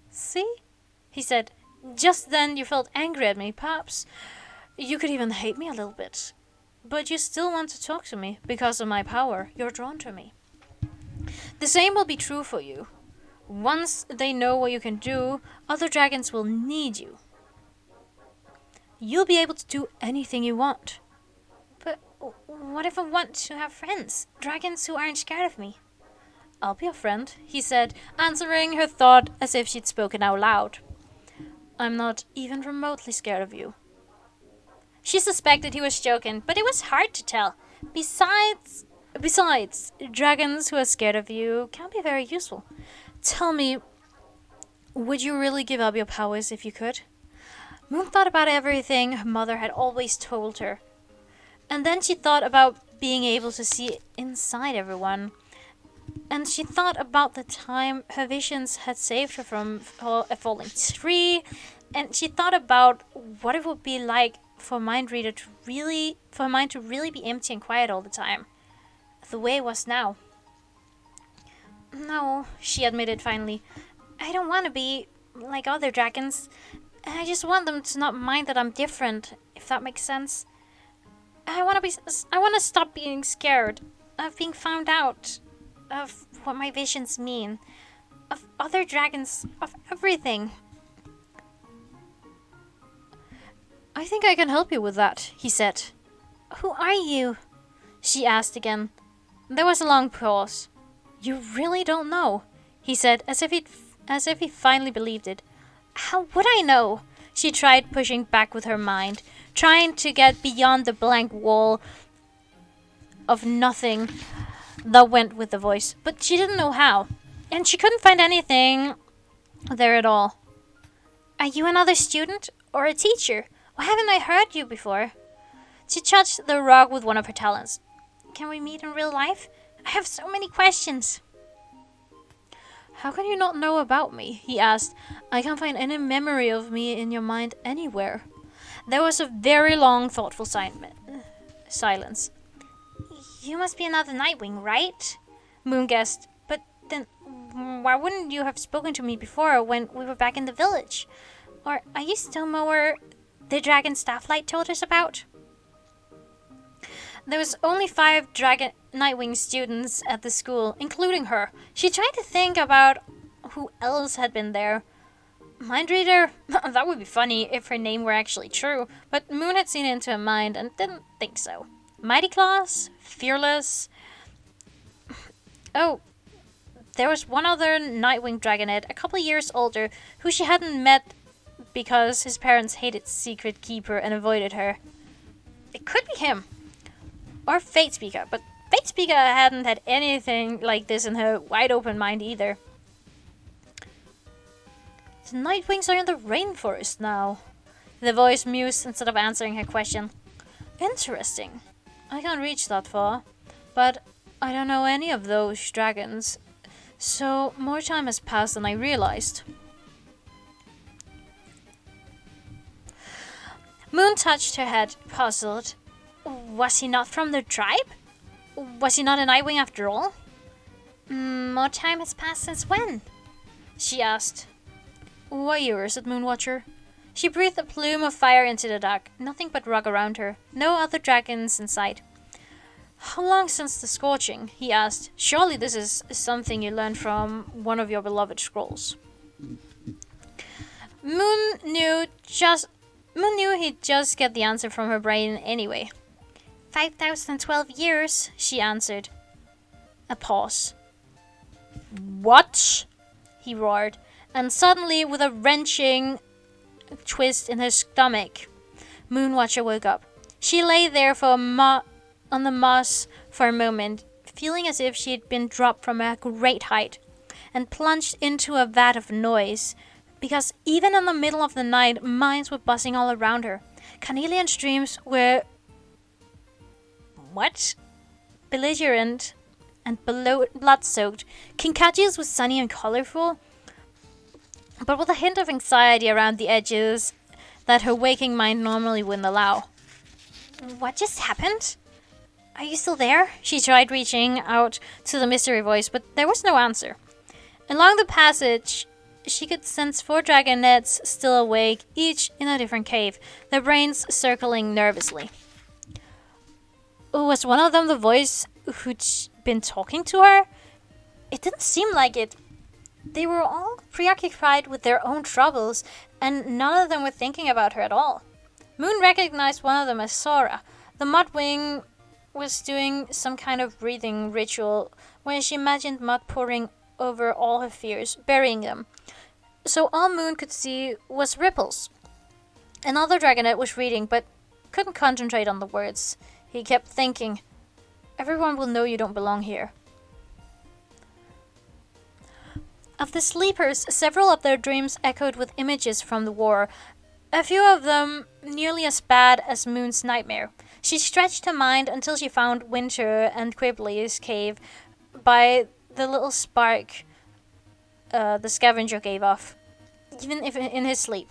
See? He said. Just then you felt angry at me, perhaps. You could even hate me a little bit. But you still want to talk to me because of my power. You're drawn to me. The same will be true for you. Once they know what you can do, other dragons will need you. You'll be able to do anything you want. But what if I want to have friends? Dragons who aren't scared of me. I'll be a friend, he said, answering her thought as if she'd spoken out loud. I'm not even remotely scared of you. She suspected he was joking, but it was hard to tell. Besides, dragons who are scared of you can be very useful. Tell me, would you really give up your powers if you could? Moon thought about everything her mother had always told her. And then she thought about being able to see inside everyone. And she thought about the time her visions had saved her from a falling tree. And she thought about what it would be like for her mind to really be empty and quiet all the time. The way it was now. No, she admitted finally. I don't want to be like other dragons. I just want them to not mind that I'm different, if that makes sense. I want to stop being scared of being found out, of what my visions mean, of other dragons, of everything. I think I can help you with that, he said. Who are you? She asked again. There was a long pause. You really don't know, he said, as if he finally believed it. How would I know? She tried pushing back with her mind, trying to get beyond the blank wall of nothing that went with the voice, but she didn't know how, and she couldn't find anything there at all. Are you another student or a teacher? Why haven't I heard you before? She touched the rug with one of her talons. Can we meet in real life? I have so many questions. How can you not know about me? He asked. I can't find any memory of me in your mind anywhere. There was a very long, thoughtful silence. You must be another Nightwing, right? Moon guessed. But then, why wouldn't you have spoken to me before when we were back in the village? Or are you still more the Dragon Stafflight told us about? There was only 5 Dragon Nightwing students at the school, including her. She tried to think about who else had been there. Mind reader? That would be funny if her name were actually true, but Moon had seen into her mind and didn't think so. Mighty Claws? Fearless? Oh, there was one other Nightwing Dragonette, a couple years older, who she hadn't met because his parents hated Secret Keeper and avoided her. It could be him. Or Fate Speaker, but Fate Speaker hadn't had anything like this in her wide open mind either. The Nightwings are in the rainforest now. The voice mused instead of answering her question. Interesting. I can't reach that far, but I don't know any of those dragons, so more time has passed than I realized. Moon touched her head, puzzled. Was he not from the tribe? Was he not a Nightwing after all? More time has passed since when? She asked. Why yours, said Moonwatcher. She breathed a plume of fire into the dark, nothing but rock around her, no other dragons in sight. How long since the scorching? He asked. Surely this is something you learned from one of your beloved scrolls. Moon knew he'd just get the answer from her brain anyway. 5,012 years, she answered. A pause. What? He roared, and suddenly, with a wrenching twist in her stomach, Moonwatcher woke up. She lay there on the moss for a moment, feeling as if she had been dropped from a great height, and plunged into a vat of noise, because even in the middle of the night, minds were buzzing all around her. Carnelian streams were belligerent and blood-soaked. Kinkachi's was sunny and colorful, but with a hint of anxiety around the edges that her waking mind normally wouldn't allow. What just happened? Are you still there? She tried reaching out to the mystery voice, but there was no answer. Along the passage, she could sense 4 dragonettes still awake, each in a different cave, their brains circling nervously. Was one of them the voice who'd been talking to her? It didn't seem like it. They were all preoccupied with their own troubles, and none of them were thinking about her at all. Moon recognized one of them as Sora. The Mudwing was doing some kind of breathing ritual where she imagined mud pouring over all her fears, burying them. So all Moon could see was ripples. Another dragonette was reading, but couldn't concentrate on the words. He kept thinking, everyone will know you don't belong here. Of the sleepers, several of their dreams echoed with images from the war, a few of them nearly as bad as Moon's nightmare. She stretched her mind until she found Winter and Quibbly's cave by the little spark the scavenger gave off, even if in his sleep.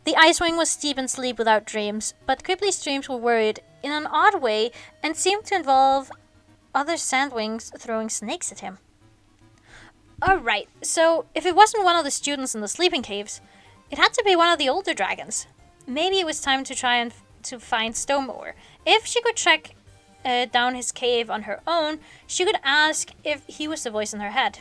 The Icewing was deep in sleep without dreams, but Quibbly's dreams were worried in an odd way and seemed to involve other Sandwings throwing snakes at him. Alright, so if it wasn't one of the students in the sleeping caves, it had to be one of the older dragons. Maybe it was time to try and to find Stonemower. If she could track down his cave on her own, she could ask if he was the voice in her head.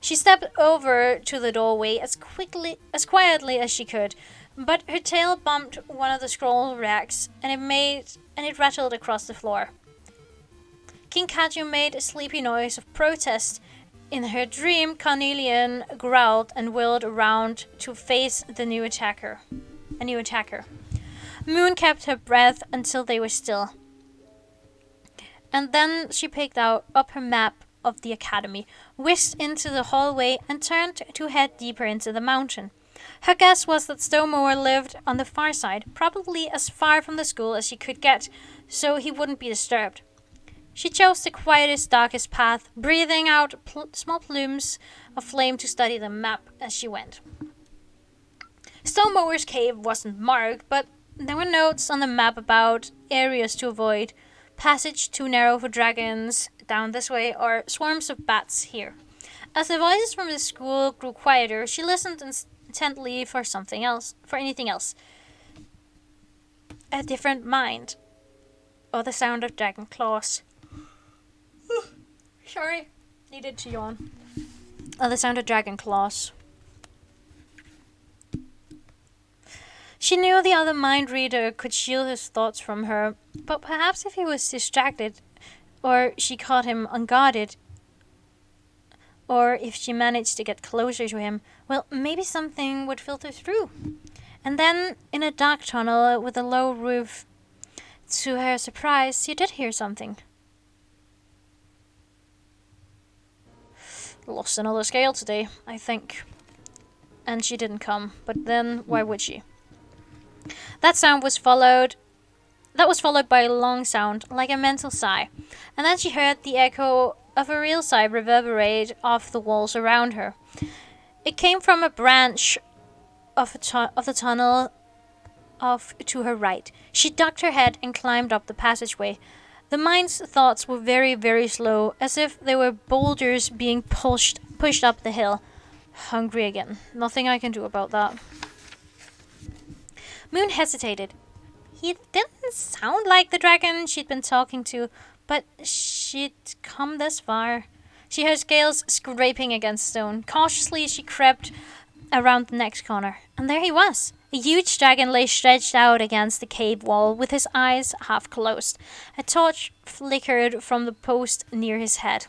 She stepped over to the doorway as quietly as she could, But her tail bumped one of the scroll racks, and it rattled across the floor. King Kaju made a sleepy noise of protest. In her dream, Carnelian growled and whirled around to face a new attacker. Moon kept her breath until they were still. And then she picked up her map of the academy, whisked into the hallway, and turned to head deeper into the mountain. Her guess was that Stonemower lived on the far side, probably as far from the school as she could get, so he wouldn't be disturbed. She chose the quietest, darkest path, breathing out small plumes of flame to study the map as she went. Stonemower's cave wasn't marked, but there were notes on the map about areas to avoid, passage too narrow for dragons down this way, or swarms of bats here. As the voices from the school grew quieter, she listened intently for anything else. A different mind, or the sound of dragon claws. Sorry, needed to yawn. Or the sound of dragon claws. She knew the other mind reader could shield his thoughts from her, but perhaps if he was distracted, or she caught him unguarded, or if she managed to get closer to him, well, maybe something would filter through. And then, in a dark tunnel with a low roof, to her surprise, she did hear something. Lost another scale today, I think. And she didn't come, but then why would she? That was followed by a long sound, like a mental sigh, and then she heard the echo of a real sigh reverberate off the walls around her. It came from a branch of the tunnel off to her right. She ducked her head and climbed up the passageway. The mind's thoughts were very, very slow, as if they were boulders being pushed up the hill. Hungry again. Nothing I can do about that. Moon hesitated. He didn't sound like the dragon she'd been talking to, but she'd come this far. She heard scales scraping against stone. Cautiously, she crept around the next corner, and there he was. A huge dragon lay stretched out against the cave wall with his eyes half closed. A torch flickered from the post near his head.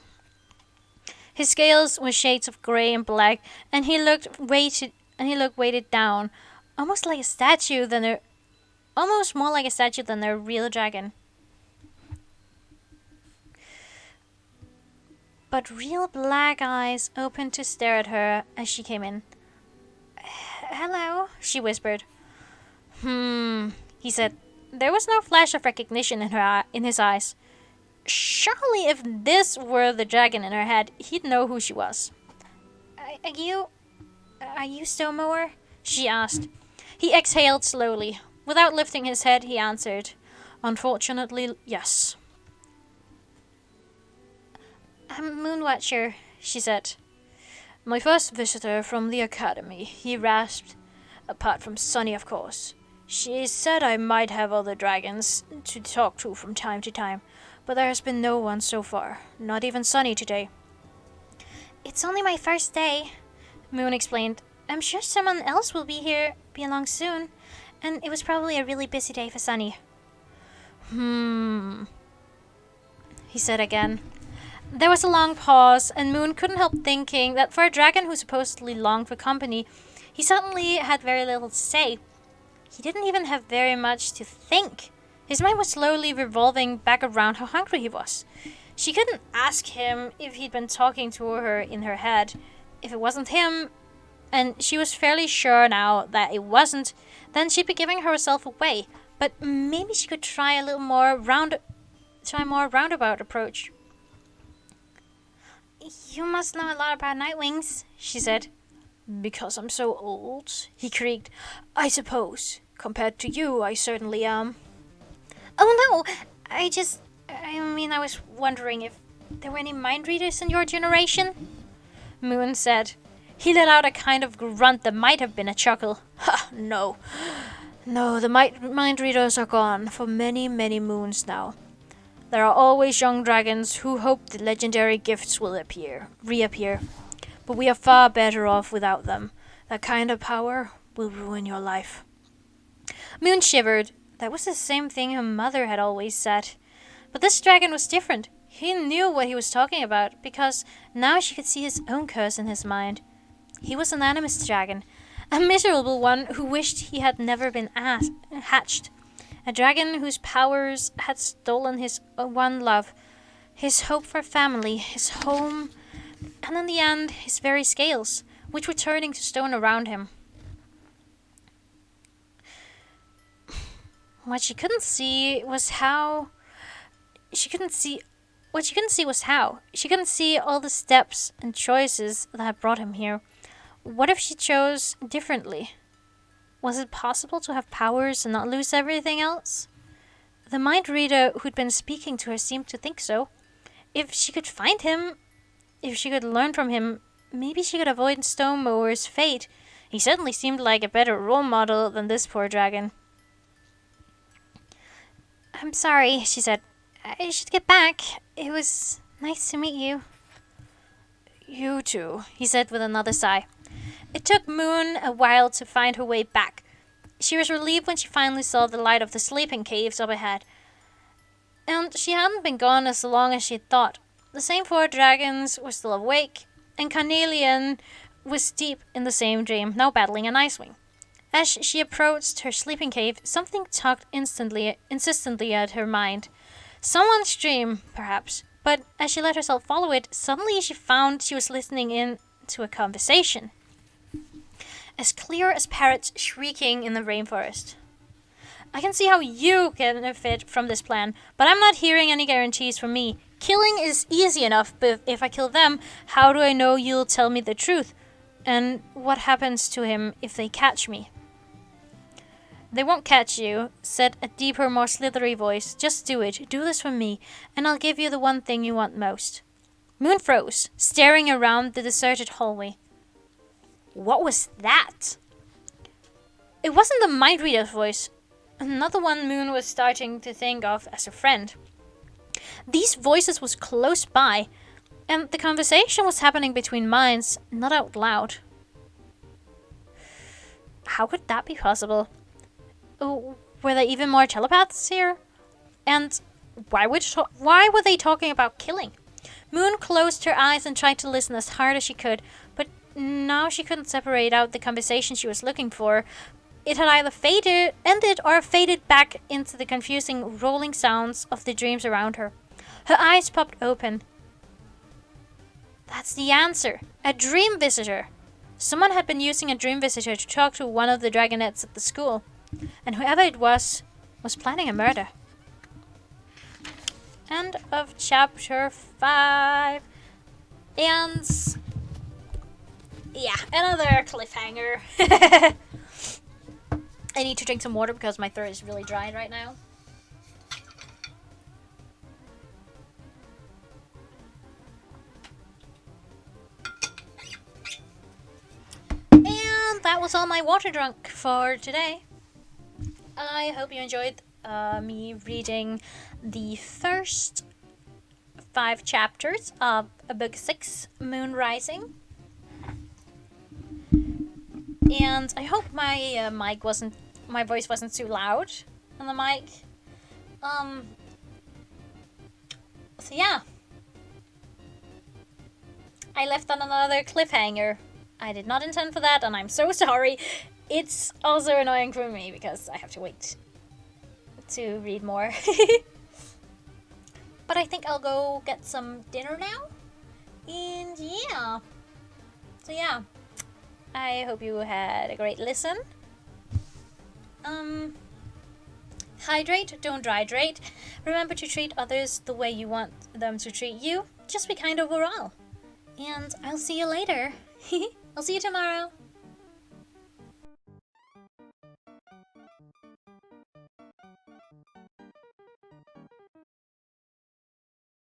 His scales were shades of grey and black, and he looked weighted down, almost more like a statue than a real dragon. But real black eyes opened to stare at her as she came in. "Hello," she whispered. He said. There was no flash of recognition in his eyes. Surely if this were the dragon in her head, he'd know who she was. Are you Stonemower?" she asked. He exhaled slowly. Without lifting his head, he answered, "Unfortunately, yes." "I'm Moonwatcher," she said. "My first visitor from the academy," he rasped. "Apart from Sunny, of course. She said I might have other dragons to talk to from time to time, but there has been no one so far. Not even Sunny today." "It's only my first day," Moon explained. "I'm sure someone else will be along soon, and it was probably a really busy day for Sunny." He said again. There was a long pause, and Moon couldn't help thinking that for a dragon who supposedly longed for company, he suddenly had very little to say. He didn't even have very much to think. His mind was slowly revolving back around how hungry he was. She couldn't ask him if he'd been talking to her in her head. If it wasn't him, and she was fairly sure now that it wasn't, then she'd be giving herself away. But maybe she could try a more roundabout approach. "You must know a lot about Nightwings," she said. "Because I'm so old," he creaked. "I suppose. Compared to you, I certainly am." "Oh no, I was wondering if there were any mind readers in your generation," Moon said. He let out a kind of grunt that might have been a chuckle. "Ha, no. No, the mind readers are gone for many, many moons now. There are always young dragons who hope the legendary gifts will reappear. But we are far better off without them. That kind of power will ruin your life." Moon shivered. That was the same thing her mother had always said. But this dragon was different. He knew what he was talking about, because now she could see his own curse in his mind. He was an animist dragon, a miserable one who wished he had never been hatched. A dragon whose powers had stolen his one love, his hope for family, his home, and in the end, his very scales, which were turning to stone around him. What she couldn't see was how. She couldn't see all the steps and choices that had brought him here. What if she chose differently? Was it possible to have powers and not lose everything else? The mind reader who'd been speaking to her seemed to think so. If she could find him, if she could learn from him, maybe she could avoid Stonemower's fate. He certainly seemed like a better role model than this poor dragon. "I'm sorry," she said. "I should get back. It was nice to meet you." "You too," he said with another sigh. It took Moon a while to find her way back. She was relieved when she finally saw the light of the sleeping caves up ahead. And she hadn't been gone as long as she had thought. The same 4 dragons were still awake, and Carnelian was deep in the same dream, now battling an icewing. As she approached her sleeping cave, something tugged insistently at her mind. Someone's dream, perhaps, but as she let herself follow it, suddenly she found she was listening in to a conversation. As clear as parrots shrieking in the rainforest. "I can see how you can benefit from this plan, but I'm not hearing any guarantees from me. Killing is easy enough, but if I kill them, how do I know you'll tell me the truth? And what happens to him if they catch me?" "They won't catch you," said a deeper, more slithery voice. "Just do it. Do this for me, and I'll give you the one thing you want most." Moon froze, staring around the deserted hallway. What was that? It wasn't the mind reader's voice. Another one Moon was starting to think of as a friend. These voices was close by, and the conversation was happening between minds, not out loud. How could that be possible? Oh, were there even more telepaths here? And why were they talking about killing? Moon closed her eyes and tried to listen as hard as she could, but now she couldn't separate out the conversation she was looking for. It had either ended or faded back into the confusing rolling sounds of the dreams around her. Her eyes popped open. That's the answer. A dream visitor. Someone had been using a dream visitor to talk to one of the dragonettes at the school. And whoever it was planning a murder. End of chapter 5. And yeah, another cliffhanger. I need to drink some water because my throat is really dry right now. And that was all my water drunk for today. I hope you enjoyed me reading the first 5 chapters of book 6, Moon Rising. And I hope my my voice wasn't too loud on the mic. So yeah. I left on another cliffhanger. I did not intend for that, and I'm so sorry. It's also annoying for me because I have to wait to read more. But I think I'll go get some dinner now. And yeah. So yeah. I hope you had a great listen. Hydrate, don't dehydrate. Remember to treat others the way you want them to treat you. Just be kind overall. And I'll see you later. I'll see you tomorrow.